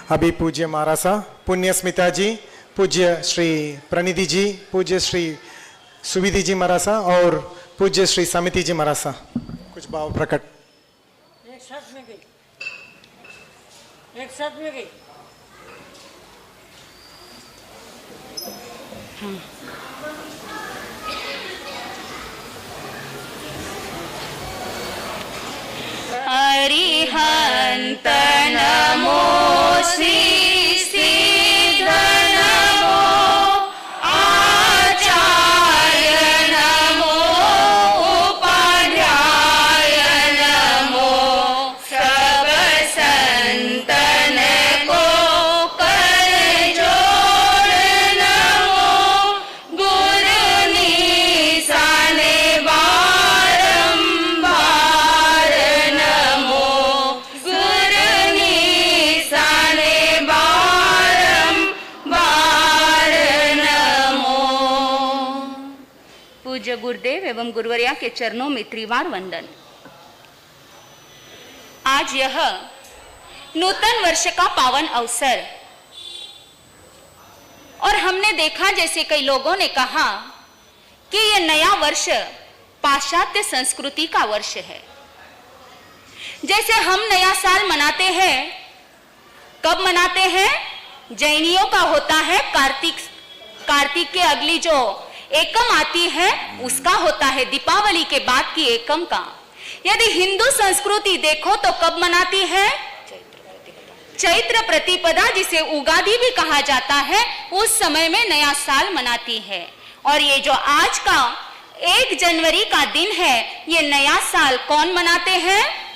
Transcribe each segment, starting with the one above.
अभी पूज्य महारासा, पुण्य स्मिता जी, पूज्य श्री प्रणिधि जी, पूज्य श्री सुविधि जी महारासा और पूज्य श्री समिति जी महारासा कुछ भाव प्रकट। एक साथ में गई, एक साथ में गई। अरिहंत नमो श्री सिद्ध नमो आचार्य नमो उपाध्याय नमो सब संतन को कर जोड़ नमो गुरु निशाने बारंबार नमो गुरु निशाने बारंबार नमो। पूज्य गुरुदेव एवं गुरुवर्या के चरणों में त्रिवार वंदन। आज यह नूतन वर्ष का पावन अवसर और हमने देखा जैसे कई लोगों ने कहा कि यह नया वर्ष पाश्चात्य संस्कृति का वर्ष है। जैसे हम नया साल मनाते हैं, कब मनाते हैं? जैनियों का होता है कार्तिक के अगली जो एकम आती है उसका होता है, दीपावली के बाद की एकम का। यदि हिंदू संस्कृति देखो तो कब मनाती है? चैत्र प्रतिपदा, जिसे उगादि भी कहा जाता है, उस समय में नया साल मनाती है। और ये जो आज का 1 जनवरी का दिन है, ये नया साल कौन मनाते हैं?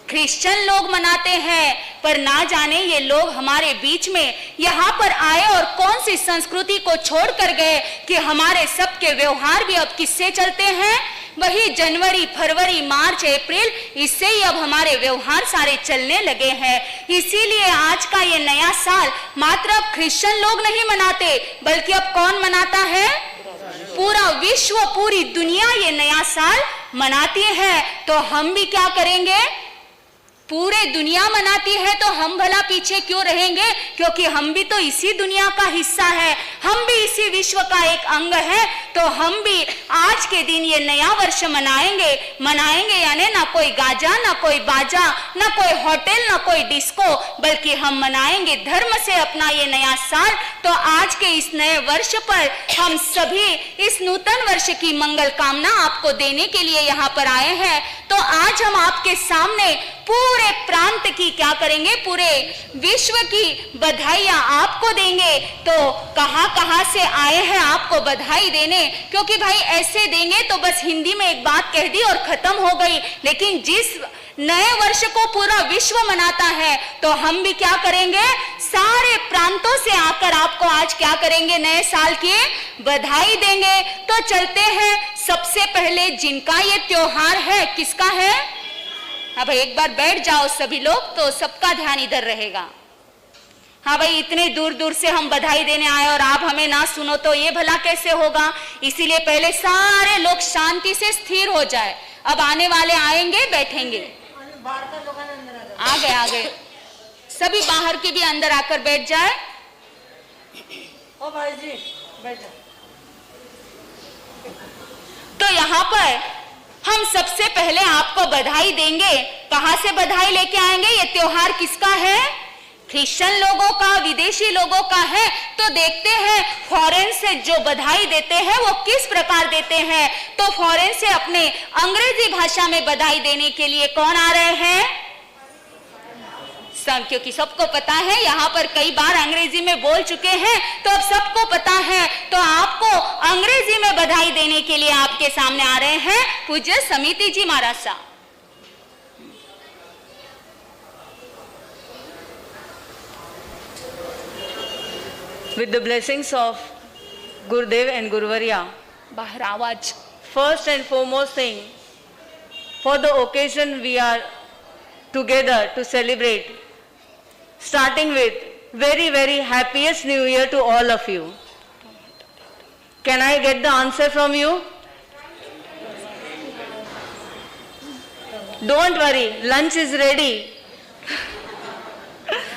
क्रिश्चियन लोग मनाते हैं। पर ना जाने ये लोग हमारे बीच में यहाँ पर आए और कौन सी संस्कृति को छोड़ कर गए कि हमारे सबके व्यवहार भी अब किससे चलते हैं? वही जनवरी, फरवरी, मार्च, अप्रैल, इससे ही अब हमारे व्यवहार सारे चलने लगे हैं। इसीलिए आज का ये नया साल मात्र अब क्रिश्चियन लोग नहीं मनाते, बल्कि अब कौन मनाता है? पूरा विश्व, पूरी दुनिया ये नया साल मनाती है। तो हम भी क्या करेंगे? पूरे दुनिया मनाती है तो हम भला पीछे क्यों रहेंगे? क्योंकि हम भी तो इसी दुनिया का हिस्सा है, हम भी इसी विश्व का एक अंग है। तो हम भी आज के दिन ये नया वर्ष मनाएंगे यानी ना कोई गाजा, ना कोई बाजा, ना कोई होटल, ना कोई डिस्को, बल्कि हम मनाएंगे धर्म से अपना ये नया साल। तो आज के इस नए वर्ष पर हम सभी इस नूतन वर्ष की मंगल कामना आपको देने के लिए यहाँ पर आए हैं। तो आज हम आपके सामने पूरे प्रांत की क्या करेंगे? पूरे विश्व की बधाइयां आपको देंगे। तो कहां से आए हैं आपको बधाई देने? क्योंकि भाई ऐसे देंगे तो बस हिंदी में एक बात कह दी और खत्म हो गई। लेकिन जिस नए वर्ष को पूरा विश्व मनाता है, तो हम भी क्या करेंगे? सारे प्रांतों से आकर आपको आज क्या करेंगे? नए साल की बधाई देंगे। तो चलते हैं, सबसे पहले जिनका ये त्योहार है, किसका है? हाँ भाई, एक बार बैठ जाओ सभी लोग, तो सबका ध्यान इधर रहेगा। हाँ भाई, इतने दूर दूर से हम बधाई देने आए और आप हमें ना सुनो तो ये भला कैसे होगा? इसीलिए पहले सारे लोग शांति से स्थिर हो जाए। अब आने वाले आएंगे, बैठेंगे। आ गए सभी बाहर के भी अंदर आकर बैठ जाए। ओ भाई जी बैठ जाओ। तो यहाँ पर हम सबसे पहले आपको बधाई देंगे। कहां से बधाई लेके आएंगे? ये त्योहार किसका है? क्रिश्चियन लोगों का, विदेशी लोगों का है। तो देखते हैं फॉरेन से जो बधाई देते हैं वो किस प्रकार देते हैं। तो फॉरेन से अपने अंग्रेजी भाषा में बधाई देने के लिए कौन आ रहे हैं? सब, क्योंकि सबको पता है यहाँ पर कई बार अंग्रेजी में बोल चुके हैं, तो अब सबको पता है। तो आपको अंग्रेजी में बधाई देने के लिए आपके सामने आ रहे हैं पूज्य समिति जी महाराज साहब। With the blessings of Gurudev and Guruvarya, बाहर आवाज। first and foremost thing, for the occasion we are together to celebrate, starting with very, very happiest New Year to all of you. Can I get the answer from you? Don't worry, lunch is ready.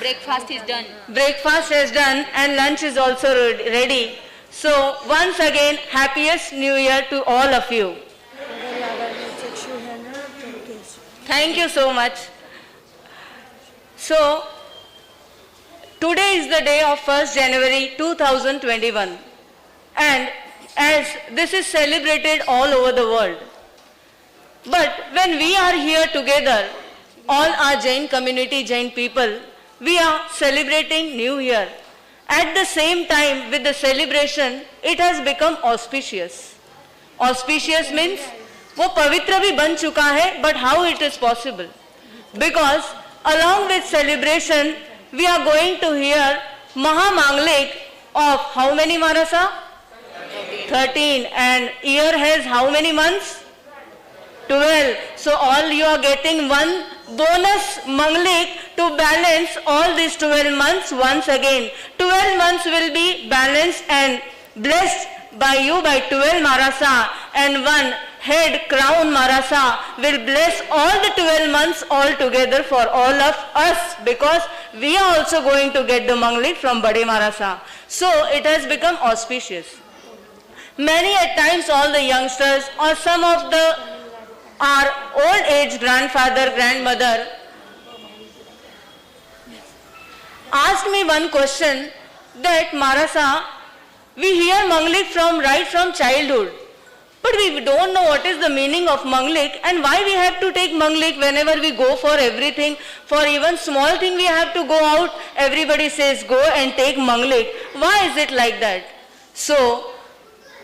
breakfast is done. Breakfast is done and lunch is also ready. So once again, happiest New Year to all of you. Thank you so much. So today is the day of 1st January 2021, and as this is celebrated all over the world. But when we are here together, all our Jain community, Jain people, we are celebrating New Year. At the same time, with the celebration, it has become auspicious. Auspicious means वो पवित्र भी बन चुका है, but how it is possible? Because along with celebration, we are going to hear Mahamanglik of how many Marasa? 13. And year has how many months? 12. So all you are getting one bonus Manglik to balance all these 12 months once again. 12 months will be balanced and blessed by you by 12 Marasa, and one head crown Marasa will bless all the 12 months all together for all of us, because we are also going to get the Manglik from Bade Marasa. So it has become auspicious. Many at times all the youngsters or some of the our old age grandfather, grandmother asked me one question that Marasa, we hear Manglik right from childhood, but we don't know what is the meaning of Manglik and why we have to take Manglik whenever we go for everything. For even small thing we have to go out, everybody says go and take Manglik. Why is it like that? So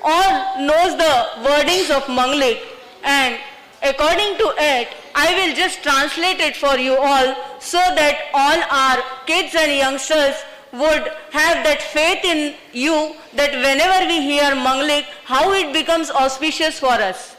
all knows the wordings of Manglik, and according to it, I will just translate it for you all so that all our kids and youngsters would have that faith in you that whenever we hear Manglik, how it becomes auspicious for us.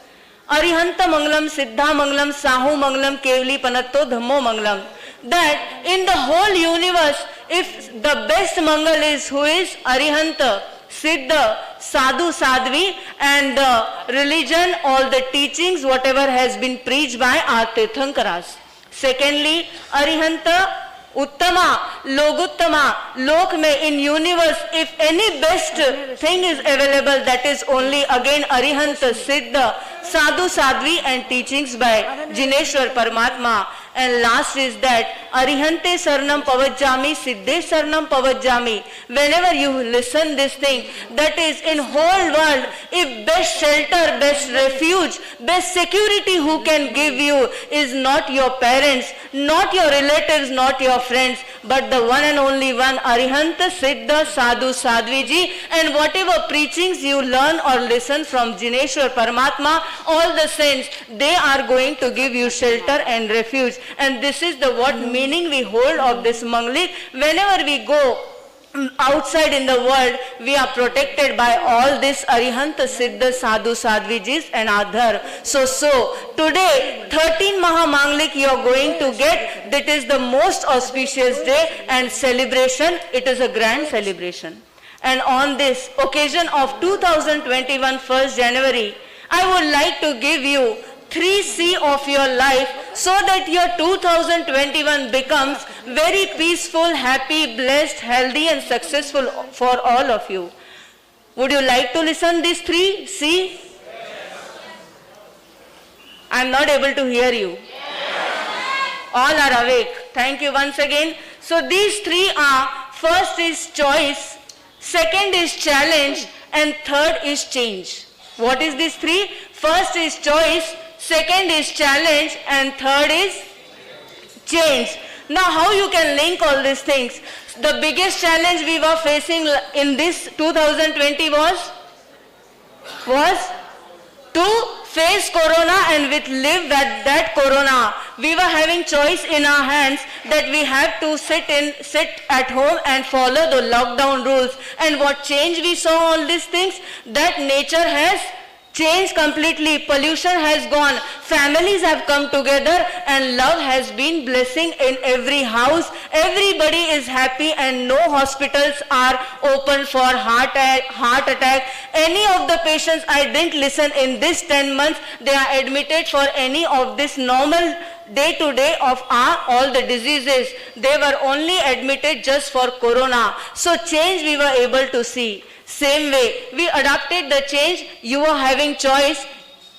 Arihanta Manglam, Siddha Manglam, Sahu Manglam, Kevli Panatto Dhammo Manglam. That in the whole universe, if the best Mangal is who is Arihanta, Siddha, Sadhu, Sadhvi, and the religion, all the teachings, whatever has been preached by our Tirthankaras. Secondly, Arihanta, Uttama, Loguttama, Lok mein in universe, if any best thing is available, that is only again Arihanta, Siddha, Sadhu, Sadhvi, and teachings by Jineshwar Paramatma. And last is that Arihante Sarnam Pavajjami, Siddhe Sarnam Pavajjami. Whenever you listen this thing, that is in whole world, if best shelter, best refuge, best security who can give you is not your parents, not your relatives, not your friends, but the one and only one, Arihanta, Siddha, Sadhu, Sadhviji, and whatever preachings you learn or listen from Jineshwar Paramatma, all the saints, they are going to give you shelter and refuge. And this is the what meaning we hold of this Manglik. Whenever we go outside in the world, we are protected by all this Arihanta, Siddha, Sadhu, Sadhvijis and Adhar. So today 13 Mahamanglik you are going to get. That is the most auspicious day and celebration. It is a grand celebration. And on this occasion of 2021 1st January, I would like to give you 3C of your life so that your 2021 becomes very peaceful, happy, blessed, healthy and successful for all of you. Would you like to listen these 3C? I am not able to hear you. All are awake. Thank you once again. So these 3 are, first is choice, second is challenge, and third is change. What is these 3? First is choice, second is challenge, and third is change. Now how you can link all these things? The biggest challenge we were facing in this 2020 was to face corona and with live that corona. We were having choice in our hands that we have to sit at home and follow the lockdown rules. And what change we saw all these things? That nature has changed completely. Pollution has gone. Families have come together and love has been blessing in every house. Everybody is happy and no hospitals are open for heart attack. Any of the patients I didn't listen in this 10 months, they are admitted for any of this normal day to day of all the diseases. They were only admitted just for corona. So change we were able to see. Same way, we adopted the change. You were having choice.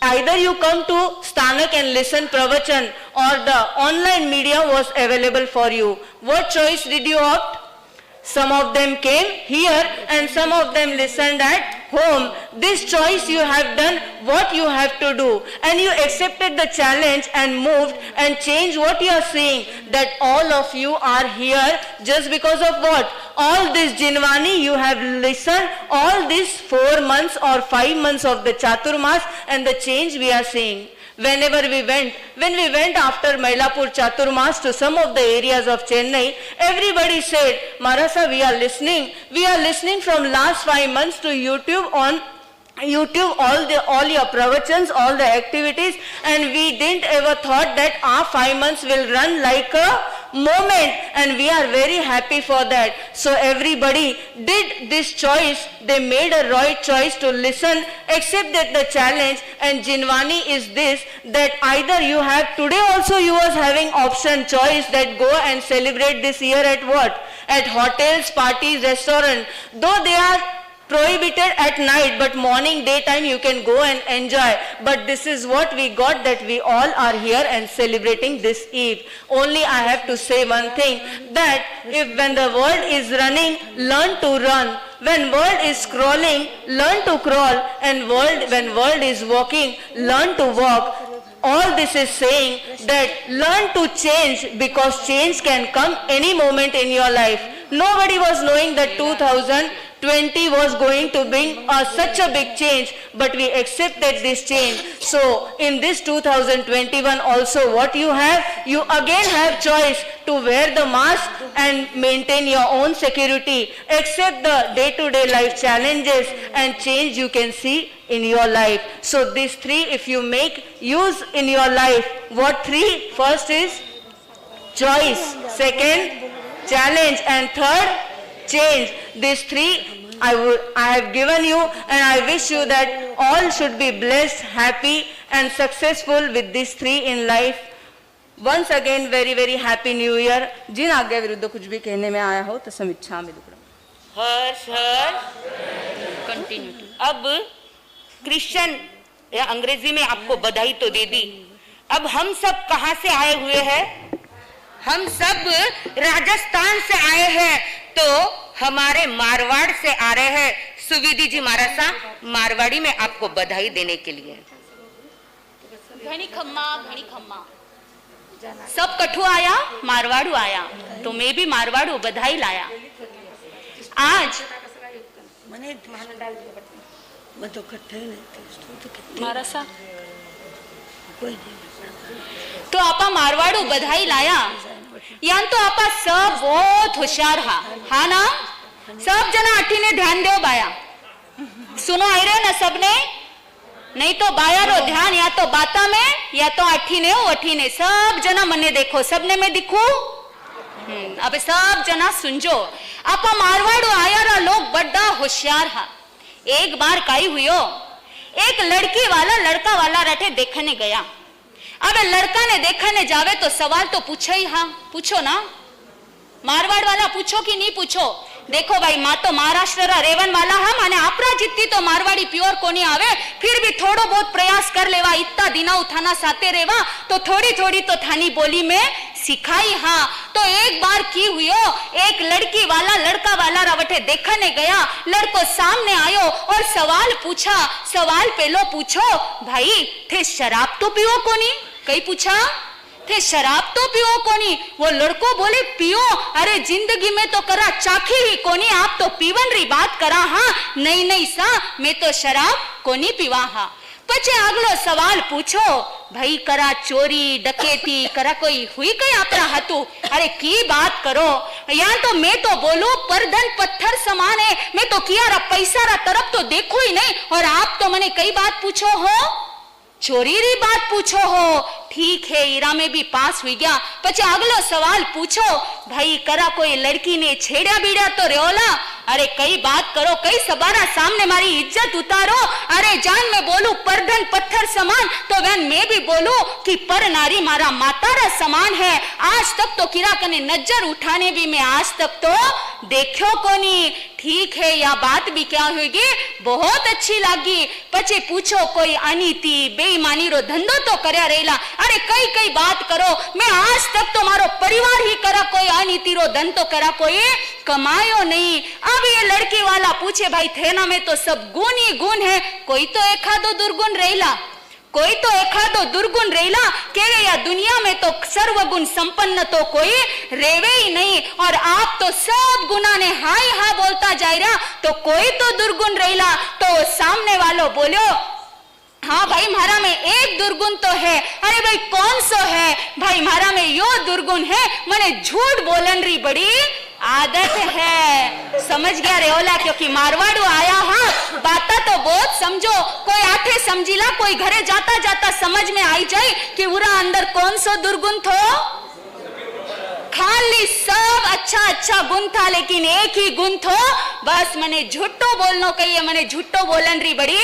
Either you come to Sthanak and listen pravachan, or the online media was available for you. What choice did you opt? Some of them came here and some of them listened at home. This choice you have done what you have to do, and you accepted the challenge and moved and changed what you are seeing, that all of you are here just because of what? All this Jinwani you have listened all these 4 months or 5 months of the Chaturmas, and the change we are seeing. Whenever we went, when we went after Mailapur Chaturmas to some of the areas of Chennai, everybody said, Marasa, we are listening from last 5 months to YouTube, on YouTube, all your pravachans, all the activities, and we didn't ever thought that our 5 months will run like a moment, and we are very happy for that. So everybody did this choice. They made a right choice to listen, accepted the challenge, and Jinwani is this, that either you have, today also you was having option choice that go and celebrate this year at what? At hotels, parties, restaurant. Though they are prohibited at night, but morning, daytime you can go and enjoy. But this is what we got, that we all are here and celebrating this Eve. Only I have to say one thing, that if when the world is running, learn to run. When world is crawling, learn to crawl. And when world is walking, learn to walk. All this is saying that learn to change, because change can come any moment in your life. Nobody was knowing that 2020 was going to bring such a big change, but we accepted this change. So in this 2021 also, what you have, you again have choice to wear the mask and maintain your own security, accept the day-to-day life challenges, and change you can see in your life. So these 3, if you make use in your life, what 3? First is choice, second challenge, and third change. These 3 I have given you, and I wish you that all should be blessed, happy and successful with these 3 in life. Once again, very very happy new year. जिन आज्ञा विरुद्ध कुछ भी कहने में आया हो तो समीक्षा में दुकड़ा। हर्ष कंटिन्यू। अब क्रिश्चियन या अंग्रेजी में आपको बधाई तो दे दी। अब हम सब कहाँ से आए हुए हैं? हम सब राजस्थान से आए हैं, तो हमारे मारवाड़ से आ रहे हैं सुविधि जी मारासा, मारवाड़ी में आपको बधाई देने के लिए। घनी खम्मा सब कठु आया, मारवाड़ू आया, तो मैं भी मारवाड़ू बधाई लाया। आज मारासा तो आपा मारवाड़ू बधाई लाया, यान तो आपा सब बहुत होशियार हा ना? सब जना अठी ने ध्यान दो बाया, सुनो आई रहे ना सबने? नहीं तो बाया रो ध्यान या तो बाता में या तो अठी ने सब जना मने देखो, सबने मैं दिखू? अबे सब जना सुनजो, आपा मारवाड़ो आया रा लोग बड़ा होशियार हा। एक बार काई हुयो, एक लड़की वाला लड़का वाला रटे देखने गया। अब लड़का ने देखने जावे तो सवाल तो पूछे ही, हाँ पूछो ना, मारवाड़ वाला पूछो कि नहीं पूछो? देखो भाई, मां तो महाराष्ट्र रा रेवन वाला हम, અને આપરા जितनी तो मारवाड़ी प्योर कोनी आवे, फिर भी थोड़ो बहुत प्रयास कर लेवा, इतना दिना उठाना साथे रेवा तो थोड़ी थोड़ी तो थानी बोली में सिखाई। हाँ तो एक बार की हुयो, एक लड़की वाला लड़का वाला रावटे देखने गया, लड़को सामने आयो और सवाल पूछा। सवाल पेलो पूछो, भाई थे शराब तो पियो कोनी? कई पूछा थे शराब तो पियो कोनी? वो लड़को बोले पियो, अरे जिंदगी में तो करा चाखी ही कोनी, आप तो पीवन री बात करा। हाँ नहीं सा, मैं तो शराब कोनी पीवा। हाँ पछे अगलो सवाल पूछो भाई करा चोरी डकैती करा कोई हुई कई आपरा हतु। अरे की बात करो या तो मैं तो बोलू परधन पत्थर समान है, मैं तो किया रा पैसा रा तरफ तो देखो ही नहीं और आप तो मने कई बात पूछो हो, चोरी री बात पूछो हो। ठीक है ईरा में भी पास हुई गया। पछे अगलो सवाल पूछो भाई करा कोई लड़की ने छेड़ा बीड़ा तो रेला। अरे कई बात करो कई सबारा सामने मारी इज्जत उतारो। अरे जान मैं बोलू परधन पत्थर समान तो वैन मैं भी बोलू कि पर नारी मारा मातारा समान है। आज तक तो किरा कने नजर उठाने भी मैं आज तक तो देखो कोनी। ठीक है या बात भी क्या होगी बहुत अच्छी लगी। पछे पूछो कोई अनीति बेईमानी रो धंधो तो करया रहेला। अरे कई कई बात करो मैं आज तक तो मारो परिवार ही करा कोई अनीति रो धन तो करा कोई कमायो नहीं। अब ये लड़की वाला पूछे भाई थेना में तो सब गुण ही गुण है, कोई तो एक आधो दुर्गुण रहेला, कोई तो एक आधो दुर्गुण रहेला के या दुनिया में तो सर्वगुण संपन्न तो कोई रेवे ही नहीं। और आप तो सब गुना ने हाय हा बोलता जा रहा तो कोई तो दुर्गुण रहेला। तो सामने वालों बोलो हाँ भाई मारा में एक दुर्गुण तो है। अरे भाई कौन सो है भाई मारा में यो दुर्गुण है मने झूठ बोलन री बड़ी आदत है। समझ गया रेओला क्योंकि मारवाड़ू आया हाँ बाता तो बहुत समझो, कोई आठे समझीला कोई घरे जाता जाता समझ में आई जाए कि उरा अंदर कौन सो दुर्गुण थो। खाली सब अच्छा अच्छा गुण था लेकिन एक ही गुण थो बस मने झूठो बोलनो कहिए मने झूठो बोलन री बड़ी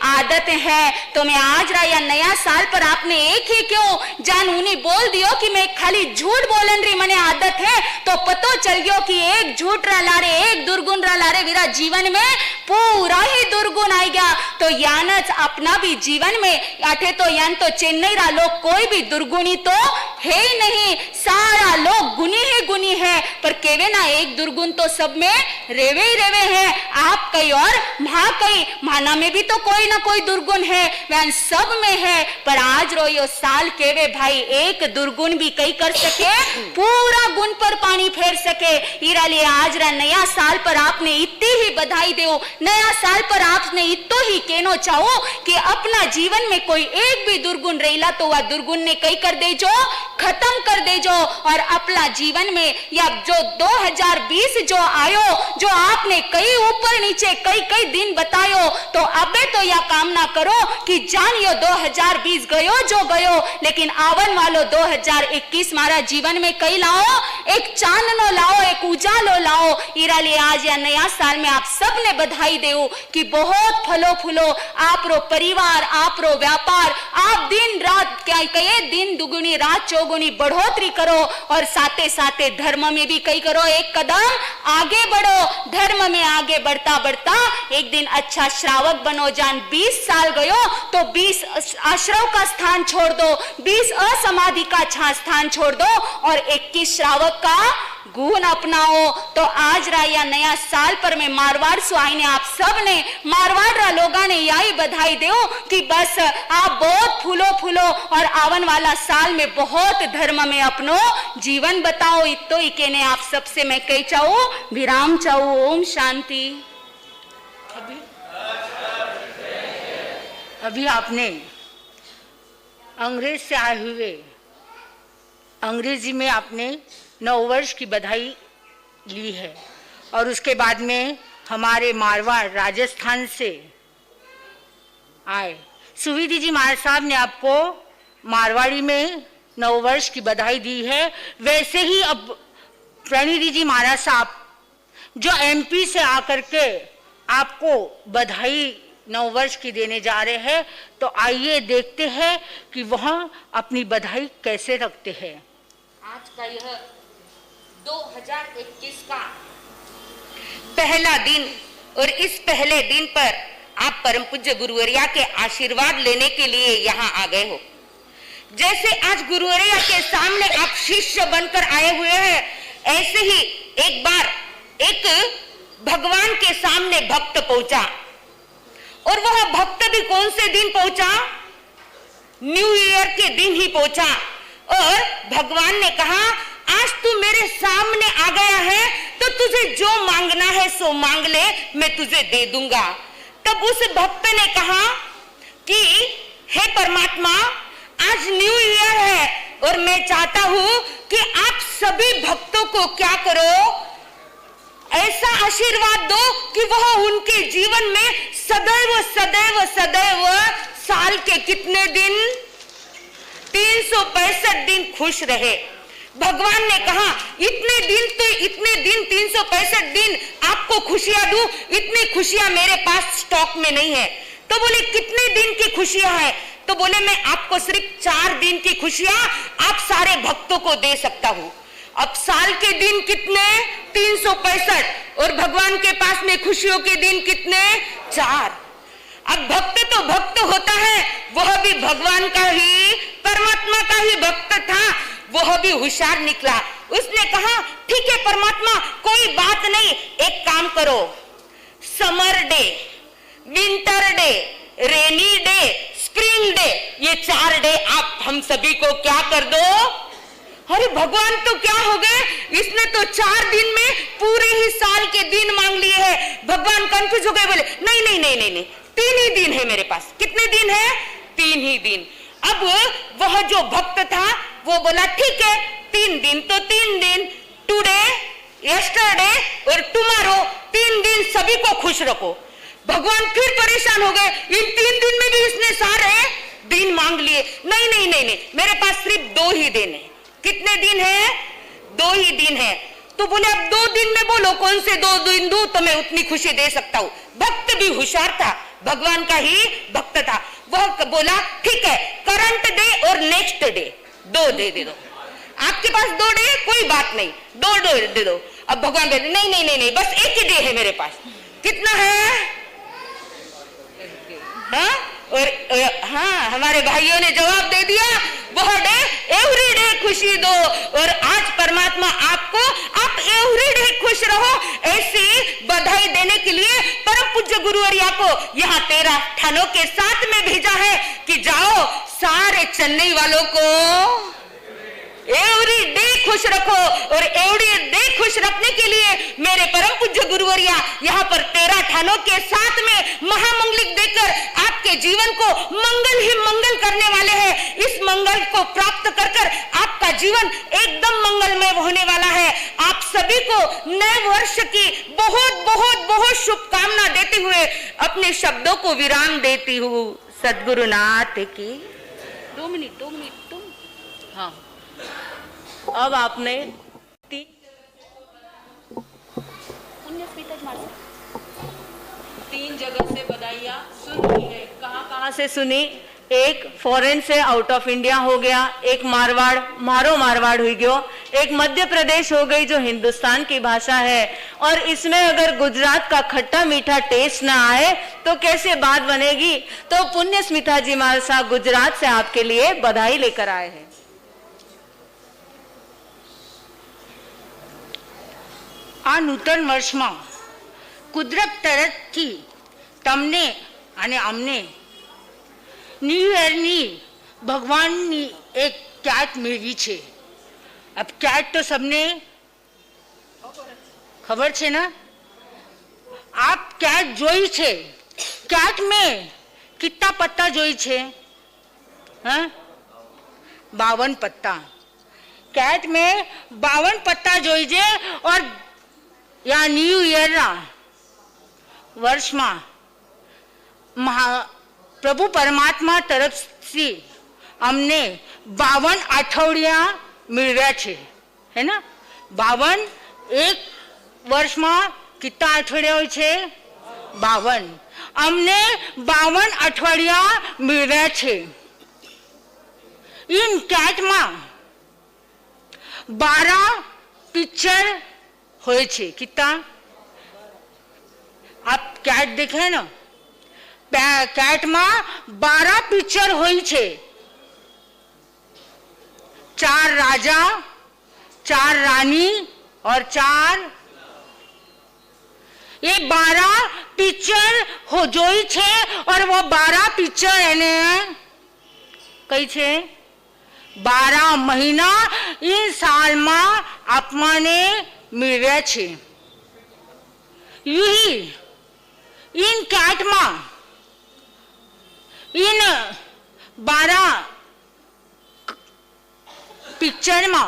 आदत है। तो मैं आज रा या नया साल पर आपने एक ही क्यों जान उन्हीं बोल दियो कि मैं खाली झूठ बोलन री मने आदत है तो पतो चल गयो कि एक झूठ रा लारे एक दुर्गुण रा लारे मेरा जीवन में पूरा ही दुर्गुण आई गया। तो यानच अपना भी जीवन में आठे तो यान तो चेन्नई रा लोग कोई भी दुर्गुणी तो है ही नहीं, सारा लोग गुनी ही गुनी है पर केवे ना एक दुर्गुण तो सब में रेवे ही रेवे है। आप कई और मां कई माना में भी तो कोई ना कोई दुर्गुण है वह सब में है पर आज रोयो साल केवे भाई एक दुर्गुण भी कई कर सके पूरा गुण पर पानी फेर सके। इरा लिए आज रा नया साल पर आपने इतनी ही बधाई दो, नया साल पर आपने इतो ही कहना चाहो कि अपना जीवन में कोई एक भी दुर्गुण रहेला तो वह दुर्गुण ने कई कर दे जो खत्म कर दे जो और अपना जीवन में या जो 2020 जो आयो जो आपने कई ऊपर नीचे कई कई दिन बतायो तो अबे तो यह कामना करो कि जानियो 2020 गयो जो गयो लेकिन आवन वालो 2021 मारा जीवन में कई लाओ एक चांदनो लाओ एक उजालो लाओ। इरा लिए आज या नया साल में आप सब ने बधाई देओ कि बहुत फलो फूलो आप रो परिवार आप रो व्यापार आप दिन रात क्या कहे दिन दुगुनी रात चौगुनी बढ़ोतरी करो और साथे साथे धर्म में भी कई करो एक कदम आगे बढ़ो। धर्म में आगे बढ़ता बढ़ता एक दिन अच्छा श्रावक बनो। जान 20 साल गयो तो 20 आश्रव का स्थान छोड़ दो, 20 असमाधि का स्थान छोड़ दो और 21 श्रावक का गुण अपनाओ। तो आज रा या नया साल पर मैं मारवाड़ से आई ने आप सब ने मारवाड़ रा लोगा ने यही बधाई दो कि बस आप बहुत फूलो फूलो और आवन वाला साल में बहुत धर्म में अपनो जीवन बताओ। इतो ही कहने आप सबसे मैं कही चाहूँ विराम चाहूँ। ओम शांति। अभी आपने अंग्रेज से आए हुए अंग्रेजी में आपने 9 वर्ष की बधाई ली है और उसके बाद में हमारे मारवाड़ राजस्थान से आए सुविधि जी महाराज साहब ने आपको मारवाड़ी में 9 वर्ष की बधाई दी है। वैसे ही अब प्रणिधि जी महाराज साहब जो एमपी से आकर के आपको बधाई 9 वर्ष की देने जा रहे हैं तो आइए देखते हैं कि वह अपनी बधाई कैसे रखते हैं। आज का यह 2021 का पहला दिन और इस पहले दिन पर आप परम पूज्य गुरुवर्या के आशीर्वाद लेने के लिए यहाँ आ गए हो। जैसे आज गुरुवर्या के सामने आप शिष्य बनकर आए हुए हैं ऐसे ही एक बार एक भगवान के सामने भक्त पहुंचा और वह भक्त भी कौन से दिन पहुंचा? न्यू ईयर के दिन ही पहुंचा और भगवान ने कहा आज तू मेरे सामने आ गया है तो तुझे जो मांगना है सो मांग ले मैं तुझे दे दूंगा। तब उस भक्त ने कहा कि हे परमात्मा, आज न्यू ईयर है और मैं चाहता हूं कि आप सभी भक्तों को क्या करो, ऐसा आशीर्वाद दो कि वह उनके जीवन में सदैव सदैव सदैव साल के कितने दिन, 365 दिन खुश रहे। भगवान ने कहा इतने दिन 365 दिन आपको खुशियां दूं, इतनी खुशियां मेरे पास स्टॉक में नहीं है। तो बोले कितने दिन की खुशियां हैं? तो बोले मैं आपको सिर्फ 4 दिन की खुशियां आप सारे भक्तों को दे सकता हूं। अब साल के दिन कितने? 365 और भगवान के पास में खुशियों के दिन कितने? 4। अब भक्त तो भक्त होता है, वह भी भगवान का ही, परमात्मा का ही भक्त था, वह भी होशियार निकला। उसने कहा ठीक है परमात्मा, कोई बात नहीं, एक काम करो, summer day, winter day, rainy day, spring day, ये 4 डे आप हम सभी को क्या कर दो। अरे भगवान तो क्या हो गए, इसने तो 4 दिन में पूरे ही साल के दिन मांग लिए हैं। भगवान कंफ्यूज हो गए, बोले नहीं नहीं नहीं नहीं नहीं, 3 ही दिन है मेरे पास। कितने दिन है? 3 ही दिन। अब वह जो भक्त था वो बोला ठीक है 3 दिन तो 3 दिन, टुडे, यस्टरडे और टुमारो, 3 दिन सभी को खुश रखो। भगवान फिर परेशान हो गए, इन 3 दिन में भी इसने सारे दिन मांग लिए। नहीं नहीं नहीं नहीं, मेरे पास सिर्फ 2 ही दिन है। कितने दिन है? 2 ही दिन है। तो बोले अब 2 दिन में बोलो कौन से 2 दिन दूं तो मैं उतनी खुशी दे सकता हूं। भक्त भी होशियार था, भगवान का ही भक्त था। वह बोला ठीक है, करंट डे और नेक्स्ट डे 2 दे दो। आपके पास 2 डे, कोई बात नहीं, 2 डे दे दो। अब भगवान कहते नहीं नहीं नहीं नहीं, बस 1 ही डे है मेरे पास। कितना है? हाँ? और हाँ, हमारे भाइयों ने जवाब दे दिया, वह डे एवरी डे खुशी दो। और आज परमात्मा आपको, आप एवरी डे खुश रहो, ऐसी बधाई देने के लिए परम पूज्य गुरुवर्या को यहाँ 13 थानों के साथ में भेजा है कि जाओ सारे चेन्नई वालों को एवरी डे खुश रखो। और एवरी डे खुश रखने के लिए मेरे परम पूज्य गुरुवर्या यहाँ पर 13 थानों के साथ में महामंगलिक देकर आपके जीवन को मंगल ही मंगल करने वाले हैं। इस मंगल को प्राप्त कर कर आपका जीवन एकदम मंगलमय होने वाला है। आप सभी को नए वर्ष की बहुत बहुत बहुत शुभकामना देते हुए अपने शब्दों को विराम देती हूँ। सद्गुरुनाथ की 2 मिनट तुम। हाँ, अब आपने 3 जगह से बधाइयाँ सुनी है। कहाँ से सुनी? एक फॉरेन से, आउट ऑफ इंडिया हो गया, एक मारवाड़ हुई गयो, एक मध्य प्रदेश हो गई जो हिंदुस्तान की भाषा है। और इसमें अगर गुजरात का खट्टा मीठा टेस्ट ना आए तो कैसे बात बनेगी। तो पुण्य स्मिता जी मालसा गुजरात से आपके लिए बधाई लेकर आए हैं। આ નૂતન વર્ષમાં કુદરત તરફથી તમને અને અમને ન્યૂ યરની ભગવાનની એક ક્યાટ મેળવી છે। अब ક્યાટ તો सबने ખબર છે ને? આપ ક્યાટ જોઈ છે? ક્યાટ में कितना पत्ता જોઈ છે? हाँ, 52 पत्ता। कैट में 52 पत्ता જોઈ છે। और या न्यू ईयर वर्ष में प्रभु परमात्मा तरफ से हमने 52 अठवाडिया मिलव्या छे, है ना? 52 एक वर्ष में कितना अठवाडिया होय छे? 52। हमने 52 अठवाडिया मिलव्या छे। इन कैट में 12 पिक्चर होय छे। कितना? आप कैट देखे ना, कैट में 12 पिक्चर होई छे। 4 राजा, 4 रानी और 4, ये 12 पिक्चर हो जोई छे। और वो 12 पिक्चर एने कई छे 12 महीना इन साल में आपने मिलव्या छे। यही इन कैट में इन 12 પિક્ચરમાં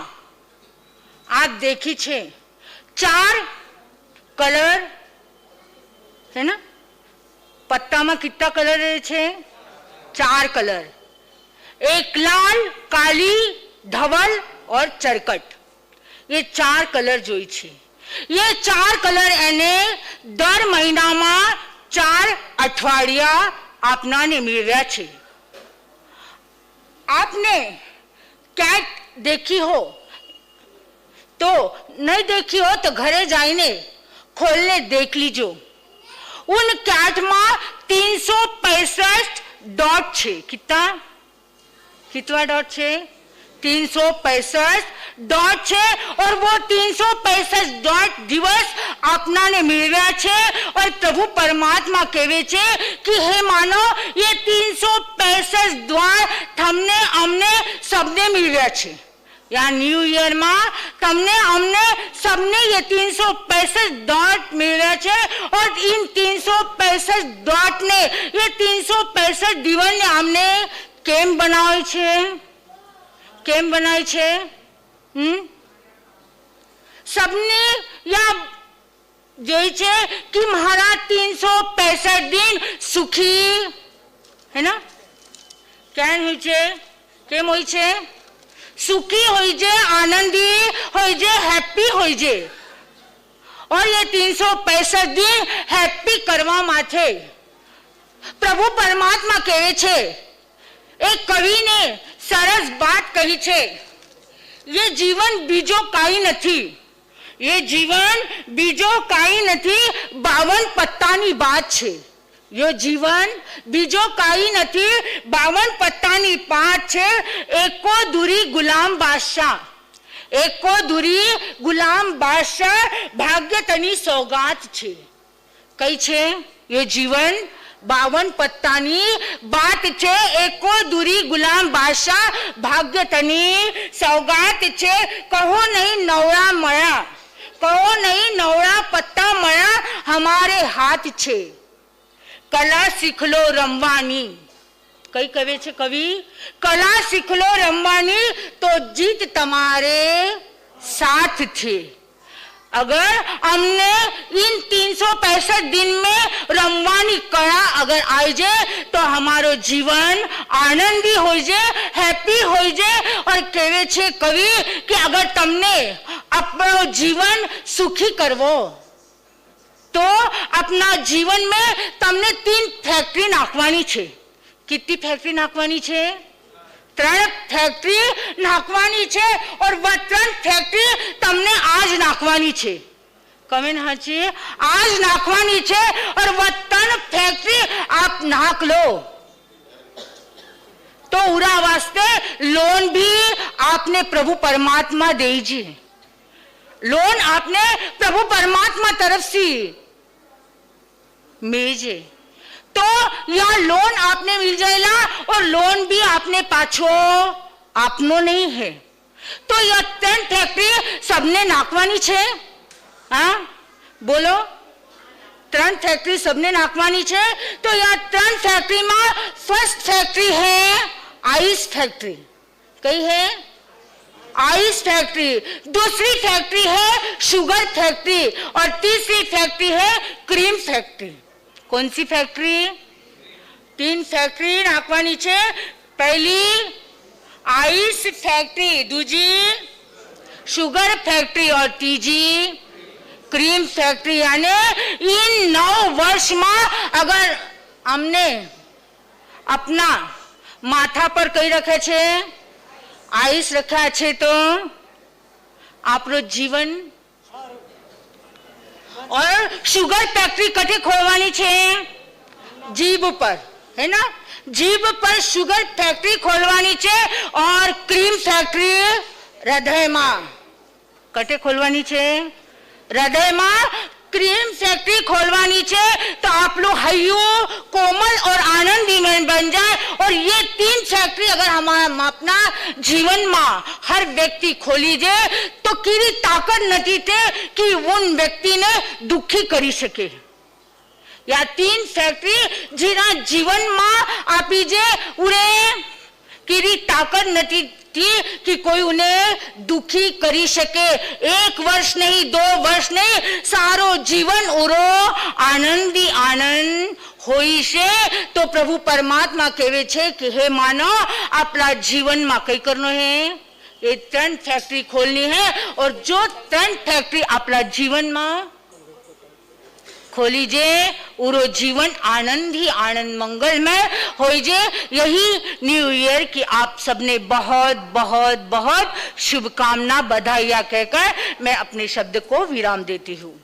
आप देखी छे 4 कलर है ना। पत्ता में कितना कलर है? 4 कलर, एक लाल, काली, धवल और चरकट, ये 4 कलर जोई छे। ये 4 कलर एने दर महीना में 4 अठवाडिया आपना ने मिलव्या छे। आपने कैट देखी हो तो नहीं देखी हो तो घरे जाइने खोलने देख लीजो। उन कैट में 365 डॉट छे। कितना डॉट छे? 365 डॉट छे। और वो 365 डॉट दिवस अपना ने मिलव्या छे। और प्रभु परमात्मा कहे छे कि हे मानो ये 365 द्वार थमने अमने सबने मिलव्या छे। या न्यू ईयर में तमने हमने सबने ये 365 डॉट मिलव्या छे। और इन 365 डॉट ने ये 365 दिवस ने हमने केम बनावे छे? केम बनाई छे? सबने या जोई छे कि मारा 365 दिन सुखी है ना। केम हुई छे? केम हुई छे? सुखी होई जे, आनंदी होई जे, हैप्पी होई जे। और ये 365 दिन हैप्पी करवा माथे प्रभु परमात्मा कहे छे। एक कवि ने सरस बात कही छे, ये जीवन बीजो काई नथी, ये जीवन बीजो काई नथी, 52 पत्तानी बात छे। यो जीवन बीजो काई नथी, 52 पत्तानी बात छे। एको दूरी गुलाम बादशाह, एको दूरी गुलाम बादशाह, भाग्य तनी सौगात छे। कई छे? यो जीवन 52 पत्तानी बात छे। एको दूरी गुलाम बादशाह, भाग्य तनी सौगात छे। कहो नहीं नवरा मया, कहो नहीं नवरा पत्ता मया, हमारे हाथ छे। कला सीखलो रमवानी। कई कहे छे कवि, कला सीखलो रमवानी तो जीत तुम्हारे साथ थे। अगर हमने इन 365 दिन में रमवानी कला अगर आई जाए तो हमारो जीवन आनंदी हो जाए, हैप्पी हो जाए। और कहे छे कवि कि अगर तुमने अपनो जीवन सुखी करवो तो अपना जीवन में तमने 3 फैक्ट्री नाखवानी छे। कितनी फैक्ट्री नाखवानी छे? 3 फैक्ट्री नाखवानी छे। और वह 3 फैक्ट्री तमने आज नाखवानी छे। कमेंट हाँ छे, आज नाखवानी छे। और वह 3 फैक्ट्री आप नाख लो तो उरा वास्ते लोन भी आपने प्रभु परमात्मा दीजिए। लोन आपने प्रभु परमात्मा तरफ से मेजे तो यह लोन आपने मिल जाएगा। और लोन भी आपने पाछो आपनो नहीं है। तो यह 3 फैक्ट्री सबने नाखवानी छे। हाँ बोलो, 3 फैक्ट्री सबने नाखवानी छे। तो यह 3 फैक्ट्री में फर्स्ट फैक्ट्री है आइस फैक्ट्री। कई है? Ice factory. दूसरी फैक्ट्री है शुगर फैक्ट्री। और तीसरी फैक्ट्री है क्रीम फैक्ट्री। कौन सी फैक्ट्री? 3 फैक्ट्री नाखवानी छे। पहली आइस फैक्ट्री, दूजी शुगर फैक्ट्री और तीजी क्रीम फैक्ट्री। यानी इन 9 वर्ष में अगर हमने अपना माथा पर कई रखे छे आइस रखा छे तो आपरो जीवन। और शुगर फैक्ट्री कटे खोलवानी छे? जीभ पर है ना, जीभ पर शुगर फैक्ट्री खोलवानी छे। और क्रीम फैक्ट्री हृदय में कटे खोलवानी छे? हृदय में क्रीम फैक्ट्री खोलवानी छे। तो आप लोग हयु कोमल और आनंदी में बन जाए। और ये 3 फैक्ट्री अगर हमारा अपना जीवन में हर व्यक्ति खोली जाए तो कीरी ताकत नहीं थे कि उन व्यक्ति ने दुखी करी सके। या 3 ફેક્ટરી જેના જીવનમાં આપી જે ઉરે કેરી તાકાત નથી कि कोई उन्हें दुखी करी सके। 1 वर्ष नहीं, 2 वर्ष नहीं, सारो जीवन उरो आनंदी आनंद होई से। तो प्रभु परमात्मा कहे छे कि हे मानो अपना जीवन में कई करनो है, ये 3 फैक्ट्री खोलनी है और जो 3 फैक्ट्री अपना जीवन में खोली जे उरो जीवन आनंद ही आनंद मंगलमय हो जे। यही न्यू ईयर की आप सबने बहुत बहुत बहुत शुभकामना बधाइयां कहकर मैं अपने शब्द को विराम देती हूँ।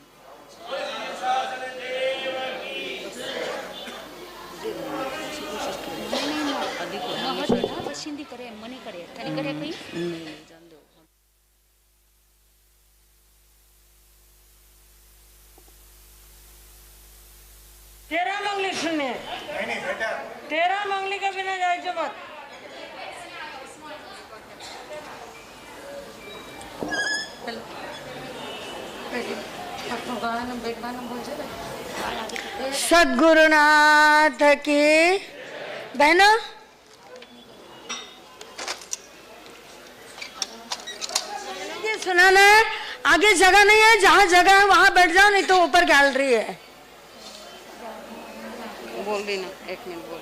तेरा मंगली सुनने तेरा मंगली का बिना जायजो मत। सद्गुरुनाथ की बहनों, ये सुनाना है, आगे जगह नहीं है, जहाँ जगह है वहाँ बैठ जाओ, नहीं तो ऊपर गैलरी है। बोल देना, 1 मिनट बोल।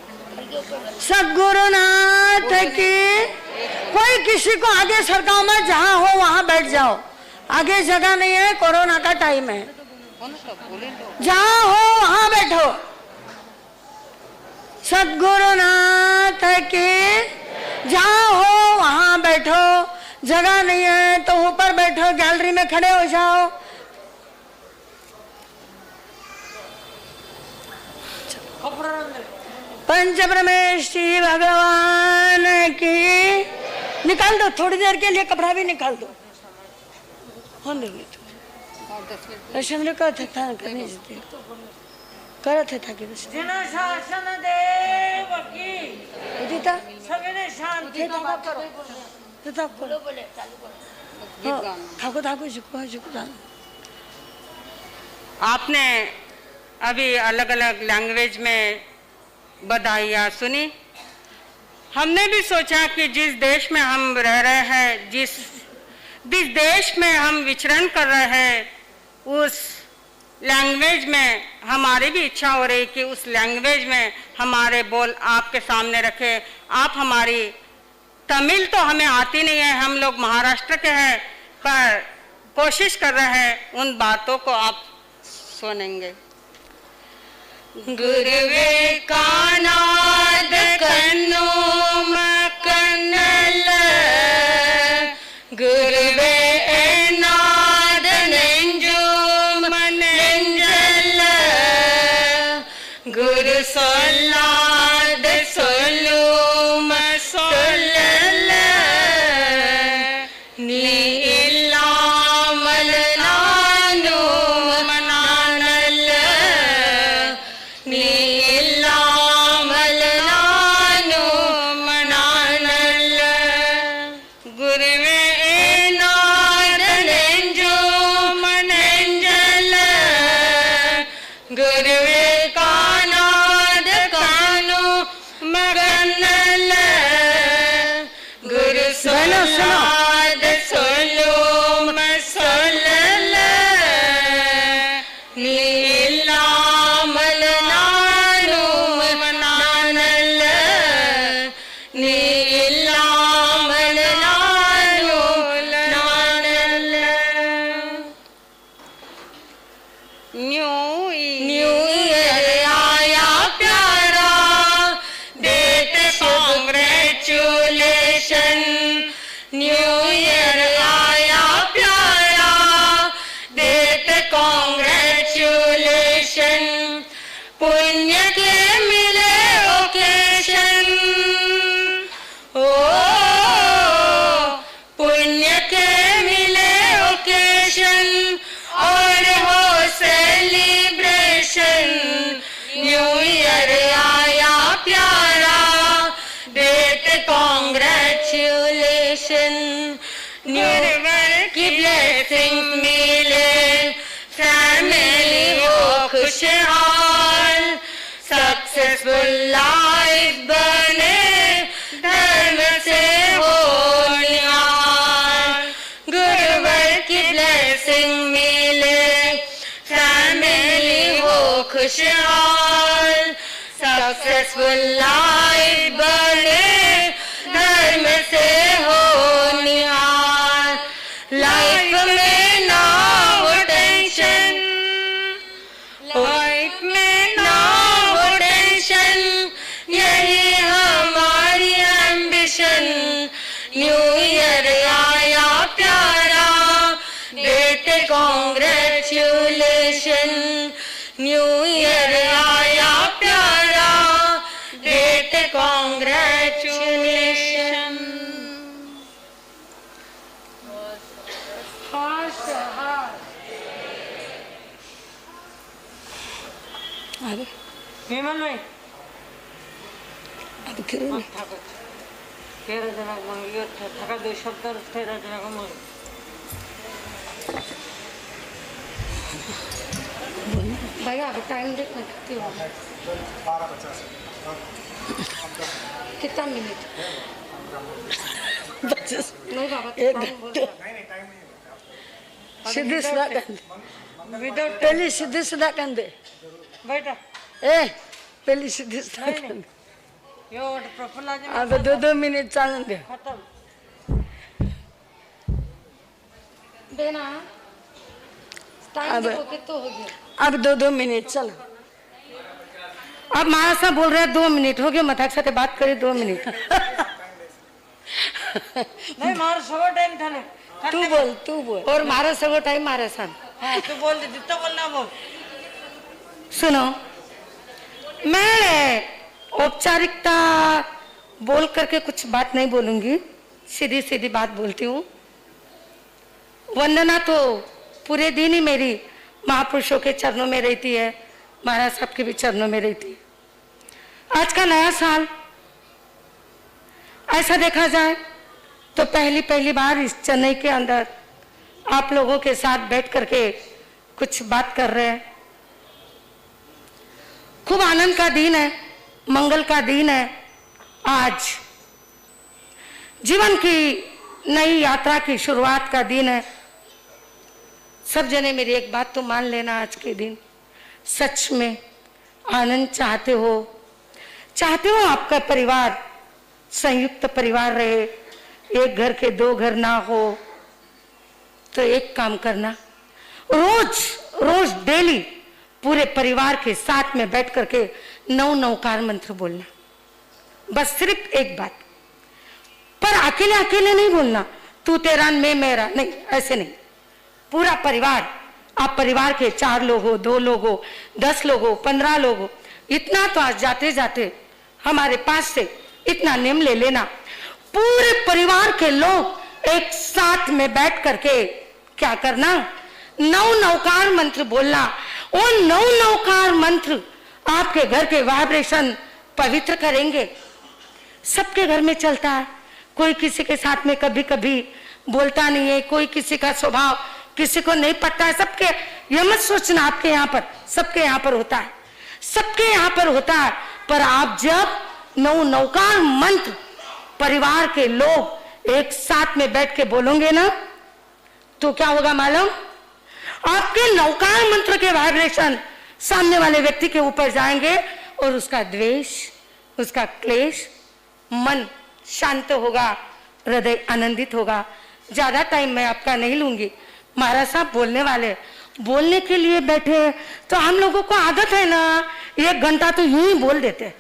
सद्गुरुनाथ की, कोई किसी को आगे सरकाओ मत, जहाँ हो वहाँ बैठ जाओ, आगे जगह नहीं है, कोरोना का टाइम है, जहाँ हो वहाँ बैठो। सद्गुरुनाथ की, जहाँ हो वहाँ बैठो, जगह नहीं है तो ऊपर बैठो, गैलरी में खड़े हो जाओ। पंच परमेश्वरी भगवान की। निकाल दो, थोड़ी देर के लिए कपड़ा भी निकाल दो। दर्शन करते था करने देते करते था कि बस जिना शासन देव की उदिता सगळे शांति तो करो, तो करो, ठाकुर ठाकुर झुको झुको। आपने अभी अलग अलग लैंग्वेज में बधाइयाँ सुनी। हमने भी सोचा कि जिस देश में हम रह रहे हैं, जिस देश में हम विचरण कर रहे हैं, उस लैंग्वेज में हमारी भी इच्छा हो रही कि उस लैंग्वेज में हमारे बोल आपके सामने रखें। आप हमारी तमिल तो हमें आती नहीं है, हम लोग महाराष्ट्र के हैं, पर कोशिश कर रहे हैं, उन बातों को आप सुनेंगे। गुरुवे कानाद कन्नो मकन्नल, गुरुवे एनाद नेंजो मनेंजल, गुरु सोल्लाद सोल्लुम सोल्लल, नी इल्लामल नानु मनानल, नी इल्लामल नानु मनानल, गुरुवे एनाद नेंजो मनेंजल, गुरुवे कानाद कानु मगनल, गुरु सोल्लाद सोल्लुम सोल्लल, नी इल्लामल नानु मनानल, नी इल्लामल नानु मनानल। न्यू ईयर आया प्यारा, देते कांग्रेचुलेशन। न्यू ईयर आया प्यारा, देते कांग्रेचुलेशन। पुण्य के मिले ओकेशन, ओ पुण्य के मिले ओकेशन, और हो सेलिब्रेशन। न्यू ईयर आया प्यारा, देते कांग्रेचुलेशन। न्यू ईयर की ब्लेसिंग मिले, फैमिली हो खुशहाल, सक्सेसफुल लाइफ बने, धर्म से हो निहाल, गुरुवर की ब्लेसिंग मिले, फैमिली हो खुशहाल। सक्सेसफुल लाइफ बने, धर्म से हो निहाल, लाइफ में ना हो टेंशन, लाइफ में ना हो टेंशन, यही हमारी एम्बिशन। न्यू ईयर आया प्यारा, बेटे कॉन्ग्रेचुलेशन। न्यू ईयर आया प्यारा, बेटे कॉन्ग्रेचुलेशन। विमल भाई अब क्यों 13 जना मग थका 2 शब्द 13 जना मग भैया अभी टाइम देखना कितनी हो 12:50 कितना मिनट नहीं बाबा नहीं टाइम नहीं सीधे सीधा विदाउट पहले सीधे सीधा कर दे बेटा ए पहले सीधे सीधा नहीं, कर नहीं। दे यो प्रफुल्ला जी अब 2 मिनट चलने दे खत्म बेना टाइम अब- देखो कितना हो गया अब 2 मिनट चलो। अब मारा साहब बोल रहे हैं 2 मिनट हो गया मथाक साथे बात करे 2 मिनट नहीं मारो सगळं टाइम झालं तू बोल और मारा सगळं टाइम मारा साहब हाँ तू बोल दे जितना बोलना बोल सुनो मैं औपचारिकता बोल करके कुछ बात नहीं बोलूंगी, सीधी सीधी बात बोलती हूँ। वंदना तो पूरे दिन ही मेरी महापुरुषों के चरणों में रहती है, महाराज साहब के भी चरणों में रहती है। आज का नया साल ऐसा देखा जाए तो पहली बार इस चेन्नई के अंदर आप लोगों के साथ बैठ करके कुछ बात कर रहे हैं। खूब आनंद का दिन है, मंगल का दिन है। आज जीवन की नई यात्रा की शुरुआत का दिन है। सब जने मेरी एक बात तो मान लेना, आज के दिन सच में आनंद चाहते हो आपका परिवार संयुक्त परिवार रहे, एक घर के 2 घर ना हो, तो एक काम करना, रोज डेली पूरे परिवार के साथ में बैठ करके 9 नवकार मंत्र बोलना। बस सिर्फ एक बात, पर अकेले नहीं बोलना, तू तेरा मैं मेरा नहीं, ऐसे नहीं। पूरा परिवार, आप परिवार के 4 लोग हो, 2 लोग हो, 10 लोग हो, 15 लोग हो, इतना तो आज जाते जाते हमारे पास से इतना नेम ले लेना। पूरे परिवार के लोग एक साथ में बैठ करके क्या करना, 9 नवकार मंत्र बोलना। और 9 नवकार मंत्र आपके घर के वाइब्रेशन पवित्र करेंगे। सबके घर में चलता है, कोई किसी के साथ में कभी कभी बोलता नहीं है, कोई किसी का स्वभाव किसी को नहीं पता है। सबके यह मत सोचना आपके यहाँ पर, सबके यहाँ पर होता है, सबके यहाँ पर होता है। पर आप जब 9 नवकार मंत्र परिवार के लोग एक साथ में बैठ के बोलोगे ना, तो क्या होगा मालूम, आपके नवकार मंत्र के वाइब्रेशन सामने वाले व्यक्ति के ऊपर जाएंगे और उसका द्वेष, उसका क्लेश, मन शांत होगा, हृदय आनंदित होगा। ज्यादा टाइम मैं आपका नहीं लूंगी, महाराज साहब बोलने वाले, बोलने के लिए बैठे तो हम लोगों को आदत है ना 1 घंटा तो यूं ही बोल देते।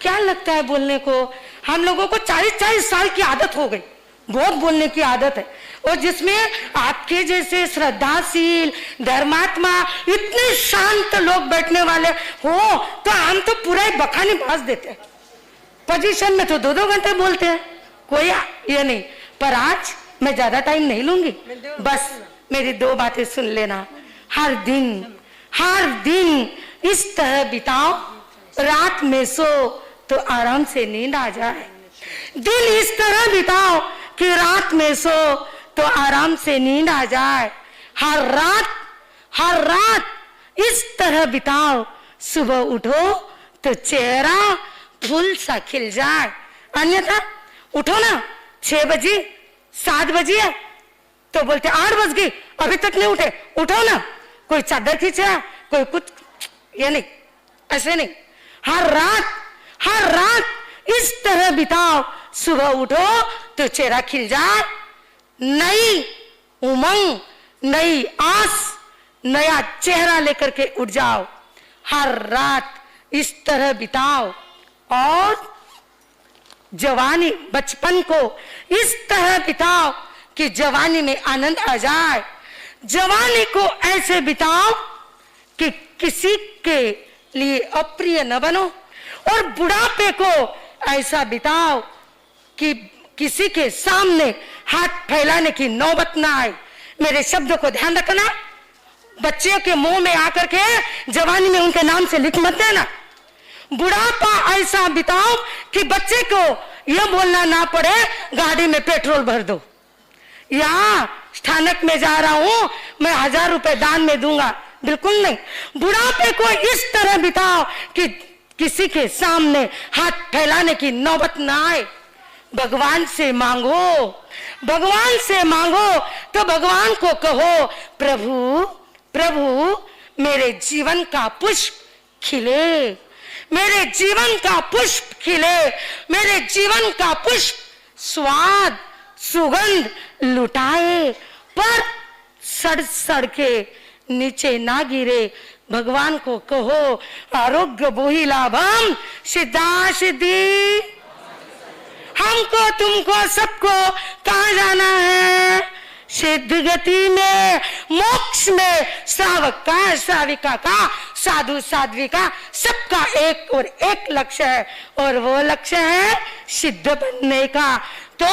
क्या लगता है बोलने को, हम लोगों को 40-40 साल की आदत हो गई, बहुत बोलने की आदत है। और जिसमें आपके जैसे श्रद्धाशील धर्मात्मा इतने शांत लोग बैठने वाले हो तो हम तो पूरा ही बखानी बाज देते हैं। पोजीशन में तो 2-2 घंटे बोलते हैं, कोई ये नहीं। पर आज मैं ज्यादा टाइम नहीं लूंगी, बस मेरी 2 बातें सुन लेना। हर दिन इस तरह बिताओ, रात में सो तो आराम से नींद आ जाए। दिन इस तरह बिताओ कि रात में सो तो आराम से नींद आ जाए। हर रात इस तरह बिताओ, सुबह उठो तो चेहरा फूल सा खिल जाए, अन्यथा उठो ना 6 बजे 7 बजे तो बोलते 8 बज गई अभी तक नहीं उठे, उठो ना, कोई चादर खींच रहा, कोई कुछ, ये नहीं, ऐसे नहीं। हर रात इस तरह बिताओ, सुबह उठो तो चेहरा खिल जाए, नई उमंग, नई आस, नया चेहरा लेकर के उठ जाओ। हर रात इस तरह बिताओ और जवानी बचपन को इस तरह बिताओ कि जवानी में आनंद आ जाए। जवानी को ऐसे बिताओ कि किसी के लिए अप्रिय न बनो, और बुढ़ापे को ऐसा बिताओ कि किसी के सामने हाथ फैलाने की नौबत ना आए। मेरे शब्दों को ध्यान रखना, बच्चों के मुंह में आकर के जवानी में उनके नाम से लिख मत देना। बुढ़ापा ऐसा बिताओ कि बच्चे को यह बोलना ना पड़े गाड़ी में पेट्रोल भर दो, या स्थानक में जा रहा हूं मैं 1000 रुपए दान में दूंगा, बिल्कुल नहीं। बुढ़ापे को इस तरह बिताओ कि किसी के सामने हाथ फैलाने की नौबत ना आए। भगवान से मांगो, भगवान से मांगो तो भगवान को कहो, प्रभु प्रभु मेरे जीवन का पुष्प खिले, मेरे जीवन का पुष्प खिले, मेरे जीवन का पुष्प स्वाद सुगंध लुटाए, पर सड़ सड़ के नीचे ना गिरे। भगवान को कहो, आरोग्य बोहि लाभम सिद्धा सिद्धि। हमको तुमको सबको कहाँ जाना है? सिद्ध गति में, मोक्ष में। श्रावक का, श्राविका का, साधु साध्विका, सबका एक और एक लक्ष्य है, और वो लक्ष्य है सिद्ध बनने का। तो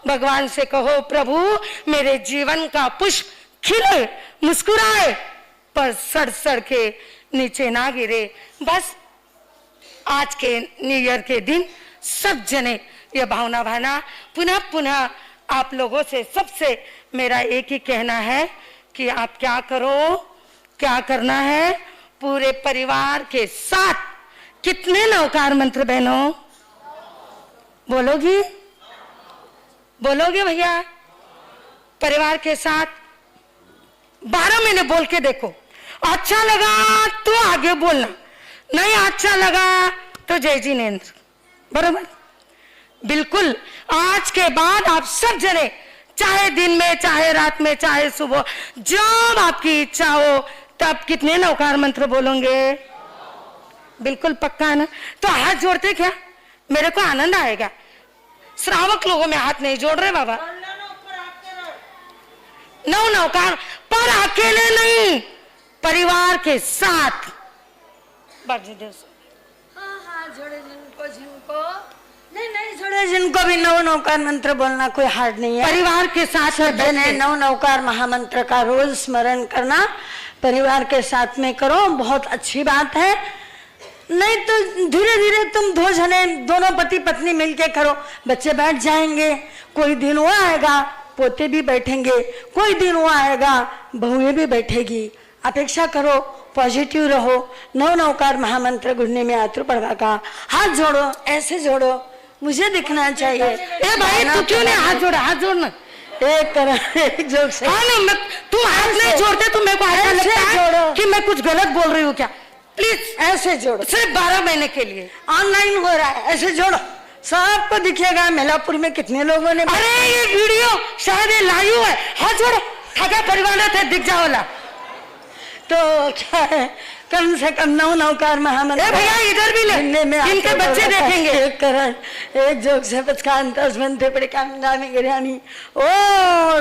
भगवान से कहो, प्रभु मेरे जीवन का पुष्प खिले, मुस्कुराए, पर सड़ सड़ के नीचे ना गिरे। बस आज के न्यू ईयर के दिन सब जने ये भावना भाना पुनः पुनः आप लोगों से, सबसे मेरा एक ही कहना है कि आप क्या करो, क्या करना है, पूरे परिवार के साथ। कितने नवकार मंत्र बहनों बोलोगी? बोलोगे भैया? परिवार के साथ 12 महीने बोल के देखो। अच्छा लगा तो आगे बोलना, नहीं अच्छा लगा तो जय जिनेंद्र, बरोबर? बिल्कुल। आज के बाद आप सब जने, चाहे दिन में, चाहे रात में, चाहे सुबह, जब आपकी इच्छा हो तब कितने नवकार मंत्र बोलोगे? बिल्कुल पक्का है ना? तो हाथ जोड़ते क्या? मेरे को आनंद आएगा। श्रावक लोगों में हाथ नहीं जोड़ रहे बाबा। नवकार, पर अकेले नहीं, परिवार के साथ। हाँ जोड़े जिनको नहीं जोड़े, जिनको भी नवकार मंत्र बोलना कोई हार्ड नहीं है। परिवार के साथ सब है नवकार महामंत्र का रोज स्मरण करना, परिवार के साथ में करो, बहुत अच्छी बात है। नहीं तो धीरे धीरे तुम 2 जने, दोनों पति पत्नी मिलके करो, बच्चे बैठ जाएंगे। कोई दिन वो आएगा पोते भी बैठेंगे, कोई दिन वो आएगा बहुएं भी बैठेगी। अपेक्षा करो, पॉजिटिव रहो। नवकार महामंत्र गुड़ने में आतुर पड़वा का। हाथ जोड़ो, ऐसे जोड़ो, मुझे दिखना चाहिए। ए भाई तू क्यों नहीं हाथ जोड़ा? हाथ जोड़ना एक तरह एक जोक से। हाँ नहीं, तुम हाथ नहीं जोड़ते तो मेरे को ऐसा लगता है कि मैं कुछ गलत बोल रही हूँ क्या? प्लीज ऐसे जोड़ो, सिर्फ 12 महीने के लिए। ऑनलाइन हो रहा है, ऐसे जोड़ो, सबको दिखेगा। मेलापुर में कितने लोगों ने। अरे ये वीडियो शायद ये लाइव है। हाथ जोड़ो, ठगा परिवार थे दिख जाओला। तो क्या है, कम से कम नवकार महामंत्र भैया इधर भी ले, इनके बच्चे देखेंगे। एक करण एक जोग से पचकांतस बनते पड़े कामदानी गिरानी। ओ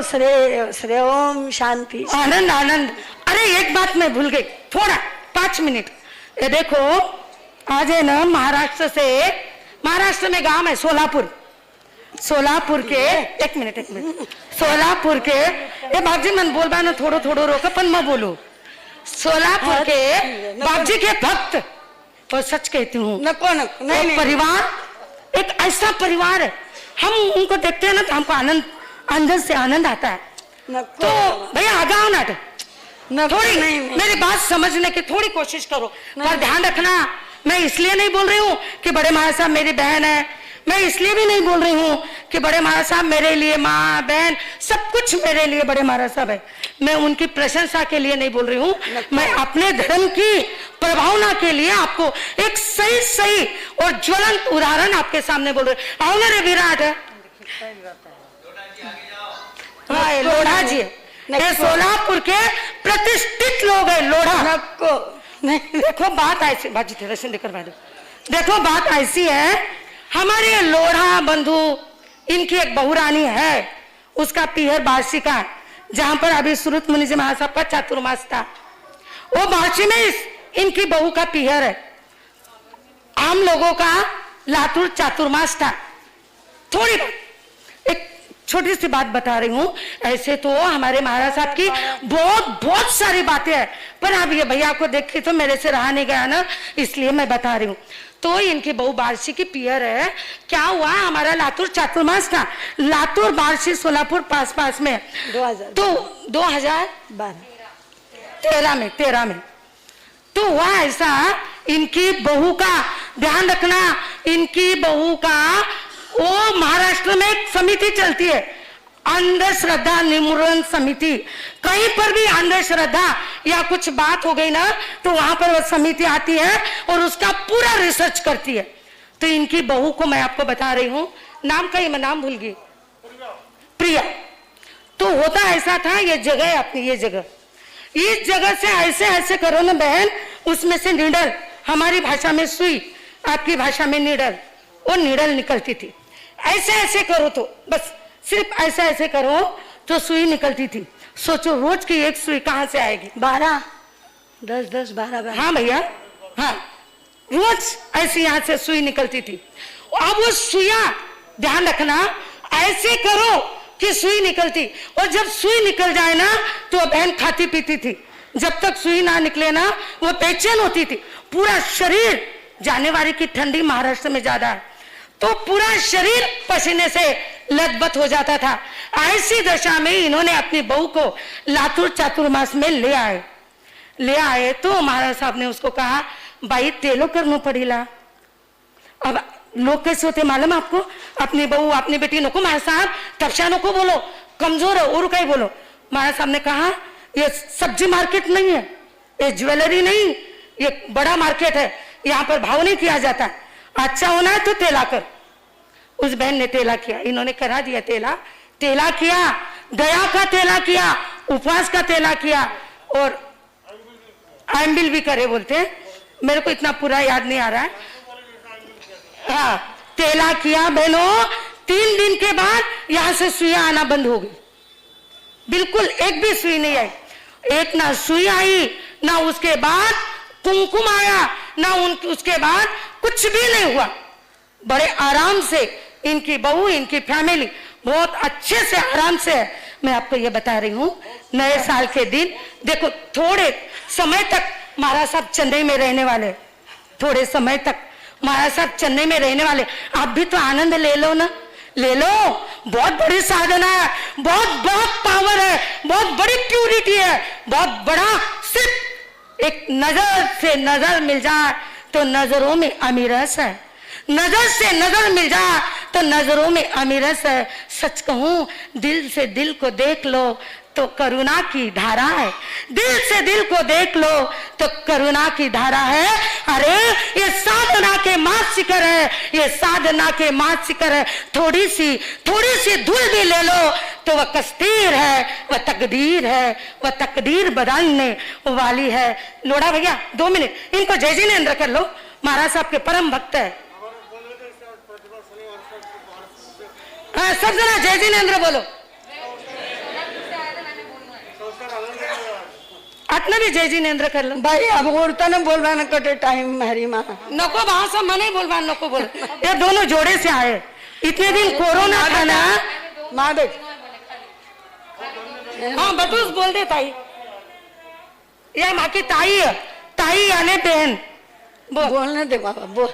श्रेय श्रेय ओम शांति आनंद आनंद। अरे एक बात मैं भूल गई, थोड़ा 5 मिनट। ये देखो आज है ना महाराष्ट्र में गांव है सोलापुर के एक मिनट सोलापुर के ये बाबजी मन बोल ना थोड़ो थोड़ो रोका पण मैं बोलू। सोलापुर के बाबजी के भक्त, और सच कहती हूँ नहीं, परिवार एक ऐसा परिवार है, हम उनको देखते हैं ना तो हमको आनंद, अंदर से आनंद आता है। तो भैया आगाओ नाटक थोड़ी नहीं, मेरी बात समझने की थोड़ी कोशिश करो, पर ध्यान रखना मैं इसलिए नहीं बोल रही हूँ कि बड़े महाराज साहब मेरी बहन है, मैं इसलिए भी नहीं बोल रही हूँ कि बड़े महाराज साहब मेरे लिए माँ बहन सब कुछ मेरे लिए बड़े महाराज साहब है। मैं उनकी प्रशंसा के लिए नहीं बोल रही हूँ, मैं अपने धर्म की प्रभावना के लिए आपको एक सही और ज्वलंत उदाहरण आपके सामने बोल रही हूँ। आओ ना रे विराट है, हाँ लोढ़ा जी ये सोलापुर के प्रतिष्ठित लोग है। लोढ़ा देखो बात ऐसी, बाजी थे रसन देकर बैठो, देखो बात ऐसी है, हमारे लोढ़ा बंधु इनकी एक बहुरानी है, उसका पीहर वार्षिका, जहां पर अभी सुरत मुनि जी महासाब का चातुर्मास था, वो वार्षिक में इनकी बहू का पीहर है। हम लोगों का लातूर चातुर्मास था। थोड़ी एक छोटी सी बात बता रही हूँ, ऐसे तो हमारे महाराज साहब की बहुत सारी बातें हैं, पर अब ये भैया को देख के तो मेरे से रहा नहीं गया ना, इसलिए मैं बता रही हूँ। तो इनकी बहु बारसी की पियर है। क्या हुआ, हमारा लातूर चातुर्मास था, लातूर बारसी सोलापुर पास में 2013 में तो हुआ ऐसा, इनकी बहू का ध्यान रखना, इनकी बहू का वो महाराष्ट्र में एक समिति चलती है, अंधश्रद्धा निर्मूलन समिति। कहीं पर भी अंधश्रद्धा या कुछ बात हो गई ना, तो वहां पर वो समिति आती है और उसका पूरा रिसर्च करती है। तो इनकी बहू को मैं आपको बता रही हूँ, नाम का ही मैं नाम भूल गई, प्रिया। तो होता ऐसा था, ये जगह है अपनी, ये जगह, इस जगह से ऐसे करो ना बहन, उसमें से नीडल, हमारी भाषा में सुई, आपकी भाषा में नीडल, वो नीडल निकलती थी। ऐसे करो तो बस, सिर्फ ऐसे करो तो सुई निकलती थी। सोचो रोज की एक सुई कहां से आएगी? 12 हाँ भैया, हाँ रोज ऐसे यहाँ से सुई निकलती थी। अब वो सुइया ध्यान रखना, ऐसे करो कि सुई निकलती, और जब सुई निकल जाए ना तो बहन खाती पीती थी। जब तक सुई ना निकले ना वो बेचैन होती थी, पूरा शरीर, जानेवारी की ठंडी महाराष्ट्र में ज्यादा है, तो पूरा शरीर पसीने से लथबथ हो जाता था। ऐसी दशा में इन्होंने अपनी बहू को लातूर चातुर्मास में ले आए तो महाराज साहब ने उसको कहा, भाई तेलो करनो पड़ेला। अब लोग कैसे होते मालूम आपको, अपनी बहू अपनी बेटी नको महाराज साहब तपशा नको बोलो, कमजोर है और कहीं बोलो। महाराज साहब ने कहा, ये सब्जी मार्केट नहीं है, ये ज्वेलरी नहीं, ये बड़ा मार्केट है, यहाँ पर भाव नहीं किया जाता, अच्छा होना है तो तेला कर। उस बहन ने तेला किया, इन्होंने करा दिया तेला किया, दया का तेला किया, उपवास का तेला किया, और आइम्बिल भी करे बोलते हैं, मेरे को इतना पूरा याद नहीं आ रहा है। हाँ तेला किया बहनों, 3 दिन के बाद यहां से सुइयां आना बंद हो गई, बिल्कुल एक भी सुई नहीं आई। एक ना सुई आई, ना उसके बाद कुमकुम आया, ना उसके बाद कुछ भी नहीं हुआ। बड़े आराम से इनकी बहू, इनकी फैमिली बहुत अच्छे से आराम से है। मैं आपको ये बता रही हूँ, नए साल के दिन देखो, थोड़े समय तक महाराज साहब चेन्नई में रहने वाले, थोड़े समय तक महाराज साहब चेन्नई में रहने वाले। आप भी तो आनंद ले लो ना, ले लो, बहुत बड़ी साधना है, बहुत पावर है, बहुत बड़ी प्यूरिटी है, बहुत बड़ा। सिर्फ एक नजर से नजर मिल जाए तो नजरों में अमीरस है, नजर से नजर मिल जाए तो नजरों में अमीरस है। सच कहूं, दिल से दिल को देख लो तो करुणा की धारा है, दिल से दिल को देख लो तो करुणा की धारा है। अरे ये साधना के मात शिखर है, ये साधना के मात शिखर है। थोड़ी सी धूल भी ले लो तो वह कस्तीर है, वह तकदीर है, वह तकदीर बदलने वाली है। लोढ़ा भैया 2 मिनट इनको जय जिनेंद्र कर लो, महाराज साहब के परम भक्त है। हाँ, सब जना जय जिनेंद्र बोलो, अपना भी जय जिनेंद्र कर लो भाई। अब औरता ने बोलवा न कटे टाइम हरी माँ नको, भाषा मने बोलवा नको बोल। ये दोनों जोड़े से आए, इतने दिन कोरोना था ना। माँ देख, हाँ बटूस बोल दे ताई, ये माँ की ताई है, ताई यानी बहन। बोलने दे बाबा, बोल।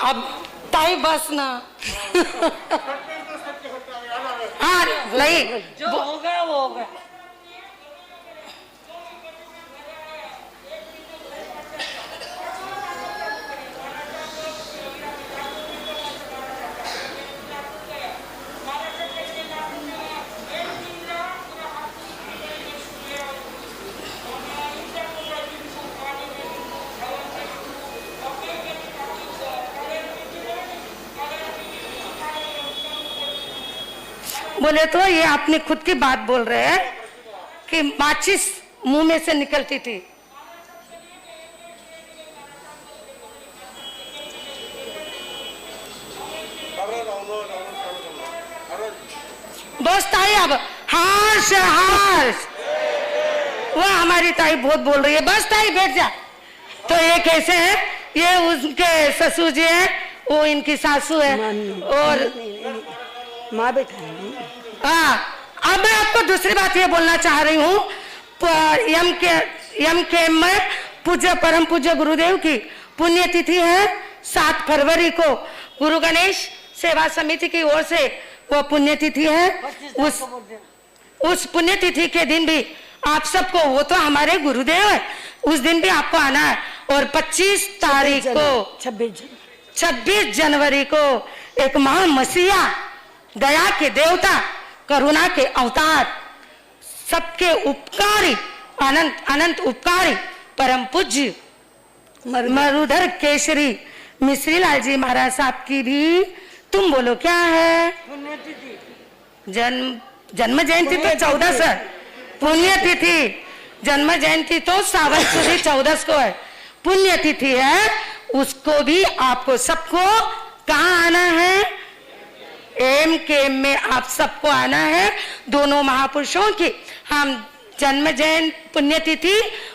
अब ताई बस ना। हाँ नहीं, जो हो गया वो हो गया। बोले तो ये अपनी खुद की बात बोल रहे हैं कि माचिस मुंह में से निकलती थी। बस ताई अब हाश हाश, वो हमारी ताई बहुत बोल रही है, बस ताई बैठ जा। तो ये कैसे है, ये उनके ससुर जी है, वो इनकी सासू है और माँ बेटा है। हाँ, अब मैं आपको दूसरी बात ये बोलना चाह रही हूँ, यम के में पूज्य परम पूज्य गुरुदेव की पुण्यतिथि है 7 फरवरी को। गुरु गणेश सेवा समिति की ओर से वो पुण्यतिथि है। उस पुण्यतिथि के दिन भी आप सबको, वो तो हमारे गुरुदेव है, उस दिन भी आपको आना है। और 25 तारीख को 26 जनवरी को एक महामसीहा, दया के देवता, करुणा के अवतार, सबके उपकारी, अनंत उपकारी परम पूज्य मरुधर केसरी मिश्री लाल जी महाराज साहब की भी, तुम बोलो क्या है, जन्म जयंती तो 14 है, पुण्यतिथि जन्म जयंती तो सावन सुदी 14 को है, पुण्यतिथि है, उसको भी आपको सबको कहाँ आना है, एम के में आप सबको आना है। दोनों महापुरुषों की हम जन्म जयंती पुण्यतिथि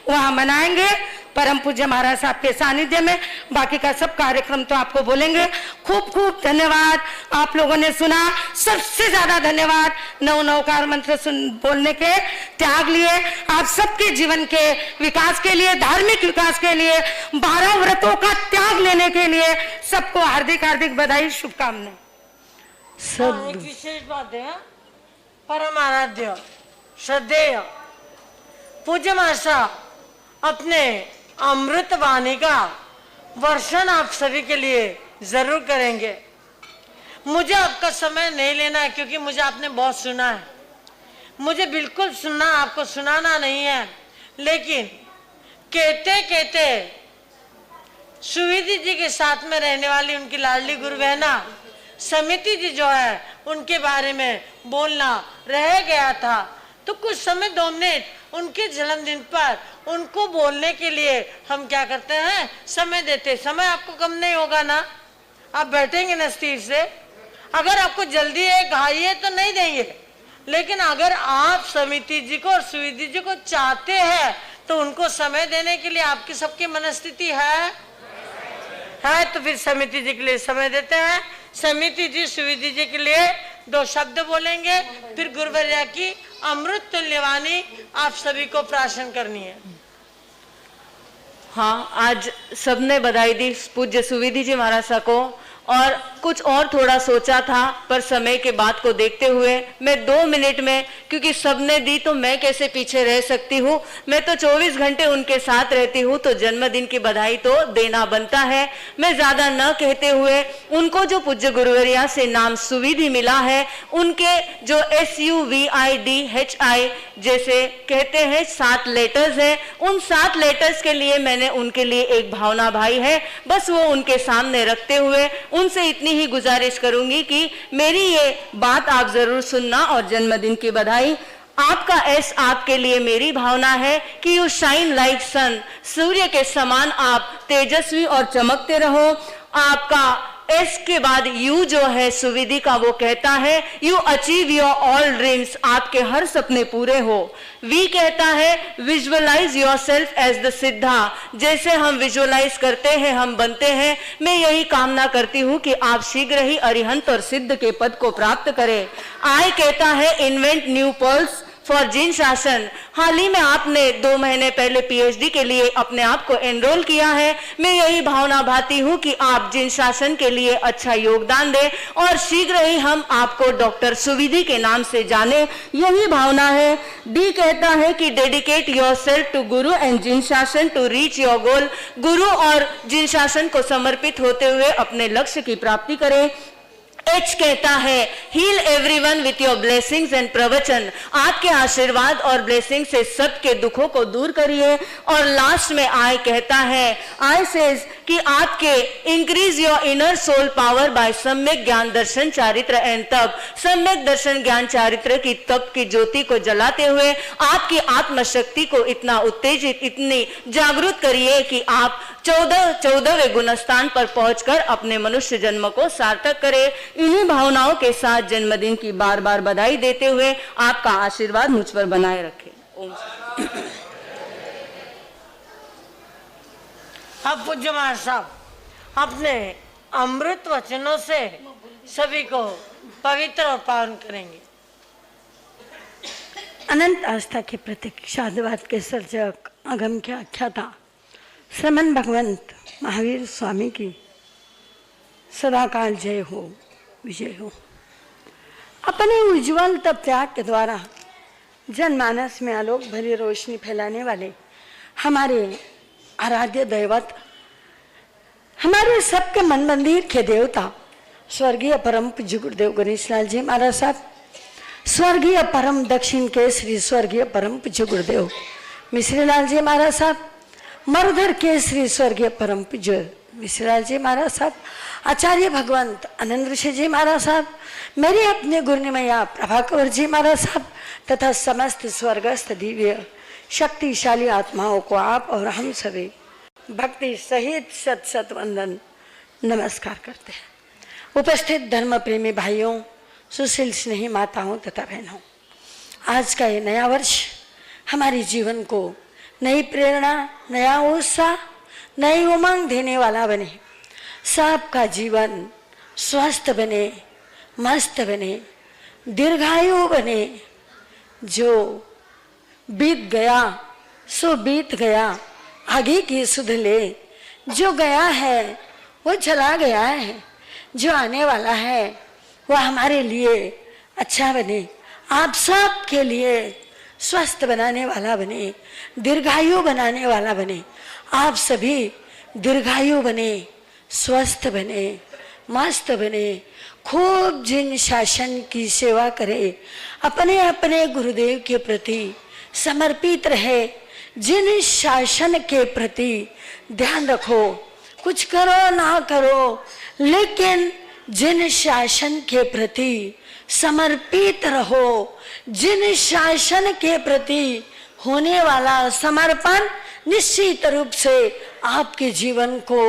वहां मनाएंगे परम पूज्य महाराज साहब के सानिध्य में। बाकी का सब कार्यक्रम तो आपको बोलेंगे। खूब खूब धन्यवाद, आप लोगों ने सुना। सबसे ज्यादा धन्यवाद नवकार मंत्र बोलने के त्याग लिए, आप सबके जीवन के विकास के लिए, धार्मिक विकास के लिए, 12 व्रतों का त्याग लेने के लिए सबको हार्दिक हार्दिक बधाई, शुभकामनाएं। एक विशेष बात है, परम आराध्य श्रद्धेय पूज्य मासा अपने अमृत वाणी का वर्षण आप सभी के लिए जरूर करेंगे। मुझे आपका समय नहीं लेना है क्योंकि मुझे आपने बहुत सुना है, मुझे बिल्कुल सुनना, आपको सुनाना नहीं है। लेकिन कहते कहते सुविधि जी के साथ में रहने वाली उनकी लाडली गुरु बहना समिति जी जो है उनके बारे में बोलना रह गया था, तो कुछ समय 2 मिनट उनके जन्मदिन पर उनको बोलने के लिए हम क्या करते हैं, समय देते। समय आपको कम नहीं होगा ना, आप बैठेंगे ना स्थिर से। अगर आपको जल्दी है, घाई है तो नहीं देंगे, लेकिन अगर आप समिति जी को और सुविधि जी को चाहते हैं तो उनको समय देने के लिए आपकी सबकी मनस्थिति है तो फिर समिति जी के लिए समय देते हैं। समिति जी सुविधि जी के लिए 2 शब्द बोलेंगे, फिर गुरुवर्या की अमृत तुल्यवाणी आप सभी को प्राशन करनी है। हाँ, आज सबने बधाई दी पूज्य सुविधि जी महाराज साहब को, और कुछ और थोड़ा सोचा था पर समय के बात को देखते हुए मैं 2 मिनट में, क्योंकि सबने दी तो मैं कैसे पीछे रह सकती हूँ, मैं तो 24 घंटे उनके साथ रहती हूँ, तो जन्मदिन की बधाई तो देना बनता है। मैं ज्यादा न कहते हुए उनको जो पूज्य गुरुवर्या से नाम सुविधि मिला है, उनके जो SUVIDHI जैसे कहते हैं 7 लेटर्स है, उन 7 लेटर्स के लिए मैंने उनके लिए एक भावना भाई है, बस वो उनके सामने रखते हुए उनसे इतनी ही गुजारिश करूंगी कि मेरी ये बात आप जरूर सुनना। और जन्मदिन की बधाई। आपका एस आपके लिए मेरी भावना है कि यू शाइन लाइक सन, सूर्य के समान आप तेजस्वी और चमकते रहो। आपका एस के बाद यू जो है सुविधि का, वो कहता है you achieve your all dreams, आपके हर सपने पूरे हो। वी कहता है visualise your self as the Siddha, जैसे हम विजुअलाइज करते हैं हम बनते हैं। मैं यही कामना करती हूँ कि आप शीघ्र ही अरिहंत और सिद्ध के पद को प्राप्त करें। आई कहता है इन्वेंट न्यू पर्ल्स फॉर जिन शासन। हाल ही में आपने 2 महीने पहले पीएचडी के लिए अपने आप को एनरोल किया है। मैं यही भावना भाती हूँ कि आप जिन शासन के लिए अच्छा योगदान दें और शीघ्र ही हम आपको डॉक्टर सुविधि के नाम से जाने, यही भावना है। डी कहता है कि dedicate yourself to Guru and जिन शासन टू रीच योर गोल। गुरु और जिन शासन को समर्पित होते हुए अपने लक्ष्य की प्राप्ति करें। एच कहता है heal everyone with your blessings and प्रवचन। आपके आशीर्वाद और ब्लेसिंग से सबके दुखों को दूर करिए। और लास्ट में आई कहता है, आई सेज कि आपके increase your inner soul power by सम्यक ज्ञान दर्शन चारित्र एंड तप। सम्यक दर्शन ज्ञान चारित्र की तप की ज्योति को जलाते हुए आपकी आत्मशक्ति को इतना उत्तेजित, इतनी जागृत करिए कि आप 14वें गुणस्थान पर पहुंचकर अपने मनुष्य जन्म को सार्थक करें। इन्हीं भावनाओं के साथ जन्मदिन की बार बार बधाई देते हुए आपका आशीर्वाद मुझ पर बनाए रखें। ओम। अब पूज्य महाराज साहब अपने अमृत वचनों से सभी को पवित्र और पावन करेंगे। अनंत आस्था के प्रतीक शादवाद के सर्जक अगम के आख्याता श्रमण भगवंत महावीर स्वामी की सदाकाल जय हो, विजय हो। अपने उज्जवल तप त्याग के द्वारा जनमानस में आलोक भरी रोशनी फैलाने वाले हमारे आराध्य दैवत, हमारे सबके मन मंदिर के देवता स्वर्गीय परम पूज्य गुरुदेव गणेशलाल जी महाराज साहब, स्वर्गीय परम दक्षिण के श्री स्वर्गीय परम पूज्य गुरुदेव मिश्रीलाल जी महाराज साहब, मरुधर के श्री स्वर्गीय परम पूज्य मिश्रीलाल जी महाराज साहब, आचार्य भगवंत आनंद ऋषि जी महाराज साहब, मेरे अपने गुरुनिमया प्रभाकर जी महाराज साहब तथा समस्त स्वर्गस्थ दिव्य शक्तिशाली आत्माओं को आप और हम सभी भक्ति सहित शत शत वंदन नमस्कार करते हैं। उपस्थित धर्म प्रेमी भाइयों, सुशील स्नेही माताओं तथा बहनों, आज का ये नया वर्ष हमारे जीवन को नई प्रेरणा, नया उत्साह, नई उमंग देने वाला बने। सबका जीवन स्वस्थ बने, मस्त बने, दीर्घायु बने। जो बीत गया सो बीत गया, आगे की सुध ले। जो गया है वो चला गया है, जो आने वाला है वो हमारे लिए अच्छा बने, आप सब के लिए स्वस्थ बनाने वाला बने, दीर्घायु बनाने वाला बने। आप सभी दीर्घायु बने, स्वस्थ बने, मस्त बने, खूब जिन शासन की सेवा करे, अपने अपने गुरुदेव के प्रति समर्पित रहे। जिन शासन के प्रति ध्यान रखो, कुछ करो ना करो, लेकिन जिन शासन के प्रति समर्पित रहो। जिन शासन के प्रति होने वाला समर्पण निश्चित रूप से आपके जीवन को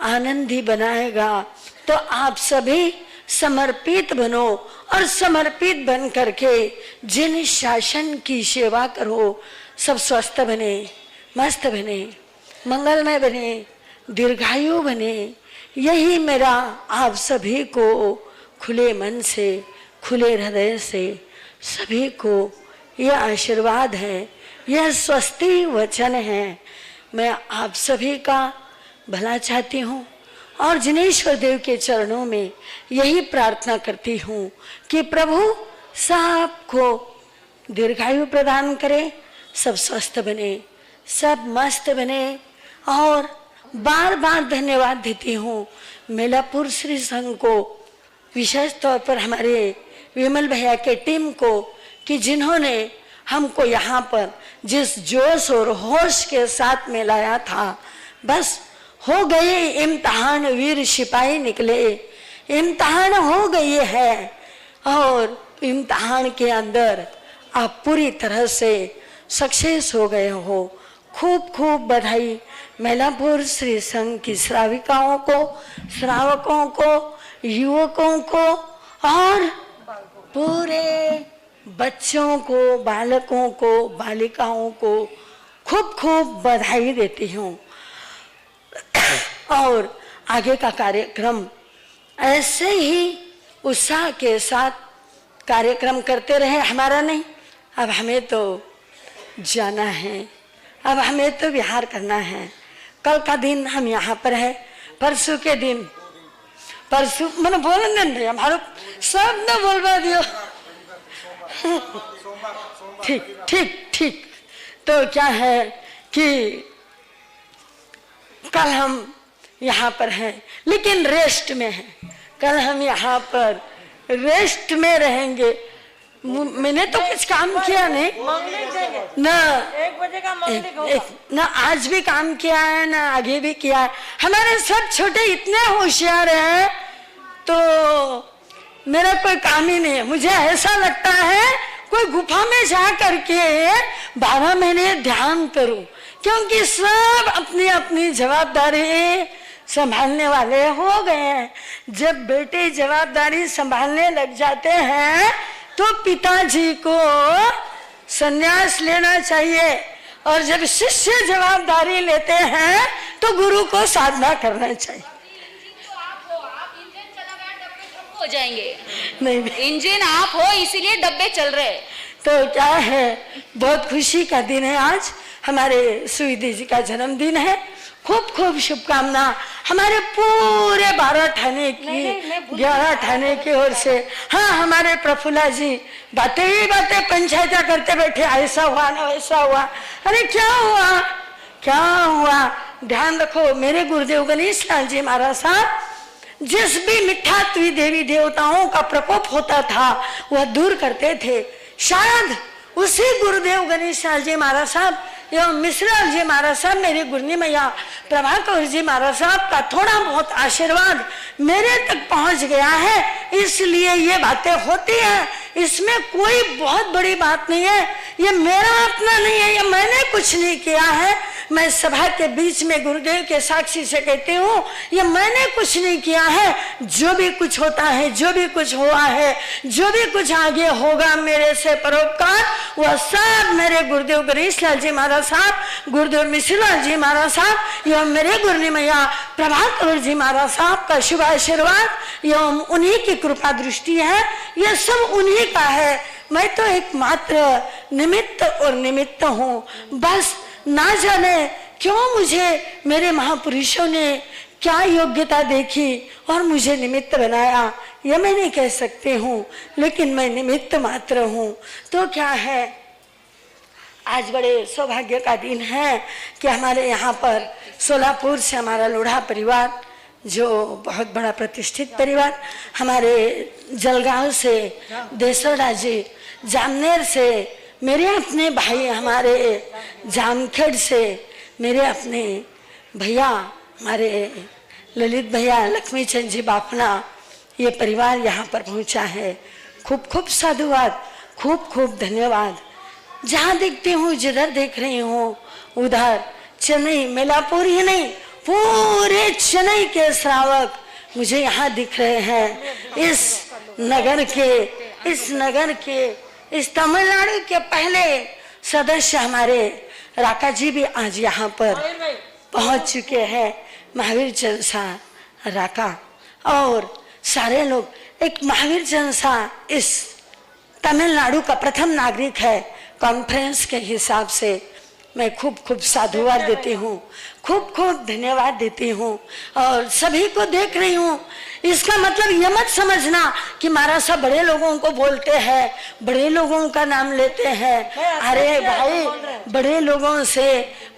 आनंदी बनाएगा। तो आप सभी समर्पित बनो और समर्पित बन करके जिन शासन की सेवा करो। सब स्वस्थ बने, मस्त बने, मंगलमय बने, दीर्घायु बने। यही मेरा आप सभी को खुले मन से, खुले हृदय से सभी को यह आशीर्वाद है, यह स्वस्ति वचन है। मैं आप सभी का भला चाहती हूँ और जिनेश्वर देव के चरणों में यही प्रार्थना करती हूँ कि प्रभु सबको दीर्घायु प्रदान करे, सब स्वस्थ बने, सब मस्त बने। और बार बार धन्यवाद देती हूँ मेलापुर श्री संघ को, विशेष तौर पर हमारे विमल भैया के टीम को, कि जिन्होंने हमको यहाँ पर जिस जोश और होश के साथ में लाया था। बस हो गए इम्तहान, वीर सिपाही निकले, इम्तहान हो गई है और इम्तहान के अंदर आप पूरी तरह से सक्सेस हो गए हो। खूब खूब बधाई मेलापुर श्री संघ की श्राविकाओं को, श्रावकों को, युवकों को और पूरे बच्चों को, बालकों को, बालिकाओं को खूब खूब बधाई देती हूँ। और आगे का कार्यक्रम ऐसे ही उत्साह के साथ कार्यक्रम करते रहे। हमारा नहीं, अब हमें तो जाना है, अब हमें तो विहार करना है। कल का दिन हम यहाँ पर है, परसों के दिन, परसों मैंने बोलने नहीं, हमारे सब न बोलवा दियो। ठीक ठीक ठीक। तो क्या है कि कल हम यहाँ पर हैं, लेकिन रेस्ट में हैं। कल हम यहाँ पर रेस्ट में रहेंगे। मैंने तो कुछ काम किया नहीं ना, 1 बजे का मंगलिक होगा। ना आज भी काम किया है ना आगे भी किया है। हमारे सब छोटे इतने होशियार हैं, तो मेरा कोई काम ही नहीं है। मुझे ऐसा लगता है कोई गुफा में जा करके 12 महीने ध्यान करूं, क्योंकि सब अपनी अपनी जवाबदारी संभालने वाले हो गए हैं। जब बेटे जवाबदारी संभालने लग जाते हैं तो पिताजी को संन्यास लेना चाहिए, और जब शिष्य जवाबदारी लेते हैं तो गुरु को साधना करना चाहिए। हो जाएंगे, नहीं इंजन आप हो इसीलिए डब्बे चल रहे। तो क्या है, बहुत खुशी का दिन है आज। हमारे सुविधि जी का जन्मदिन है। खूब खूब शुभकामना हमारे पूरे 12 थाने की, 11 थाने की ओर से। हाँ, हमारे प्रफुल्ला जी बातें ही बातें पंचायत करते बैठे, ऐसा हुआ ना वैसा हुआ। अरे क्या हुआ, क्या हुआ, ध्यान रखो। मेरे गुरुदेव गणेश लाल जी महाराज साहब जिस भी मिथ्यात्वी देवी देवताओं का प्रकोप होता था वह दूर करते थे। शायद उसी गुरुदेव गणेश लाल जी महाराज साहब एवं मिश्रा जी महाराज साहब, मेरे गुरनी मैया प्रभाकर जी महाराज साहब का थोड़ा बहुत आशीर्वाद मेरे तक पहुंच गया है, इसलिए ये बातें होती हैं। इसमें कोई बहुत बड़ी बात नहीं है। ये मेरा अपना नहीं है, ये मैंने कुछ नहीं किया है। मैं सभा के बीच में गुरुदेव के साक्षी से कहती हूँ, ये मैंने कुछ नहीं किया है। जो भी कुछ होता है, जो भी कुछ हुआ है, जो भी कुछ आगे होगा मेरे से परोपकार, वह सब मेरे गुरुदेव गणेश लाल जी महाराज साहब, गुरुदेव मिश्रा जी महाराज साहब एवं मेरे गुरनी मैया प्रभाकर जी महाराज साहब का शुभ आशीर्वाद एवं उन्हीं की कृपा दृष्टि है। यह सब उन्हीं का है। मैं तो एक मात्र निमित्त और निमित्त हूँ। बस ना जाने क्यों मुझे मेरे महापुरुषों ने क्या योग्यता देखी और मुझे निमित्त बनाया, यह मैं नहीं कह सकती हूँ, लेकिन मैं निमित्त मात्र हूँ। तो क्या है, आज बड़े सौभाग्य का दिन है कि हमारे यहाँ पर सोलापुर से हमारा लोढ़ा परिवार, जो बहुत बड़ा प्रतिष्ठित परिवार, हमारे जलगांव से देसोड़ा जी, जामनेर से मेरे अपने भाई, हमारे जामखेड़ से मेरे अपने भैया, हमारे ललित भैया, लक्ष्मी चंद जी बाफना, ये परिवार यहाँ पर पहुँचा है। खूब खूब साधुवाद, खूब खूब धन्यवाद। जहाँ देखती हूँ, जिधर देख रही हूँ, उधर चेन्नई, मेलापुर ही नहीं, पूरे चेन्नई के श्रावक मुझे यहाँ दिख रहे हैं। इस नगर के इस तमिलनाडु के पहले सदस्य हमारे राका जी भी आज यहाँ पर पहुँच चुके हैं। महावीर चंद शाह राका और सारे लोग, एक महावीर चंद शाह इस तमिलनाडु का प्रथम नागरिक है। कॉन्फ्रेंस के हिसाब से मैं खूब खूब साधुवाद देती हूँ, खूब खूब धन्यवाद देती हूँ और सभी को देख रही हूँ। इसका मतलब ये मत समझना कि महाराज साहब बड़े लोगों को बोलते हैं, बड़े लोगों का नाम लेते हैं। अरे भाई, बड़े लोगों से,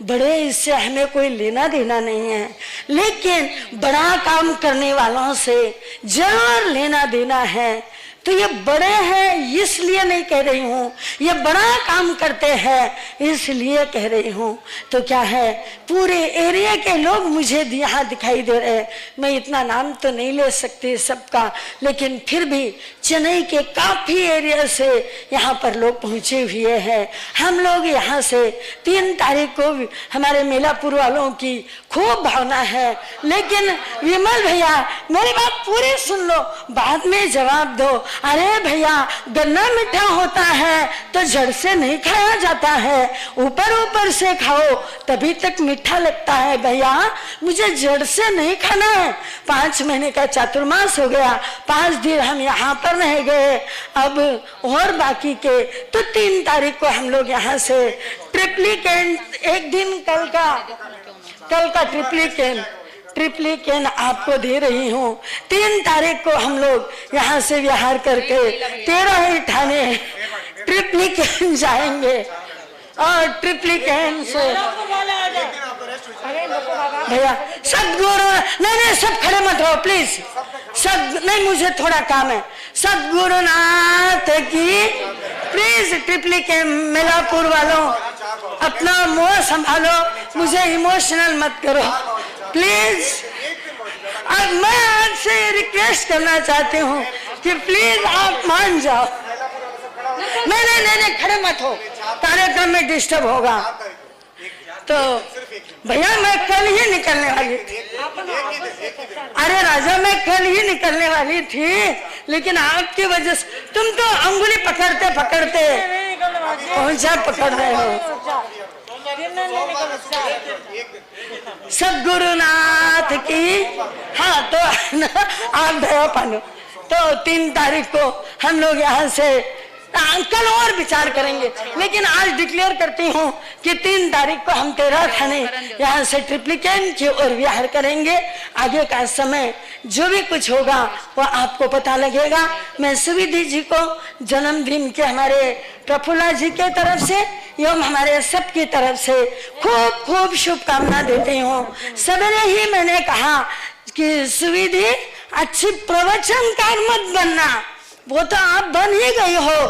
बड़े इससे हमें कोई लेना देना नहीं है, लेकिन बड़ा काम करने वालों से जरूर लेना देना है। तो ये बड़े हैं इसलिए नहीं कह रही हूँ, ये बड़ा काम करते हैं इसलिए कह रही हूँ। तो क्या है, पूरे एरिया के लोग मुझे यहाँ दिखाई दे रहे हैं। मैं इतना नाम तो नहीं ले सकती सबका, लेकिन फिर भी चेन्नई के काफी एरिया से यहाँ पर लोग पहुँचे हुए हैं। हम लोग यहाँ से 3 तारीख को हमारे मेलापुर वालों की खूब भावना है। लेकिन विमल भैया, मेरी बात पूरी सुन लो, बाद में जवाब दो। अरे भैया, गन्ना मीठा होता है तो जड़ से नहीं खाया जाता है, ऊपर ऊपर से खाओ तभी तक मीठा लगता है। भैया मुझे जड़ से नहीं खाना है। 5 महीने का चातुर्मास हो गया, 5 दिन हम यहाँ पर रह गए, अब और बाकी के तो 3 तारीख को हम लोग यहाँ से ट्रिप्लिकेट, एक दिन कल का ट्रिप्लिकेट आपको दे रही हूँ। 3 तारीख को हम लोग यहाँ से विहार करके 13 ही ठाणे ट्रिप्लिकेट जाएंगे और ट्रिप्लिकेट से भैया सदगुरु नहीं सब खड़े मत हो प्लीज, सब नहीं, मुझे थोड़ा काम है। सदगुरुनाथ की प्लीज ट्रिप्लिकेट मिलापुर वालों अपना मुंह संभालो, मुझे इमोशनल मत करो प्लीज। अब मैं आपसे रिक्वेस्ट करना चाहती हूँ कि प्लीज आप मान जाओ। नहीं खड़े मत हो, कार्यक्रम में डिस्टर्ब होगा। तो भैया मैं कल ही निकलने वाली थी, अरे राजा मैं कल ही निकलने वाली थी, लेकिन आपकी वजह से तुम तो अंगुली पकड़ते पकड़ते पहुंचा पकड़ रहे हो। सदगुरुनाथ की हाँ तो आप दया पालो। तो 3 तारीख को हम लोग यहाँ से कल और विचार करेंगे, लेकिन आज डिक्लेयर करती हूँ कि 3 तारीख को हम 13 ठाणे यहाँ से ट्रिप्लिकेट की ओर विहार करेंगे। आगे का समय जो भी कुछ होगा वो आपको पता लगेगा। मैं सुविधि जी को जन्मदिन के हमारे प्रफुल्ला जी के तरफ से एवं हमारे सबकी तरफ से खूब खूब शुभकामना देती हूँ। सवेरे ही मैंने कहा कि सुविधि अच्छी प्रवचनकार मत बनना, वो तो आप बन ही गई हो,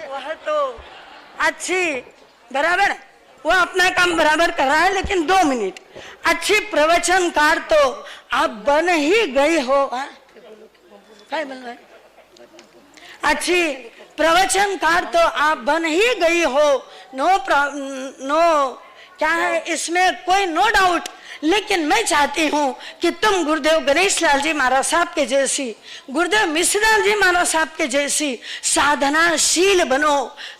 वह तो अच्छी बराबर वो अपना काम बराबर कर रहा है, लेकिन 2 मिनट अच्छी प्रवचनकार तो आप बन ही गई हो। अच्छी प्रवचनकार तो आप बन ही गई हो, नो क्या है इसमें कोई नो डाउट। लेकिन मैं चाहती हूँ कि तुम गुरुदेव गणेश लाल जी महाराज साहब के जैसी, गुरुदेव मिश्रलाल जी महाराज साहब के जैसी साधनाशील बनो।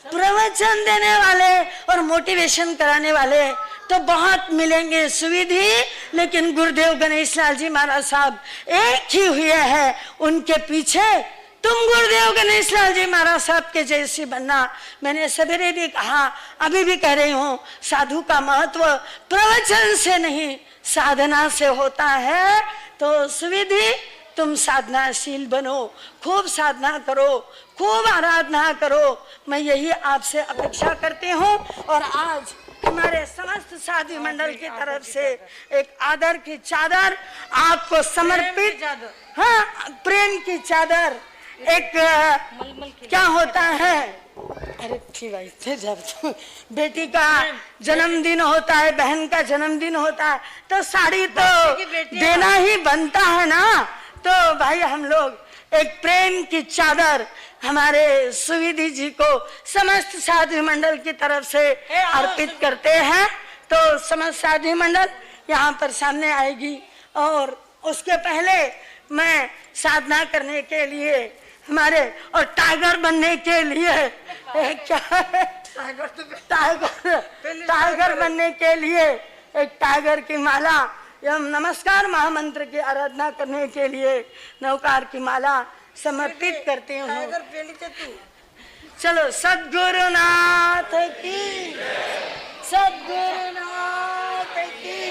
प्रवचन देने वाले और मोटिवेशन कराने वाले तो बहुत मिलेंगे सुविधि, लेकिन गुरुदेव गणेश लाल जी महाराज साहब एक ही हुए हैं, उनके पीछे तुम गुरुदेव गणेश लाल जी महाराज साहब के जैसी बनना। मैंने सवेरे भी कहा, अभी भी कह रही हूँ, साधु का महत्व प्रवचन से नहीं साधना से होता है। तो सुविधि तुम साधनाशील बनो, खूब साधना करो, खूब आराधना करो, मैं यही आपसे अपेक्षा करती हूँ। और आज हमारे समस्त साधु मंडल की तरफ से एक आदर की चादर आपको समर्पित, हाँ प्रेम की चादर, एक क्या होता है, अरे थी भाई थे जब बेटी का जन्मदिन होता है, बहन का जन्मदिन होता है तो साड़ी तो देना ही बनता है ना। तो भाई हम लोग एक प्रेम की चादर हमारे सुविधि जी को समस्त साधु मंडल की तरफ से अर्पित करते हैं। तो समस्त साधु मंडल यहाँ पर सामने आएगी और उसके पहले मैं साधना करने के लिए हमारे और टाइगर बनने के लिए क्या है, टाइगर बनने के लिए एक टाइगर की माला एवं नमस्कार महामंत्र की आराधना करने के लिए नौकार की माला समर्पित करती हूँ। चलो सद्गुरुनाथ की, सद्गुरुनाथ की।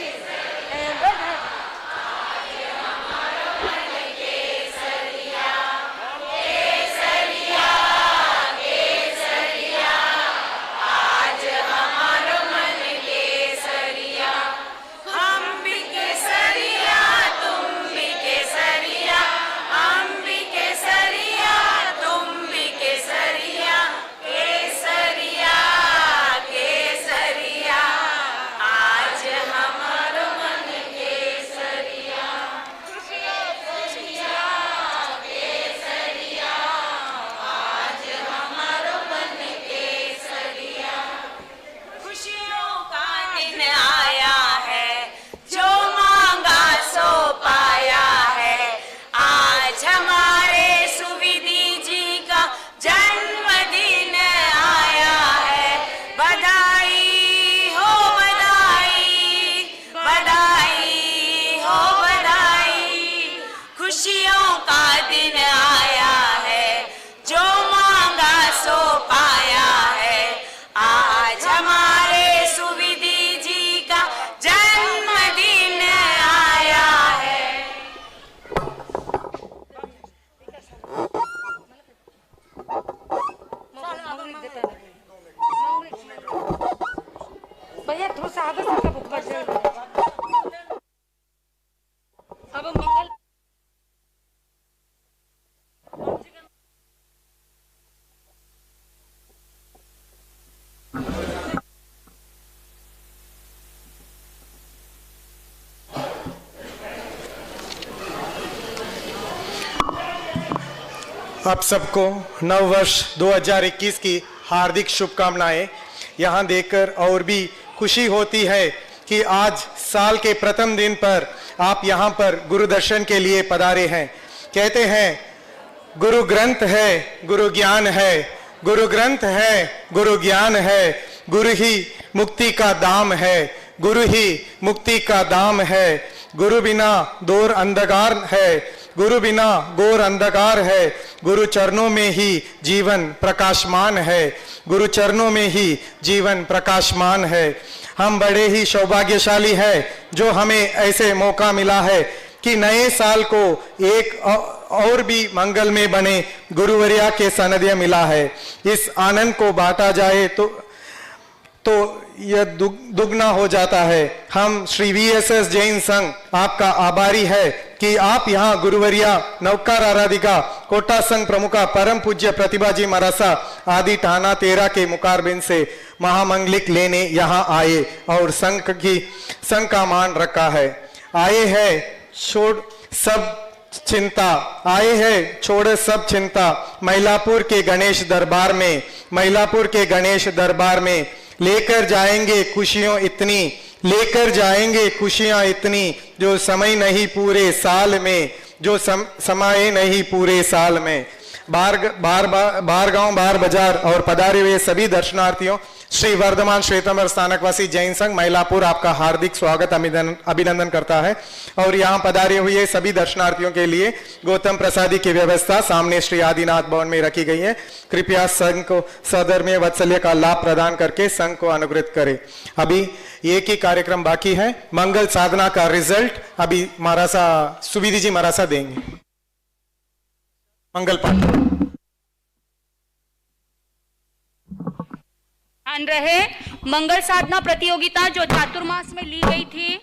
आप सबको नव वर्ष 2021 की हार्दिक शुभकामनाएं। यहाँ देखकर और भी खुशी होती है कि आज साल के प्रथम दिन पर आप यहाँ पर गुरु दर्शन के लिए पधारे हैं। कहते हैं गुरु ग्रंथ है, गुरु ज्ञान है, गुरु ग्रंथ है, गुरु ज्ञान है, गुरु ही मुक्ति का दाम है, गुरु ही मुक्ति का दाम है। गुरु बिना दूर अंधकार है, गुरु बिना घोर अंधकार है, गुरु चरणों में ही जीवन प्रकाशमान है, गुरु चरणों में ही जीवन प्रकाशमान है। हम बड़े ही सौभाग्यशाली है जो हमें ऐसे मौका मिला है कि नए साल को एक और भी मंगल में बने गुरुवर्या के सानिध्य मिला है। इस आनंद को बांटा जाए तो यह दुगना हो जाता है। हम श्री VSS जैन संघ आपका आभारी है कि आप यहाँ गुरुवर्या नवकार आराधिका कोटा संघ प्रमुखा परम पूज्य प्रतिभा जी मरासा आदि ठाना 13 के मुकारबिन से महामंगलिक लेने यहाँ आए और संघ का मान रखा है। आए हैं छोड़ सब चिंता, आए हैं छोड़ सब चिंता, मैलापुर के गणेश दरबार में, मैलापुर के गणेश दरबार में लेकर जाएंगे खुशियों इतनी, लेकर जाएंगे खुशियां इतनी जो समय नहीं पूरे साल में, जो समाये नहीं पूरे साल में। बार गांव बार बाजार और पधारे हुए सभी दर्शनार्थियों, श्री वर्धमान श्वेतांबर स्थानकवासी जैन संघ मैलापुर आपका हार्दिक स्वागत अभिनंदन करता है। और यहाँ पधारे हुए सभी दर्शनार्थियों के लिए गौतम प्रसादी की व्यवस्था सामने श्री आदिनाथ भवन में रखी गई है। कृपया संघ को सधर्मीय वात्सल्य का लाभ प्रदान करके संघ को अनुग्रहित करें। अभी एक ही कार्यक्रम बाकी है, मंगल साधना का रिजल्ट अभी महाराजा सुविधि जी महाराजा देंगे। मंगल पाठ रहे। मंगल साधना प्रतियोगिता जो चातुर्मास में ली गई थी,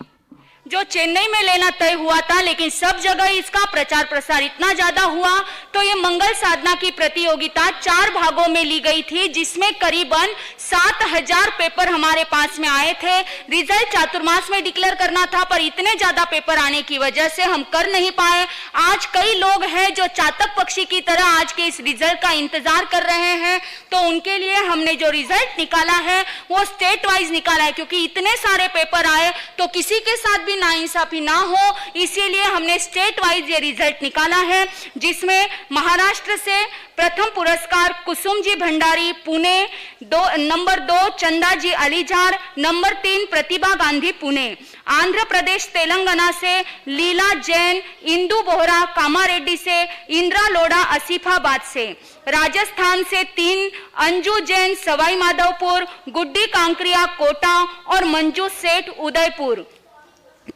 जो चेन्नई में लेना तय हुआ था, लेकिन सब जगह इसका प्रचार प्रसार इतना ज्यादा हुआ तो ये मंगल साधना की प्रतियोगिता 4 भागों में ली गई थी, जिसमें करीबन 7000 पेपर हमारे पास में आए थे। रिजल्ट चातुर्मास में डिक्लेयर करना था पर इतने ज्यादा पेपर आने की वजह से हम कर नहीं पाए। आज कई लोग हैं जो चातक पक्षी की तरह आज के इस रिजल्ट का इंतजार कर रहे हैं, तो उनके लिए हमने जो रिजल्ट निकाला है वो स्टेट वाइज निकाला है, क्योंकि इतने सारे पेपर आए तो किसी के साथ भी नाइंसाफी ना हो, इसीलिए हमने स्टेट वाइज ये रिजल्ट निकाला है, जिसमें महाराष्ट्र से प्रथम पुरस्कार कुसुम जी भंडारी पुणे, नंबर 2 चंदा जी अलीजार, नंबर 3 प्रतिभा गांधी पुणे। आंध्र प्रदेश तेलंगाना से लीला जैन, इंदु बोहरा कामारेड्डी से, इंद्रा लोढ़ा आसिफाबाद से। राजस्थान से 3 अंजू जैन सवाई माधवपुर, गुड्डी कांकरिया कोटा और मंजू सेठ उदयपुर।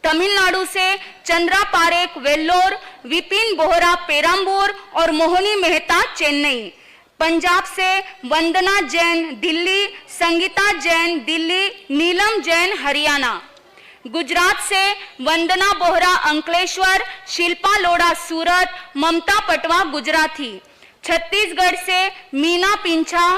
तमिलनाडु से चंद्रा पारेख वेल्लोर, विपिन बोहरा पेराम्बूर और मोहनी मेहता चेन्नई। पंजाब से वंदना जैन दिल्ली, संगीता जैन दिल्ली, नीलम जैन हरियाणा। गुजरात से वंदना बोहरा अंकलेश्वर, शिल्पा लोढ़ा सूरत, ममता पटवा गुजराती। छत्तीसगढ़ से मीना पिंछा,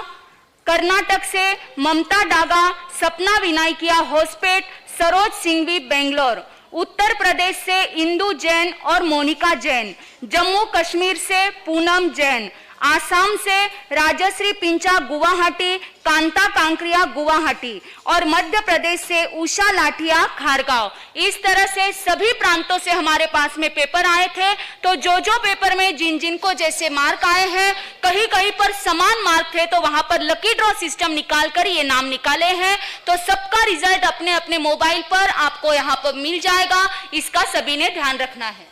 कर्नाटक से ममता डागा, सपना विनायकिया होसपेट, सरोज सिंघवी बेंगलोर। उत्तर प्रदेश से इंदु जैन और मोनिका जैन। जम्मू कश्मीर से पूनम जैन। आसाम से राजश्री पिंचा गुवाहाटी, कांता कांकरिया गुवाहाटी और मध्य प्रदेश से उषा लाठिया खारगांव। इस तरह से सभी प्रांतों से हमारे पास में पेपर आए थे। तो जो पेपर में जिन को जैसे मार्क आए हैं, कहीं कहीं पर समान मार्क थे तो वहां पर लकी ड्रॉ सिस्टम निकाल कर ये नाम निकाले हैं। तो सबका रिजल्ट अपने अपने मोबाइल पर आपको यहाँ पर मिल जाएगा, इसका सभी ने ध्यान रखना है।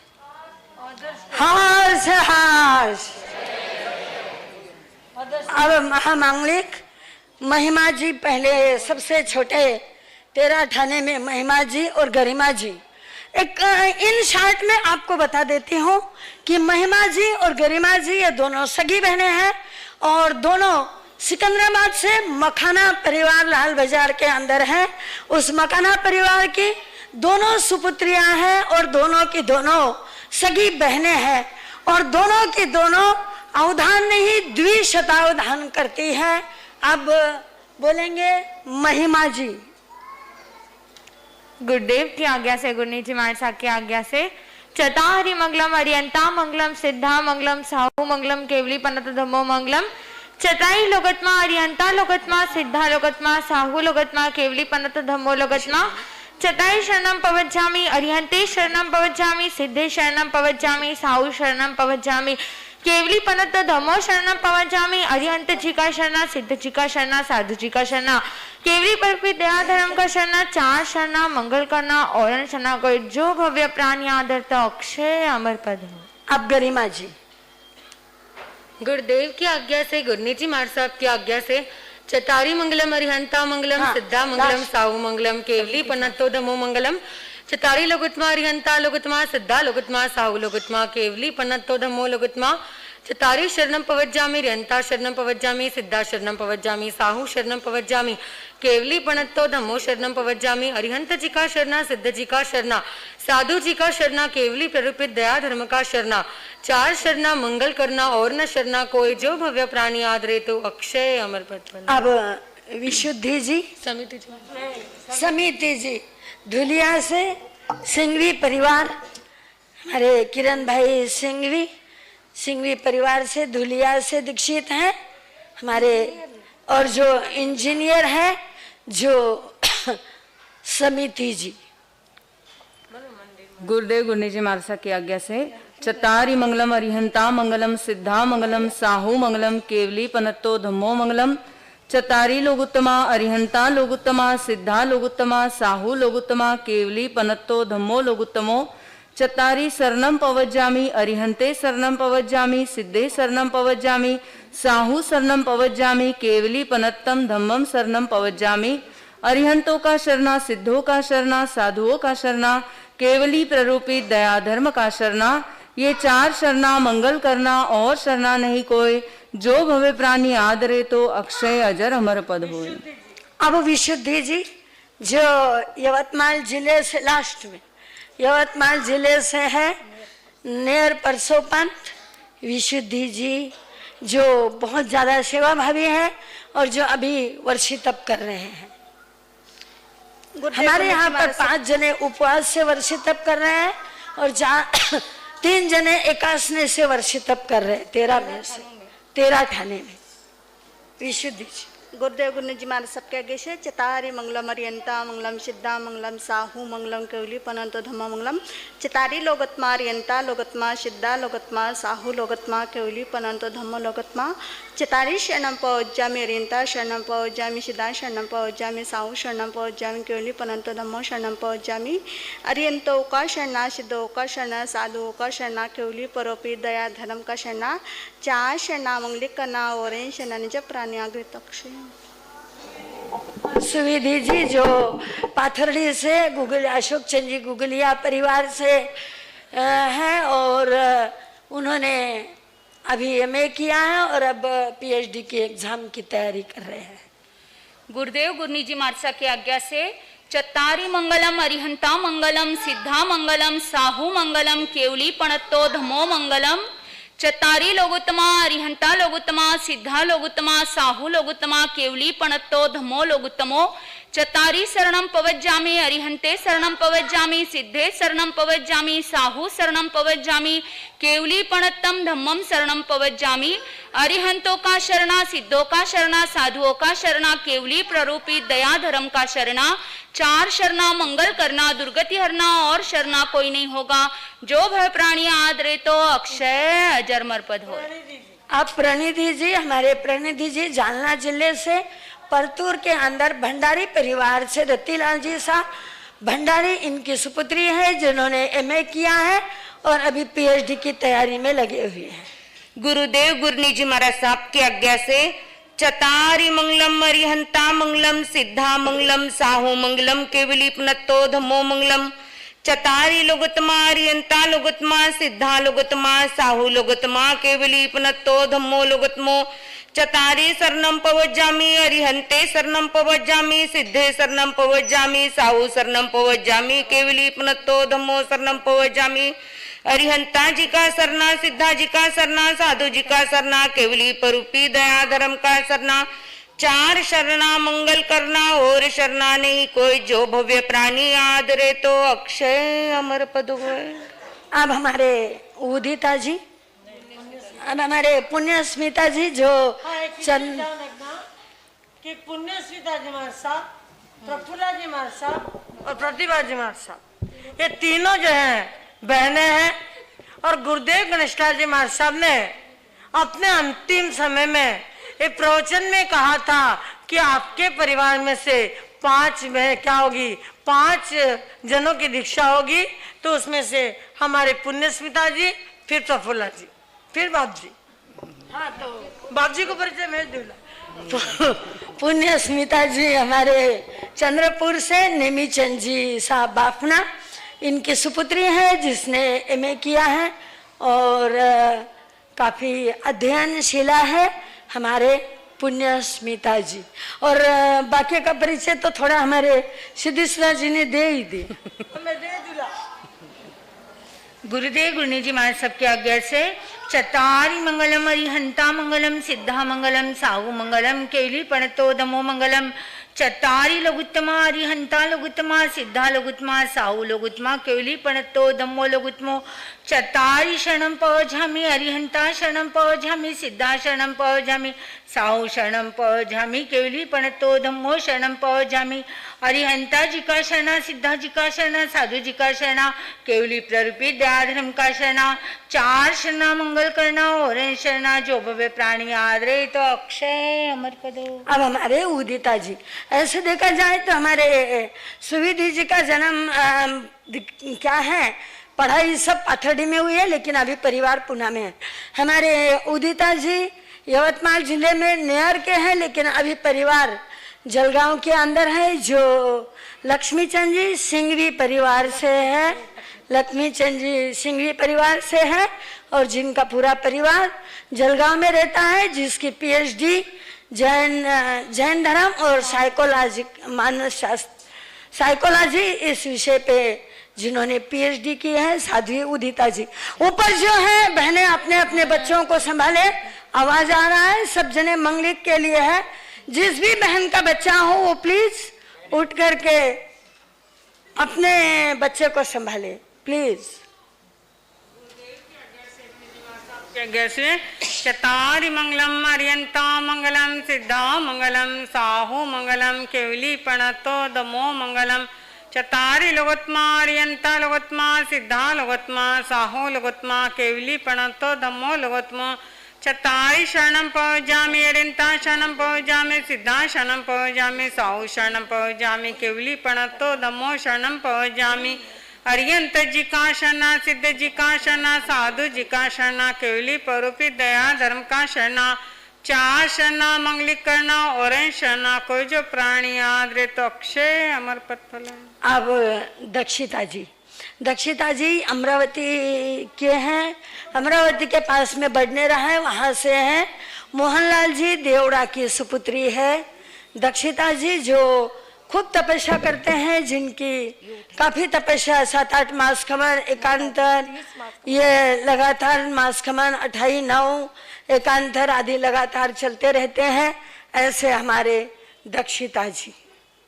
हर्ष हर्ष। अब महामांगलिक महिमा जी, पहले सबसे छोटे 13 ठाणे में महिमा जी और गरिमा जी। एक इन शॉर्ट में आपको बता देती हूँ कि महिमा जी और गरिमा जी ये दोनों सगी बहनें हैं और दोनों सिकंदराबाद से मखाना परिवार लाल बाजार के अंदर है। उस मखाना परिवार की दोनों सुपुत्रियां हैं और दोनों की दोनों सगी बहनें हैं और दोनों की दोनों अवधान नहीं द्विशतावधान करती है। अब बोलेंगे महिमा जी। गुरुदेव की आज्ञा से, गुरुनी जी महाराज साहब की आज्ञा से चताहरि मंगलम अरियंता मंगलम सिद्धा मंगलम साहू मंगलम केवली पनत धम्मो मंगलम चताई लोकत्मा अरियंता लोकत्मा सिद्धा लोकत्मा साहू लोकत्मा केवली पनत धम्मो लोकत्मा चताई शरणं पवज्जामि अरिहंते शरणं पवज्जामि सिद्धे शरणं पवज्जामि साहू शरणं पवज्जामि केवली पनत धम्मो शरणं पवज्जामि अरिहंत जी का शरणा सिद्ध जी का शरणा साधु जी का शरणा केवली पर दया धर्म का शरणा चार शरणा मंगल करना और शरणा कोई जो भव्य प्राणी आदरता अक्षय अमर पद हो। अब गरिमा जी। गुरुदेव की आज्ञा से, गुरनी जी महाराज साहब की आज्ञा से चतारी मंगलम अरिहंता मंगलम सिद्धा मंगलम साहू मंगलम केवली पनत्तो धम्मो मंगलम चतारी लोकुत्मा अरिहंता लोकुत्मा सिद्धा लोकुत्मा साहू लोकुत्मा केवली पनत्तो धम्मो लोकुत्मा चतारी शरणं पवज्जामि अरिहंता शरणं पवज्जामि सिद्धा शरणं पवज्जामि साहू शरणं पवज्जामि केवली पनत्तो धम्मो शरणं पवज्जामि अरिहंत जी का शरणा सिद्ध जी का शरणा साधु जी का शरणा केवली प्ररूपित दया धर्म का शरणा चार शरणा मंगल करना और न शरणा कोई जो भव्य प्राणी आदरे तो अक्षय अमर पद। अब विशुद्धि जी, समिति जी धुलिया से सिंघवी परिवार, हमारे किरण भाई सिंघवी परिवार से धुलिया से दीक्षित हैं हमारे, और जो इंजीनियर है जो समिति जी। गुरुदेव गुरनी जी महाराज की आज्ञा से चतारी मंगलम अरिहंता मंगलम सिद्धा मंगलम साहू मंगलम केवली पनत्तो धम्मो मंगलम चतारी लोगुत्तमा अरिहंता लोगुत्तमा सिद्धा लोगुत्तमा साहू लोगुत्तमा केवली पनत्तो धम्मो लोगुत्तमो चतारी शरणं पवज्जामि अरिहंते शरणं पवज्जामि सिद्धे शरणं पवज्जामि साहू शरणं पवज्जामि केवली पनत्तम धम्मम शरणं पवज्जामि अरिहंतों का शरणा सिद्धों का शरणा साधुओं का शरणा केवली प्ररूपित दया धर्म का शरणा ये चार शरणा मंगल करना और शरणा नहीं कोई जो भवे प्राणी आदरे तो अक्षय अजर अमर पद हो। अब विशुद्धि जी जो यवतमाल जिले से लास्ट में यवतमाल जिले से है नेर परसों पंथ विशुद्धि जी जो बहुत ज्यादा सेवा भावी है और जो अभी वर्षी तप कर रहे हैं। हमारे यहाँ पर 5 जने उपवास से वर्षी तप कर रहे हैं और 3 जने एकासने से वर्षी तप कर रहे हैं 13 में से 13 ठाणे में। विशुद्धि जी। गुरुदेव गुरु जी महाराज सबके आगे से चतारी मंगलम अरियंता मंगलम सिद्धा मंगलम साहू मंगलम केवली पनंतो धम्मा मंगलम चतारी लोगत्मा अरियंता लोगत्मा सिद्धा लोगत्मा साहू लोगत्मा केवली पनंतो धम्मो लोगत्मा चतारी शरणं पवज्जामि अरियंता शरणं पवज्जामि सिद्धा शरणं पवज्जामि साहू शरणं पवज्जामि केवली पनंतो धम्मो शरणं पवज्जामि अरियंतों का शरणा सिद्धों का शरणा साधुओं का शरणा केवली परोपी दया धर्म का शरणा चार शरणा मंगलिक करना और शरणा निज प्राण्यागृत अक्षय। सुविधि जी जो पाथरडी से गूगल अशोक चंद जी गुगलिया परिवार से हैं और उन्होंने अभी एमए किया है और अब पीएचडी की एग्जाम की तैयारी कर रहे हैं। गुरुदेव गुरनी जी महाराज की आज्ञा से चत्तारी मंगलम अरिहंता मंगलम सिद्धा मंगलम साहू मंगलम केवली पणत्तो धमो मंगलम चतारी लोगुत्तमा अरिहंता लोगुत्तमा सिद्धा लोगुत्तमा साहू लोगुत्तमा केवली पणत्तो धमो लोगुत्तमो चतारी शरणं पवज्जामि अरिहंते शरणं पवज्जामि सिद्धे शरणं पवज्जामि साहू शरणं पवज्जामि केवली पणत्तम धम्मम शरणं पवज्जामि अरिहंतों का शरणा सिद्धों का शरणा साधुओं का शरणा केवली प्ररूपी दया धर्म का शरणा चार शरणा मंगल करना दुर्गति हरना और शरणा कोई नहीं होगा जो भय प्राणी आदरे तो अक्षय अजरमर पद हो। अब प्रणिधि जी हमारे प्रणिधि जी जालना जिले से परतूर के अंदर भंडारी परिवार से रतिलाल जी साहब भंडारी इनकी सुपुत्री है जिन्होंने एमए किया है और अभी पीएचडी की तैयारी में लगे हुए हैं। गुरुदेव गुरनी जी महाराज साहब की आज्ञा से चतारी मंगलम अरिहंता मंगलम सिद्धा मंगलम साहू मंगलम केवली पुनत्तो धम्मो मंगलम चतारी लोगोत्तमा अरिहंता लोगोत्तमा सिद्धा लोगोत्तमा साहू लोगोत्तमा केवली पुनत्तो धम्मो लोगोत्तमो चतारी शरणं पवज्जामि अरिहंते शरणं पवज्जामि सिद्धे शरणं पवज्जामि साहू शरणं पवज्जामि केवली पुनत्तो धम्मो शरणं पवज्जामि अरिहंता जी का शरणा सिद्धा जी का शरणा साधु जी का शरणा केवली परूपी दया धर्म का शरणा चार शरणा मंगल करना और शरणा नहीं कोई जो भव्य प्राणी आदरे तो अक्षय अमर पद होए। अब हमारे उदिता जी, अब हमारे पुण्यस्मिता जी जो चंद कि पुण्यस्मिता जी महाराज साहब, प्रफुल्ला जी महाराज साहब और प्रतिभा जी महाराज साहब, ये तीनों जो हैं बहनें हैं। और गुरुदेव गणेशलाल जी महाराज साहब ने अपने अंतिम समय में एक प्रवचन में कहा था कि आपके परिवार में से 5 में क्या होगी, 5 जनों की दीक्षा होगी। तो उसमें से हमारे पुण्यस्मिता जी, फिर प्रफुल्ला जी, फिर बाप जी। हाँ, तो बाप जी को परिचय भेज दूंगा। पुण्यस्मिता जी हमारे चंद्रपुर से, नेमीचंद जी साहब बाफना, इनकी सुपुत्री है जिसने एमए किया है और काफी अध्ययनशीला है हमारे पुण्यस्मिता जी। और बाकी का परिचय तो थोड़ा हमारे सिद्धेश्वर जी ने दे ही दी। गुरुदेव गुरुनी जी महाराज सबके आज्ञा से चतारी मंगलम अरिहंता मंगलम सिद्धा मंगलम साहु मंगलम केली पणतो दमो मंगलम चतारी लघुत्तमा अरिहंता लघुत्तमा सिद्धा लघुत्तमा साहु लघुत्तमा केली पणतो दमो लघुत्तमो चतारी शरणं पवझामि अरिहंता शरणं पवझामि सिद्धा शरणं पवझामि साहु शरणं पवझामि केली पणतो धम्मो शरणं पवझामि अरिहंता जी का शरणा, सिद्धा जी का शरणा, साधु जी का शरणा, केवली प्ररूपी दया धर्म का शरणा, 4 शरणा मंगल करना और शरणा जो भवे प्राणी आदरे तो अक्षय अमर पदो। अब हमारे उदिता जी, ऐसे देखा जाए तो हमारे सुविधि जी का जन्म क्या है, पढ़ाई सब पाथर्डी में हुई है लेकिन अभी परिवार पुणे में है। हमारे उदिता जी यवतमाल जिले में नेहर के हैं लेकिन अभी परिवार जलगांव के अंदर है। जो लक्ष्मीचंद जी सिंघवी परिवार से है, लक्ष्मीचंद जी सिंघवी परिवार से है और जिनका पूरा परिवार जलगांव में रहता है, जिसकी पीएचडी जैन धर्म और साइकोलॉजी मानस शास्त्र साइकोलॉजी इस विषय पे जिन्होंने पीएचडी की है, साध्वी उदिता जी। ऊपर जो है बहनें अपने अपने बच्चों को संभाले, आवाज आ रहा है, सब जने मंगलिक के लिए है। जिस भी बहन का बच्चा हो वो प्लीज उठ करके अपने बच्चे को संभाले प्लीज। चतारि मंगलम अरियंता मंगलम सिद्धा मंगलम साहु मंगलम केवली पणतो दमो मंगलम चतारि लोगोत्मा अरियंता लोगोत्मा सिद्धा लोगोत्मा साहु लोगोत्मा केवली पणतो दमो लोगोत्मा चतारि शरणं पवझामि अरियंता शरणं पवझामि सिद्धा शरणं पवझामि साहु शरणं पवझामि केवली पणतो दमो शरणं पवझामि अरियंत जी का शरणा, सिद्ध जी का शरणा, साधु जी का शरणा, केवली परोपी दया धर्म का शरणा, 4 शरणा मंगलिक करना और शरणा कोई जो प्राणी आदरे तो अक्षय अमर पद फल। अब दक्षिता जी अमरावती के हैं, अमरावती के पास में बडनेरा है, वहां से हैं। मोहनलाल जी देवड़ा की सुपुत्री है। दक्षिता जी जो खूब तपस्या करते हैं, जिनकी काफी तपस्या 7-8 मास खमन एकांतर, ये लगातार मास खमन 28-9 एकांतर आदि लगातार चलते रहते हैं। ऐसे हमारे दक्षिता जी।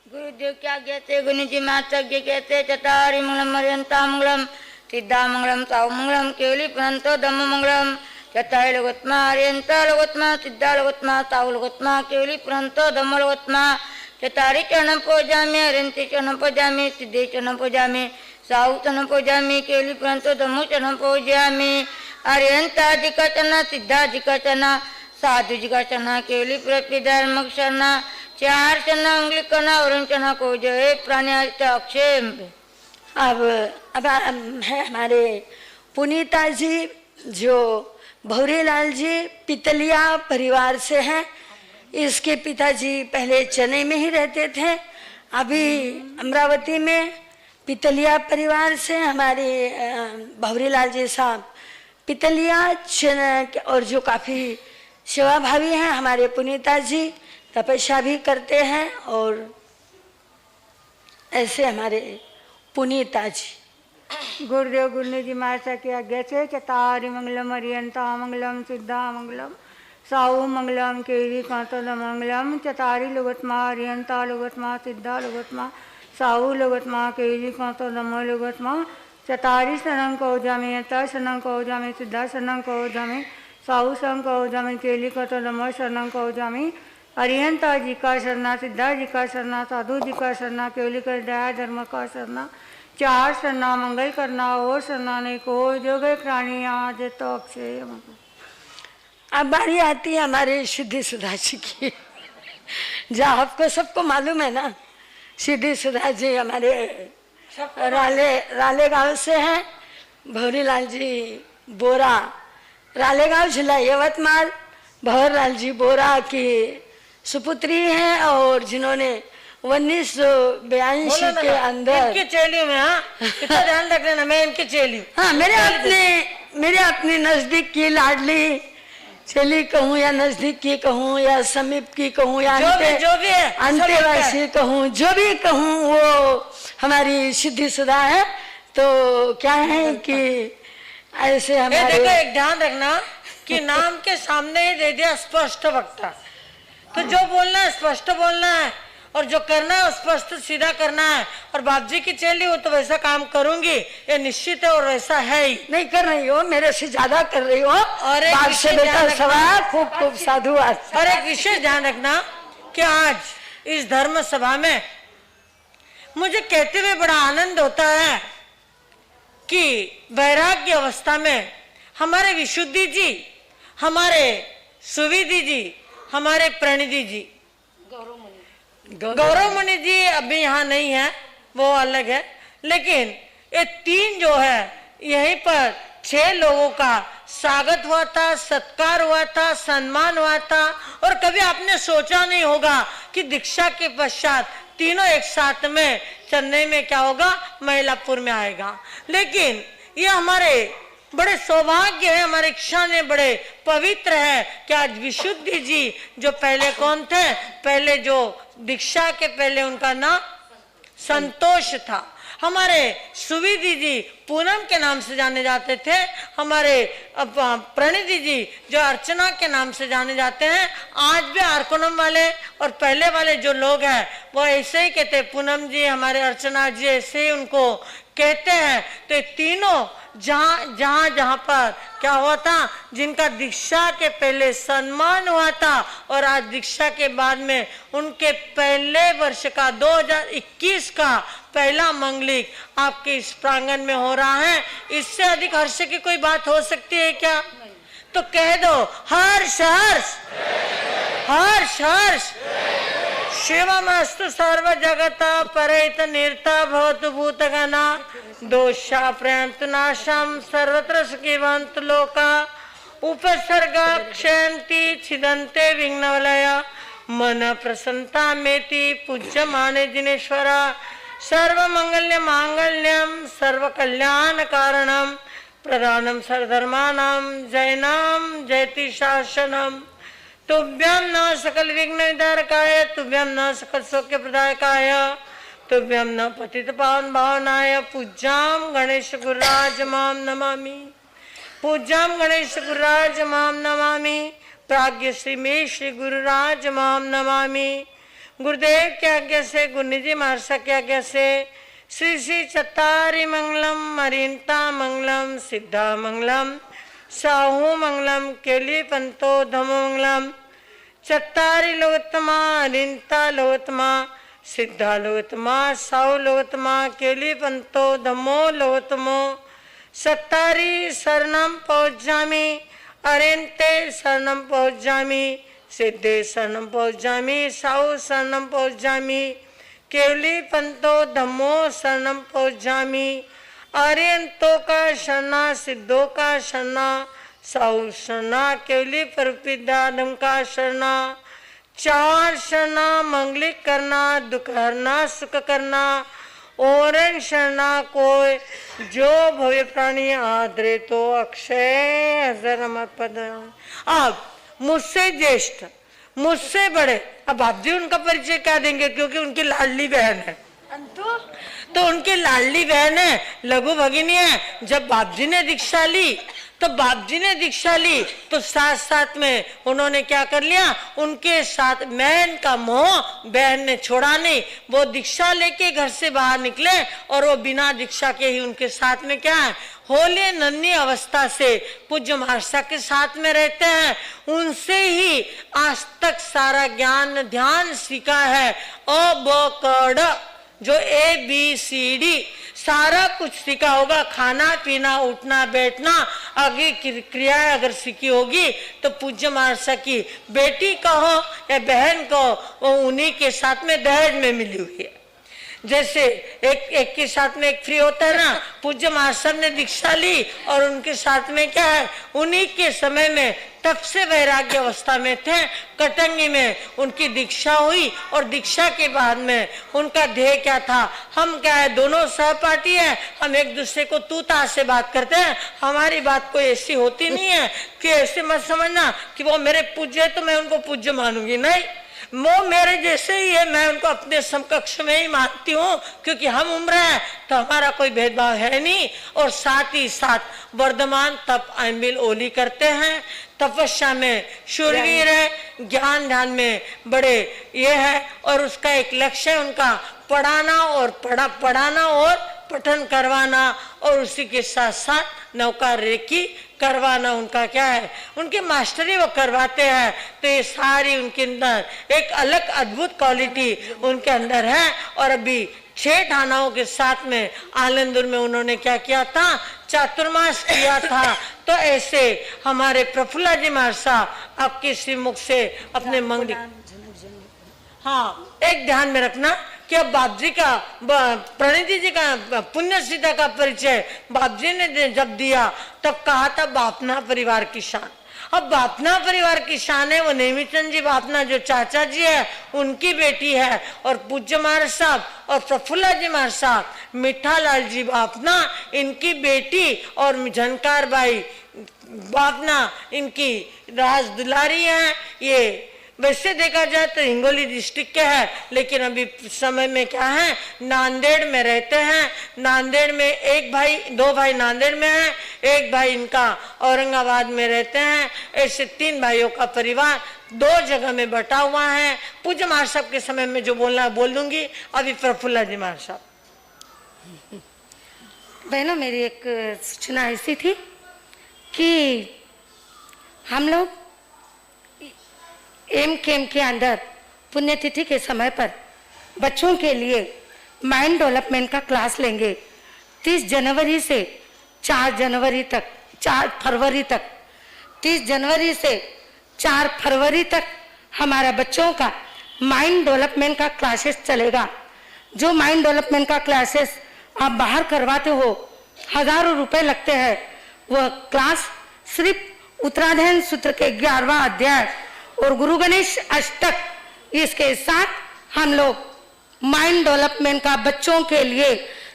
गुरुदेव क्या कहते, गुरु जी माता कहते, चतारि मंगलम अरिहंता मंगलम सिद्धा मंगलम साहु मंगलम केवली पणतो धम्मो मंगलम चतारि लोगोत्मा अरिहंता लोगोत्मा सिद्धा लोगोत्मा साहु लोगोत्मा केवली पणतो धम्मो लोगोत्मा चतारि चरणं पवझामि अरिहंति चरणं पवझामि सिद्धे चरणं पवझामि साहु चरणं पवझामि केवली पणतो धम्मो चरणं पवझामि अरिहंता जी का चरणा, सिद्धा जी का चरणा, साधु जी का चरणा, केवली प्रपिधर्म शरणा, 4 चरणा अंगलिक करना और चरणा को जो है प्राणी अक्षय। अब है हमारे पुनीता जी जो भौरीलाल जी पितलिया परिवार से हैं। इसके पिताजी पहले चेन्नई में ही रहते थे, अभी अमरावती में पितलिया परिवार से हमारे भौरीलाल जी साहब पितलिया और जो काफी सेवाभावी हैं। हमारे पुनीता जी तपस्या भी करते हैं और ऐसे हमारे पुनीता जी। गुरुदेव गुरुनी जी महाराज की आज्ञा से चतारि मंगलम अरिहंता मंगलम सिद्धा मंगलम साहु मंगलम केवली पणतो मंगलम चतारि लोगोत्मा अरिहंता लोगोत्मा सिद्धा लोगोत्मा साहु लोगोत्मा केवली पणतो धम्मो लोगोत्मा चतारी शरणं कौजामि, यता शरणं कौजामि, सिद्धा शरणं कौजामि, साहू शरणं कौजामि, केली कतोदम शरणं कौजामि, अरिहंता जी का शरणा, सिद्धा जी का शरणा, साधु जी का शरणा, केवली कर दया धर्म का शरणा, चार शरणा मंगल करना और शरणा नहीं को जो गए प्राणी आज तो अक्षय। अब बारी आती है हमारे सिद्धि सुधा जी की। जो आपको सबको मालूम है ना, सिद्धि सुधा जी हमारे राले गांव से हैं। भौरीलाल जी बोरा, रालेगांव जिला यवतमाल, भौरलाल जी बोरा की सुपुत्री हैं और जिन्होंने 1982 के अंदर इनकी चेली में, हाँ इतना ध्यान रख लेना, मैं इनकी चेली हूँ। हाँ, मेरे अपनी नजदीक की लाडली चेली कहूँ या नजदीक की कहूँ या समीप की कहूँ या जो भी है अंतेवासी कहूँ, जो भी कहूँ, वो हमारी सिद्धि सुधा है। तो क्या है कि ऐसे हमारे देखो, एक ध्यान रखना कि नाम के सामने ही दे दिया स्पष्ट वक्ता, तो जो बोलना है स्पष्ट बोलना है और जो करना है स्पष्ट सीधा करना है। और बाप जी की चेली हो तो वैसा काम करूंगी, ये निश्चित है और वैसा है ही। नहीं कर रही हो, मेरे से ज्यादा कर रही हो। और एक बाप से बेटा सवाल, खूब खूब साधुवाद। और एक विशेष ध्यान रखना कि आज इस धर्म सभा में मुझे कहते हुए बड़ा आनंद होता है कि वैराग्य अवस्था में हमारे विशुद्धि जी, हमारे सुविधि जी, हमारे प्रणिधि जी, गौरव मुनि जी अभी यहाँ नहीं है, वो अलग है, लेकिन ये तीन जो है यहीं पर 6 लोगों का स्वागत हुआ था, सत्कार हुआ था, सम्मान हुआ था। और कभी आपने सोचा नहीं होगा कि दीक्षा के पश्चात तीनों एक साथ में चेन्नई में क्या होगा, महिलापुर में आएगा। लेकिन ये हमारे बड़े सौभाग्य है, हमारे क्षण बड़े पवित्र है कि आज विशुद्धि जी जो पहले कौन थे, पहले जो दीक्षा के पहले उनका नाम संतोष था। हमारे सुविधि जी पूनम के नाम से जाने जाते थे, हमारे प्रणिधि जी जो अर्चना के नाम से जाने जाते हैं। आज भी आरकोनम वाले और पहले वाले जो लोग हैं वो ऐसे ही कहते हैं, पूनम जी, हमारे अर्चना जी, ऐसे ही उनको कहते हैं। तो तीनों जहाँ पर क्या हुआ था, जिनका दीक्षा के पहले सम्मान हुआ था और आज दीक्षा के बाद में उनके पहले वर्ष का 2021 का पहला मंगलिक आपके इस प्रांगण में हो रहा है। इससे अधिक हर्ष की कोई बात हो सकती है क्या? तो कह दो हर्ष हर्ष हर्ष हर्ष। शिवमस्तु सर्व जगत परहित निरता भवतु भूतगणा दोषा प्रयंतु नाशम सर्वत्र सुखीवन्तु लोका उपसर्गा क्षयन्ति छिदन्ते विघ्नवलया मन प्रसन्नता मेति पूज्य माने जिनेश्वरा सर्व मंगल्य मांगल्यम सर्व कल्याण कारणम प्रधानम सर्वधर्मानां जयनाम जयति शासनम तुभ्यं न सकल विघ्न विदारकाय तुभ्यं न सकल सौख्य प्रदायकाय तुभ्यं न पतित पावन भावनाय पूज्यां गणेश गुरुराज मां नमामि पूज्यां गणेश गुरुराज मां नमामि प्राज्ञ श्री में श्री गुरुराज मां नमामि। गुरुदेव की आज्ञा से, गुरुनिधि महाराज की आज्ञा से श्री श्री चत्तारी मंगलम अरिंता मंगलम सिद्धा मंगलम साहू मंगलम केली पंतो धमो मंगलम चत्तारी लोकतमा अरिंता लोकतमा सिद्धा लोकतमा साहू लोकतमा केली पंतो धमो लोकतमो सत्तारी शरणम पहुँचामी अरिंते शरणम पहुँचामी सिद्धे शरणम पहुँचामी साहू शरणम पहुँचामी केवली पंतो धम्मो शरणम पहुँचामी आर्यंतों का शरणा सिद्धों का शरणा साहू शरणा केवली परपिदादम का शरणा। 4 शरणा मंगलिक करना दुख हरना सुख करना और शरणा कोई जो भव्य प्राणी आदरे तो अक्षय हजर पद। अब मुझसे ज्येष्ठ मुझसे बड़े, अब आप जी उनका परिचय क्या देंगे क्योंकि उनकी लाडली बहन है, तो उनकी लाडली बहन है, लघु भगिनी है। जब बाप जी ने दीक्षा ली तो बाप जी ने दीक्षा ली तो साथ साथ में उन्होंने क्या कर लिया, उनके साथ बहन का मोह बहन ने छोड़ा नहीं। वो दीक्षा लेके घर से बाहर निकले और वो बिना दीक्षा के ही उनके साथ में क्या है, होले नन्ही अवस्था से पूज्य महाराज के साथ में रहते हैं। उनसे ही आज तक सारा ज्ञान ध्यान सीखा है। अ ब क ड जो ABCD सारा कुछ सीखा होगा, खाना पीना उठना बैठना आगे की क्रियाएं अगर सीखी होगी तो पूज्य महाराज की बेटी कहो या बहन कहो वो उन्हीं के साथ में दहेज में मिली हुई है। जैसे एक के साथ में एक फ्री होता है ना, पूज्य महाराज ने दीक्षा ली और उनके साथ में क्या है, उन्हीं के समय में तब से वैराग्य अवस्था में थे, कटंगी में उनकी दीक्षा हुई और दीक्षा के बाद में उनका ध्येय क्या था, हम क्या है दोनों सहपाठी हैं, हम एक दूसरे को तू ता से बात करते हैं, हमारी बात कोई ऐसी होती नहीं है कि ऐसे मत समझना कि वो मेरे पूज्य है तो मैं उनको पूज्य मानूंगी, नहीं, वो मेरे जैसे ही है, मैं उनको अपने समकक्ष में ही मानती हूँ क्योंकि हम उम्र है तो हमारा कोई भेदभाव है नहीं। और साथ ही साथ वर्धमान तप अम्बिल ओली करते हैं, तपस्या में शूरवीर है, ज्ञान ध्यान में बड़े ये है और उसका एक लक्ष्य है उनका पढ़ाना और पढ़ाना और पठन करवाना और उसी के साथ साथ नौका रेकी करवाना उनका क्या है, उनके मास्टरी वो करवाते हैं। तो ये सारी उनके अंदर एक अलग अद्भुत क्वालिटी उनके अंदर है। और अभी 6 थानाओं के साथ में आनंदपुर में उन्होंने क्या किया था, चातुर्मास किया था। तो ऐसे हमारे प्रफुल्ला जी महाराज साहब आपके श्रीमुख से अपने मंग, हाँ एक ध्यान में रखना कि अब बाप जी का प्रणिधि जी का पुण्य सीता का परिचय बाप जी ने जब दिया तब कहा था बापना परिवार की शान। अब बापना परिवार की शान है वो नेमीचंद जी बापना जो चाचा जी है उनकी बेटी है और पूज्य महाराज साहब और प्रफुल्ला जी महाराज साहब मिठालाल जी बापना इनकी बेटी और झनकार बाई बापना इनकी राज दुलारी है। ये वैसे देखा जाए तो हिंगोली डिस्ट्रिक्ट के है लेकिन अभी समय में क्या है नांदेड़ में रहते हैं। नांदेड़ में एक भाई 2 भाई नांदेड़ में है, एक भाई इनका औरंगाबाद में रहते हैं। ऐसे 3 भाइयों का परिवार 2 जगह में बटा हुआ है। पूज्य महाराज साहब के समय में जो बोलना है बोल दूंगी। अभी प्रफुल्ला जी महाराज साहब। बहनों मेरी एक सूचना ऐसी थी कि हम लोग एम के अंदर पुण्यतिथि के समय पर बच्चों के लिए माइंड डेवलपमेंट का क्लास लेंगे 30 जनवरी से 4 जनवरी तक 4 फरवरी तक 30 जनवरी से 4 फरवरी तक हमारा बच्चों का माइंड डेवलपमेंट का क्लासेस चलेगा। जो माइंड डेवलपमेंट का क्लासेस आप बाहर करवाते हो, हजारों रुपए लगते हैं। वह क्लास सिर्फ उत्तराधायन सूत्र के 11वां अध्याय और गुरु गणेश अष्टक, इसके साथ हम लोग माइंड डेवलपमेंट का बच्चों के लिए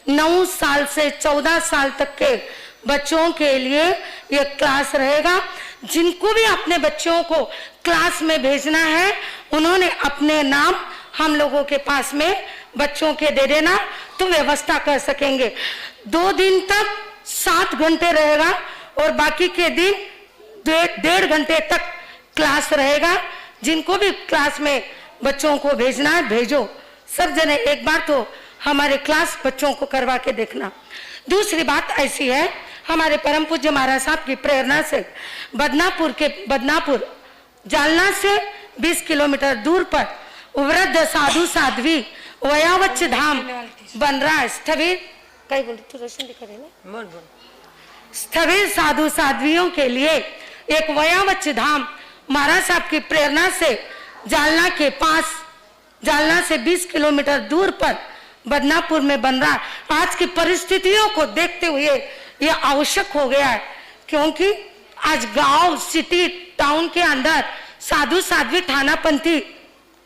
9 साल से 14 साल तक के बच्चों के लिए यह क्लास रहेगा। जिनको भी अपने बच्चों को क्लास में भेजना है उन्होंने अपने नाम हम लोगों के पास में बच्चों के दे देना तो व्यवस्था कर सकेंगे। 2 दिन तक 7 घंटे रहेगा और बाकी के दिन 1.5 घंटे तक क्लास रहेगा। जिनको भी क्लास में बच्चों को भेजना है भेजो, सब जने एक बार तो हमारे क्लास बच्चों को करवा के देखना। दूसरी बात ऐसी है, हमारे परम पूज्य महाराज साहब की प्रेरणा से बदनापुर जालना से 20 किलोमीटर दूर पर वृद्ध साधु साध्वी वयावच्च धाम बन रहा है। स्थविर कई बोल तू रोशन दिखा देना, स्थविर साधु साध्वियों के लिए एक वयावच्च धाम महाराज साहब की प्रेरणा से जालना के पास, जालना से 20 किलोमीटर दूर पर बदनापुर में बन रहा है। आज की परिस्थितियों को देखते हुए यह आवश्यक हो गया है क्योंकि आज गांव सिटी टाउन के अंदर साधु साध्वी थानापंथी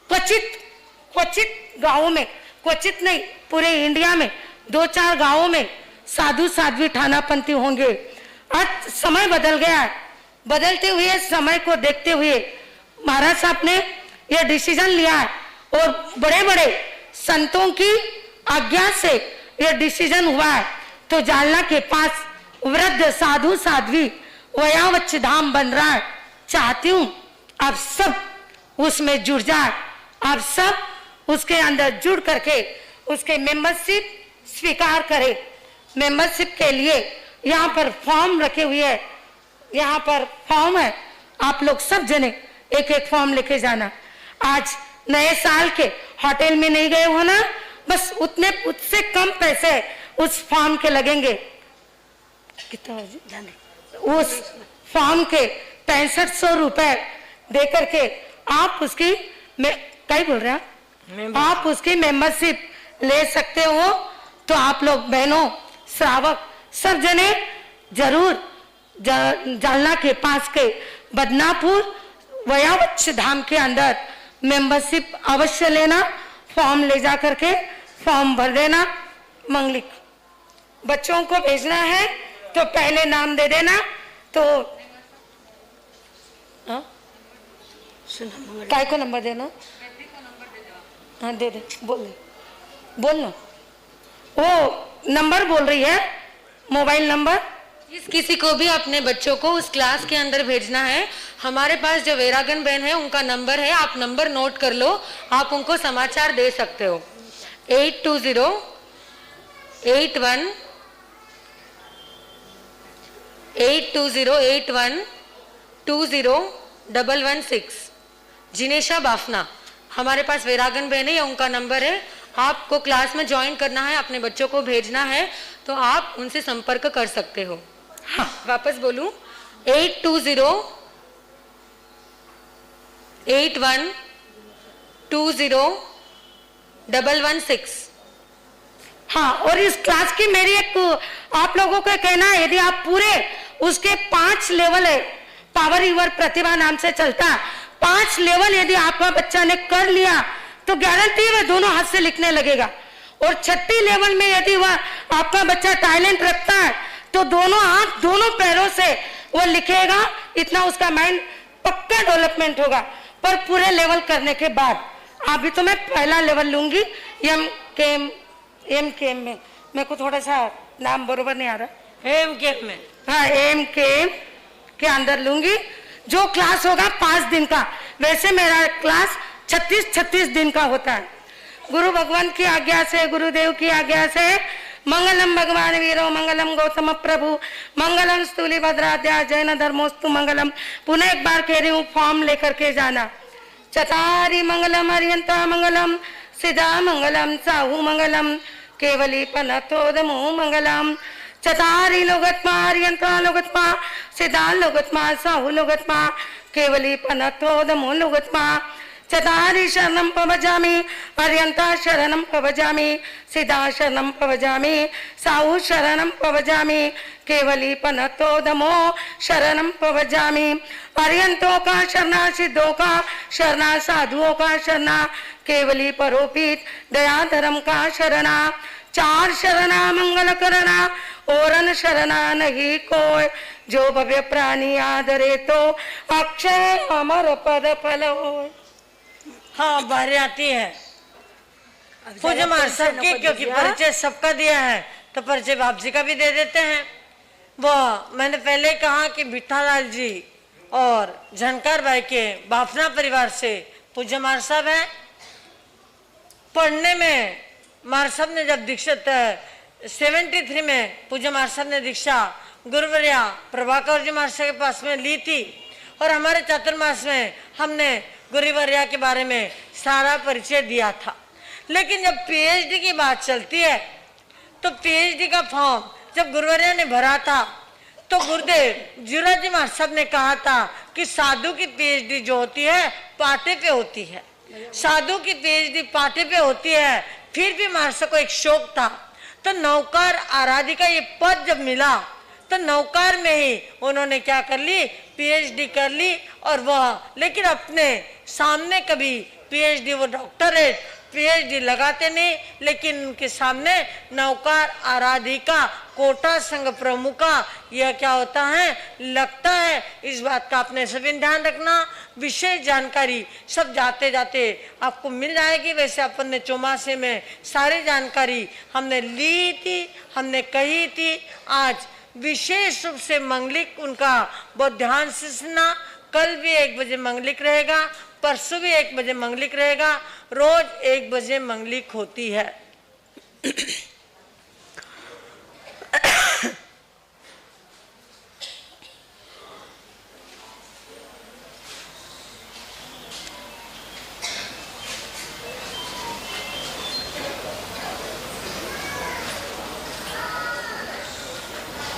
क्वचित गांवों में, क्वचित नहीं पूरे इंडिया में 2-4 गांवों में साधु साध्वी थानापंथी होंगे। आज समय बदल गया है, बदलते हुए समय को देखते हुए महाराज साहब ने यह डिसीजन लिया है और बड़े बड़े संतों की आज्ञा से यह डिसीजन हुआ है। तो जालना के पास वृद्ध साधु साध्वी वयावच्छ धाम बन रहा है। चाहती हूँ आप सब उसमें जुड़ जाए, आप सब उसके अंदर जुड़ करके उसके मेंबरशिप स्वीकार करें। मेंबरशिप के लिए यहाँ पर फॉर्म रखे हुए है, यहाँ पर फॉर्म है, आप लोग सब जने एक एक फॉर्म लेके जाना। आज नए साल के होटल में नहीं गए हो ना, बस उतने उससे कम पैसे उस फॉर्म के लगेंगे। कितना जाने उस फॉर्म के 6500 रुपए दे करके आप उसकी क्या बोल रहे हैं, आप उसकी मेंबरशिप ले सकते हो। तो आप लोग बहनों, श्रावक सब जने जरूर जालना के पास के बदनापुर वयावच्छ धाम के अंदर मेंबरशिप अवश्य लेना। फॉर्म ले जा करके फॉर्म भर देना। मंगलिक बच्चों को भेजना है तो पहले नाम दे देना। तो काय को नंबर देना? हाँ दे दे, बोलना। वो नंबर बोल रही है, मोबाइल नंबर। किसी को भी अपने बच्चों को उस क्लास के अंदर भेजना है, हमारे पास जो वेरागन बहन है उनका नंबर है, आप नंबर नोट कर लो, आप उनको समाचार दे सकते हो। 8208120116 जिनेशा बाफना हमारे पास वेरागन बहन है, उनका नंबर है। आपको क्लास में ज्वाइन करना है, अपने बच्चों को भेजना है तो आप उनसे संपर्क कर सकते हो। हाँ, वापस बोलूं, 8208120116। हाँ, और इस क्लास की मेरी एक आप लोगों को कहना है, यदि आप पूरे उसके 5 लेवल है, पावर यूर प्रतिभा नाम से चलता, 5 लेवल यदि आपका बच्चा ने कर लिया तो गारंटी है दोनों हाथ से लिखने लगेगा। और 6ठी लेवल में यदि वह आपका बच्चा टैलेंट रखता है तो दोनों हाथ दोनों पैरों से वो लिखेगा। इतना उसका माइंड पक्का डेवलपमेंट होगा। पर पूरे लेवल करने के बाद अभी तो मैं पहला लेवल लूंगी एम के में, मेरे को थोड़ा सा नाम बरोबर नहीं आ रहा, एम के में, हाँ एम के अंदर लूंगी। जो क्लास होगा 5 दिन का, वैसे मेरा क्लास 36 दिन का होता है। गुरु भगवान की आज्ञा से, गुरुदेव की आज्ञा से, मंगलम भगवान वीरो, मंगलम गौतम प्रभु, मंगलम स्थूली भद्राद्या, जैन धर्मोस्तु मंगलम। पुनः एक बार कह रही हूँ, फॉर्म लेकर के जाना। चतारी मंगलम, अरियंता मंगलम, सिद्धा मंगलम, साहू मंगलम, केवली पनतोदमो मंगलम। चतारी लोगत्मा, अरियंता लोगत्मा, सिद्धा लोगत्मा, साहू लोगत्मा, केवली पनतोदमो लोगत्मा। चतारी शरणं पवजामि, अर्यंता शरणं पवजामि, सिद्धा शरणं पवजामि, साहू शरणं पवजामि, केवली पनतोदमो शरणं पवजामि। अर्यंतों का शरणा, सिद्धों का शरणा, साधुओं का शरणा, केवली परोपित दया धर्म का शरणा। 4 शरणा मंगल करना, औरन शरणा नहीं कोय, जो भव्य प्राणी आदरे तो अक्षय अमर पद फल होय। हाँ, बारी आती है पूजा मार सबके, क्योंकि परिचय सबका दिया है तो परिचय बाप जी का भी दे देते हैं। वो मैंने पहले कहा कि बिठालाल जी और झनकार भाई के बाफना परिवार से पूज्य मार साहब है। पढ़ने में मार साहब ने जब दीक्षित 73 में पूज्य मार साहब ने दीक्षा गुरुवर्या प्रभाकर जी मार साहब के पास में ली थी, और हमारे चातुर्मास में हमने गुरुवर्या के बारे में सारा परिचय दिया था। लेकिन जब पीएचडी की बात चलती है तो पीएचडी का फॉर्म जब गुरुवर्या ने भरा था तो गुरुदेव जीराजी महाराज साहब ने कहा था कि साधु की पीएचडी जो होती है पाटे पे होती है, साधु की पीएचडी पाटे पे होती है। फिर भी महाराज साहब को एक शौक था, तो नौकार आराधिका ये पद जब मिला तो नौकार में ही उन्होंने क्या कर ली, पीएचडी कर ली। और वह लेकिन अपने सामने कभी पीएचडी, वो डॉक्टरेट पीएचडी लगाते नहीं, लेकिन उनके सामने नौकार आराधिका कोटा संघ प्रमुखा यह क्या होता है लगता है। इस बात का आपने सभी ध्यान रखना। विशेष जानकारी सब जाते जाते आपको मिल जाएगी। वैसे अपन ने चौमासे में सारी जानकारी हमने ली थी, हमने कही थी। आज विशेष रूप से मंगलिक उनका बहुत ध्यान से सुनना। कल भी 1 बजे मंगलिक रहेगा, परसों भी 1 बजे मंगलिक रहेगा, रोज 1 बजे मंगलिक होती है।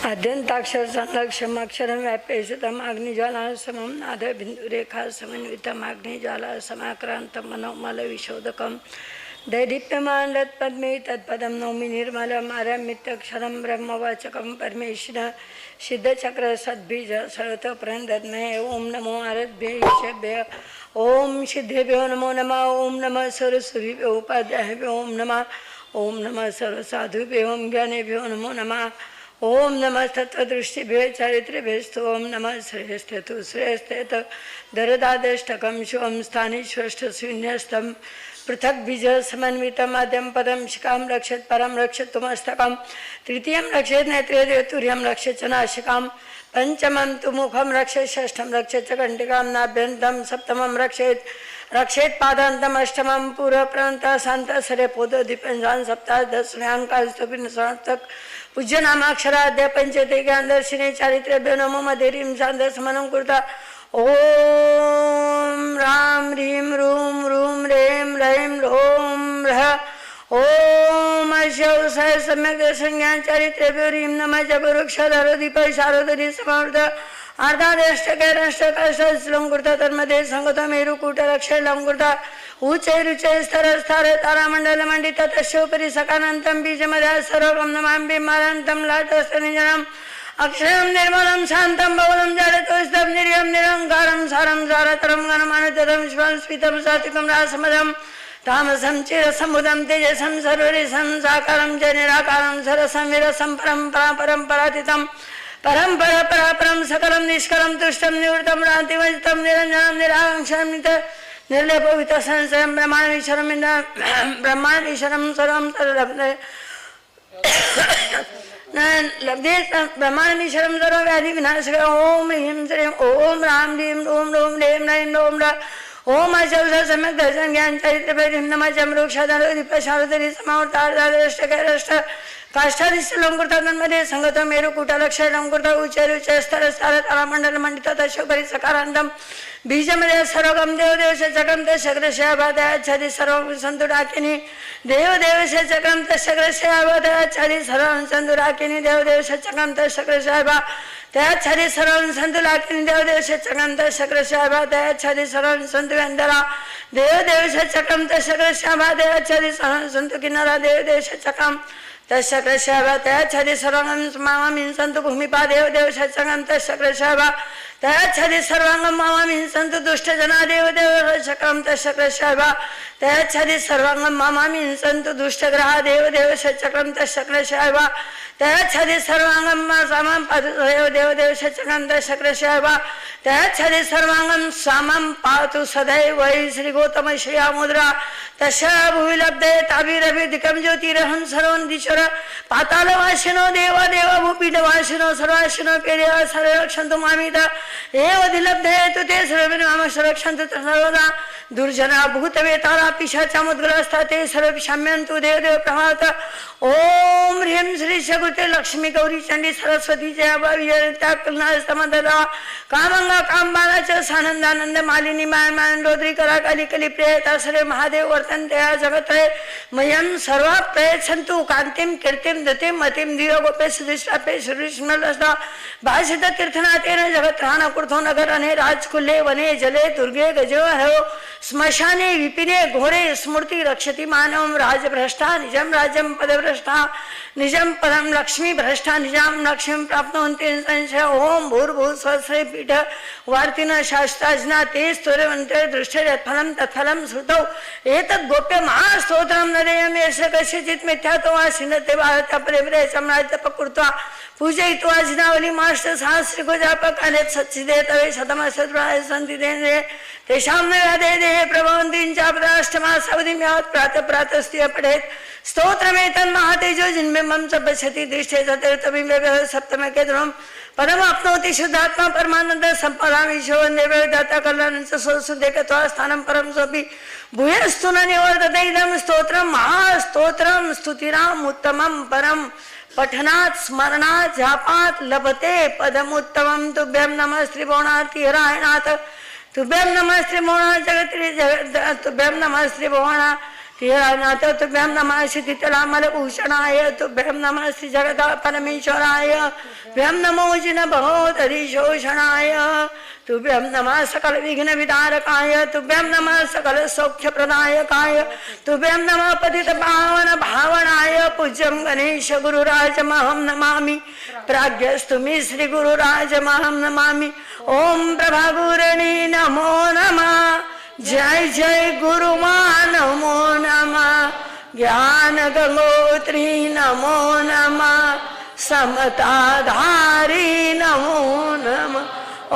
आद्यंताक्षर संलक्षमाक्षरम व्यापेशतम अग्निज्वाला समम नाद बिंदुरेखा समन्वितम अग्निज्वाला समाक्रांतम मनोमल विशोदकम दैदीप्यमान तत्पद्मे तत्पदम नौमि निर्मलम आरमित्यक्षरम ब्रह्मवाचकम परमेश्वर सिद्धचक्र सद्बीज सरत प्रंदत्मे ओम नमो आरभ्य ओम सिद्धेभ्यो नमो नमः ओम नमः सरस्वतीभ्यो उपाध्यायेभ्यो ओम नमः सर्वसाधुभ्यो ओम ज्ञानेभ्यो नमो नमः ओम नमः तत्वदृष्टिभ्यो चारित्र्यभ्यस्तु ओम नमः श्रेयस्तेतु श्रेयस्तेत दरदादष्टकम शिवम स्थानीश्वष्ट शून्यस्तम पृथक बीज समन्वितम आद्यम पदम शिकाम रक्षत परम रक्षत तुमस्तकम तृतीयम रक्षेत नेत्रे तुर्यम रक्षत च नाशिकाम पंचमं तु मुखम रक्षेत षष्ठम रक्षेत च कंटिकाम नाभ्यंतम सप्तमम रक्षेत रक्षेत पादांतम अष्टमं पूर्व प्रांत शांत सरे पोद दीपंजान सप्ताह 10 व्यांकास्तपिन सार्थक पूज्य नामाक्षराध्य पंचते ज्ञान दर्शिने चारित्र्य नमो मधेरीम शांत समनं कुर्ता ओम राम ह्रीम रूम रूम रेम रैम रोम रह ओम अशौ सह सम्यक दर्शन ज्ञान चारित्र्य ह्रीम नमः जप वृक्ष धरो दीप शारदरी समर्थ अर्धादेष्ट कैरष्ट कष्ट लंकुर्ता तन्मध्ये संगत मेरुकूट रक्ष लंकुर्ता उच्चै रुचै स्तर स्तर तारामंडल मंडित तस्योपरि सकानंतम बीजमध्य सर्वगम नमामि मारंतम लाटस्तनिजनम अक्षरम निर्मलम शांतम बहुलम जारतोस्तम निर्यम निरंकारम सारम सारतरम गणमानतरम शिवम स्मितम सात्विकम रासमदम तामसम चिरसमुदम तेजसम सर्वरिसम साकारम च निराकारम सरसम विरसम परंपरा परंपरातीतम परंपरा परापरम सकलम निष्कलम तुष्टम निवृत्तम रांतिवंचितम निरंजनम निरांक्षरम निर्लेप वितसंशयम ब्रह्मांडीश्वरम सर्वम सर्वलब्धे लब्धे ब्रह्मांडीश्वरम सर्व व्याधि विनाशक ओम ह्रीं श्रीं ओम राम ह्रीं ओम रोम ह्रीं रैं ओम रा ओम अशौच सम्यक दर्शन ज्ञान चरित्र ह्रीं नमः चमरुक्षधरो दीप शारदरी समावर्तार्धादृष्ट कैरष्ट काष्ठादिष्ट लंकुर्ता तन्मध्ये संगत मेरुकूट लक्ष लंकुर्ता उच्चैरुच्च स्तर स्तर तारामंडल मंडित तस्योपरि सकारांतम बीजमध्ये सर्वगम देवदेवश चक्रम तशग्रशयाबादयाच्छादि सर्वं सन्तु डाकिनी देवदेवश चक्रम तशग्रशयाबादयाच्छादि सर्वं सन्तु डाकिनी देवदेवश चक्रम तशग्रशयाबा त्याच्छादि सर्वं सन्तु डाकिनी देवदेवश चक्रम तशग्रशयाबादयाच्छादि सर्वं सन्तु वेन्दरा देवदेवश चक्रम तशग्रशयाबादयाच्छादि सर्वं सन्तु किन्नरा देवदेवश चक्रम तशग्रशयाबा त्याच्छादि सर्वं मामामिं सन्तु भूमिपा देवदेवश चक्रम तशग्रशयाबा त्याच्छादि सर्वांगम मामामिं सन्तु दुष्टजना देवदेवश चक्रम तशग्रशयाबा त्याच्छादि सर्वांगम मामामिं सन्तु दुष्टग्रहा देवदेवश चक्रम तशग्रशयाबा त्याच्छादि सर्वांगम सामं पातु देवदेवश चक्रम तशग्रशयाबा त्याच्छादि सर्वांगम सामं पातु सदैव वै श्री गौतम श्रिया मुद्रा तस्या भुवि लब्धे ताभिरभिदिकं ज्योतिरहं सर्वन्दिश्वर पातालवासिनो देव देव भूपीठवासिनो सर्वासिनो पेदेव सर्वे रक्षन्तु मामिता एव दिलब्धे तु ते सर्वे माम संरक्षन्तु सर्वदा दुर्जना भूतवेताला पिशाचामुद्ग्रस्ता ते सर्वे क्षम्यन्तु देवदेव प्रमात ओम ह्रीं श्री सगुते लक्ष्मी गौरी चंडी सरस्वती जय विजयता कलनास्तमददा कामंगा कामबाला च सानंदानंद मालिनी मान रोद्री कला काली कली प्रियता सर्वे महादेव वर्तन्ते जगत्रे मयं सर्वा प्रयच्छन्तु कान्तिं कीर्तिं दतिं मतिं धियो गोपे सुदिष्टापे सुरिष्मलस्ता भाषित तीर्थनाथेन जगत्राण कुर्थो नगर अने राजकुले वने जले दुर्गे गजो हरो स्मशाने विपिने घोरे स्मृति रक्षति मानवं राजभ्रष्टा निजं राज्यं पदभ्रष्टा निजं पदं लक्ष्मी भ्रष्टा निजां लक्ष्मीं प्राप्नुवन्ति संशय ओम भूर्भुवः स्वस्ति पीठ वार्तिन शास्त्राजना ते स्तोत्रमन्त्रे दृष्टे यत्फलं तत्फलं श्रुतौ एतद् गोप्य महास्तोत्रं न देयं यश कस्यचित् मिथ्यातो वा सिन्धते भारत प्रेमरे सम्राज्य पकृत्वा पूजयित्वा जिनावली माष्ट सहस्रिको जापकालेत् सच्चिदे तवे शतमशत्राय सन्ति देन्दे तेषां न व्याधे देहे प्रभवन्तीं चापदाष्टमा सवधिं यावत् प्रातः प्रातस्त्य पठेत् स्तोत्रमेतन्महातेजो जिन्बिम्बं च पश्यति दृष्टे चतुर्थमिं सप्तमे केतुरं पदमाप्नोति शुद्धात्मा परमानंद संपदां ईशो वन्दे वेदाता कल्याणं च सोऽसुदेकत्वा स्थानं परं सोऽपि भूयस्तु न निवर्तते इदं स्तोत्रं महास्तोत्रं स्तुतिराम् उत्तमं परं पठनात् स्मरणात् जापात् लभते पदमुत्तमं तुभ्यं नमः श्रीभुवनाथिहरायणाथ तुभ्यं नमः श्रीभुवनाथ तुभ्यं नमः श्रीभुवनाथिहरायणाथ तुभ्यं नमः श्रीतितलामलभूषणाय तुभ्यं नमः श्री जगदा परमेश्वराय तुभ्यं नमो जिनभवोदधिशोषणाय तुभ्यं नमः सकल विघ्न विदारकाय तुभ्यं नमः सकल सौख्य प्रदायकाय तुभ्यं नमः पतित पावन भावनाय पूज्यं गणेश गुरुराजमहं नमामि प्राज्ञस्तुमि श्री गुरुराजमहं नमामि ओम प्रभागुरणी नमो नमः जय जय गुरुमा नमो नमः ज्ञान गंगोत्री नमो नमः समताधारी नमो नमः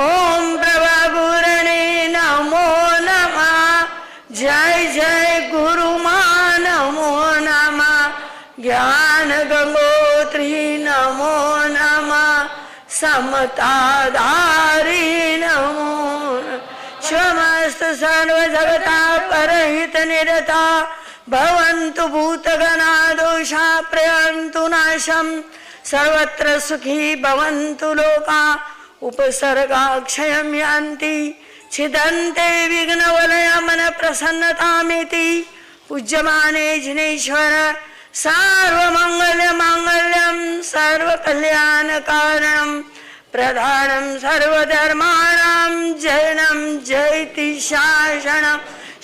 ओम प्रभागुरणे नमो नमः जय जय गुरुमा नमो नमः ज्ञान गंगोत्री नमो नमः समताधारी नमो शिवमस्तु सर्व जगता परहित निरता भवन्तु भूतगणा दोषा प्रयन्तु नाशम् सर्वत्र सुखी भवन्तु लोका उपसर्गाक्षयं यान्ति छिदन्ते विघ्नवलयमन प्रसन्नतामिति पूज्यमाने जिनेश्वर सर्वमङ्गलमाङ्गल्यं सर्वकल्याणकारणं प्रधानं सर्वधर्माणां जयनं जयति शासनं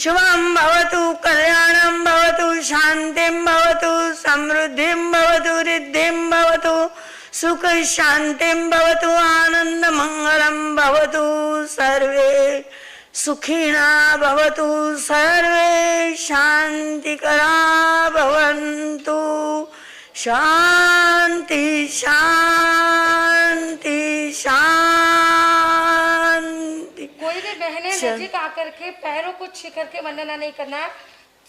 शुभं भवतु कल्याणं भवतु शान्तिं भवतु समृद्धिं भवतु रिद्धिं भवतु सुख शांतिं भवतु आनंद मंगलम भवतु सर्वे सुखिना भवतु सर्वे शांतिकरा भवन्तु शांति शांति शांति। कोई भी बहने नजीक आकर के पैरों को छू करके वंदना नहीं करना,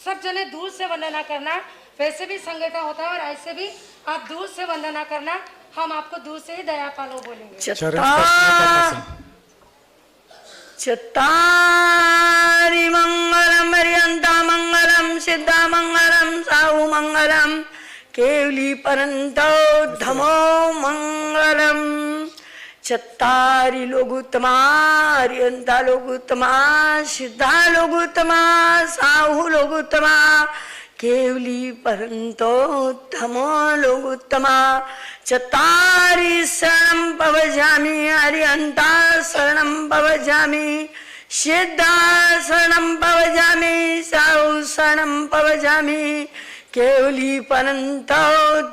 सब जने दूर से वंदना करना। वैसे भी संगठन होता है और ऐसे भी आप दूर से वंदना करना। हम आपको दूर से ही दया पालो बोलेंगे। चत्तारि मंगलम पर्यंता मंगलम सिद्धा मंगलम साहु मंगलम केवली परंतो धमो मंगलम। चत्तारि लोगुत्तमा अर्यंता लोगुत्तमा सिद्धा लोगुत्तमा साहु लोगुत्तमा केवली परंतो धमो लोगुत्तमा। चत्तारि शरणं पवजामि अर्यन्ता शरणं पवजामि सिद्धा शरणं पवजामि साहु शरणं पवजामि केवली परंतो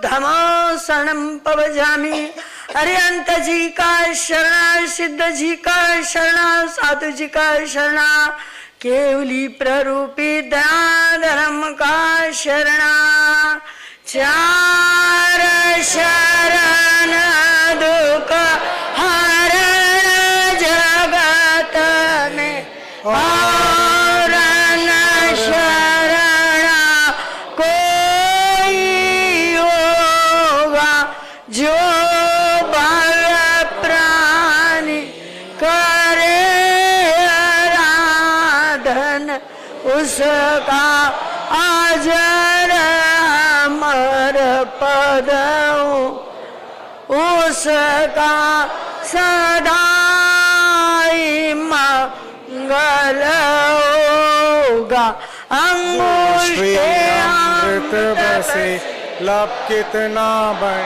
धमो शरणं पवजामि। अर्यंत जी का शरणा सिद्ध जी का शरणा साधु जी का शरणा केवली प्ररूपी दया धर्म का शरणा। चार शरण दुख हरण जगत में और न शरण कोई होगा जो भव प्राणी करे आराधन उसका अजर अमर पद उसका सदाई मंगल होगा। अंगुष्ठे अमृत बसे लब कितना बन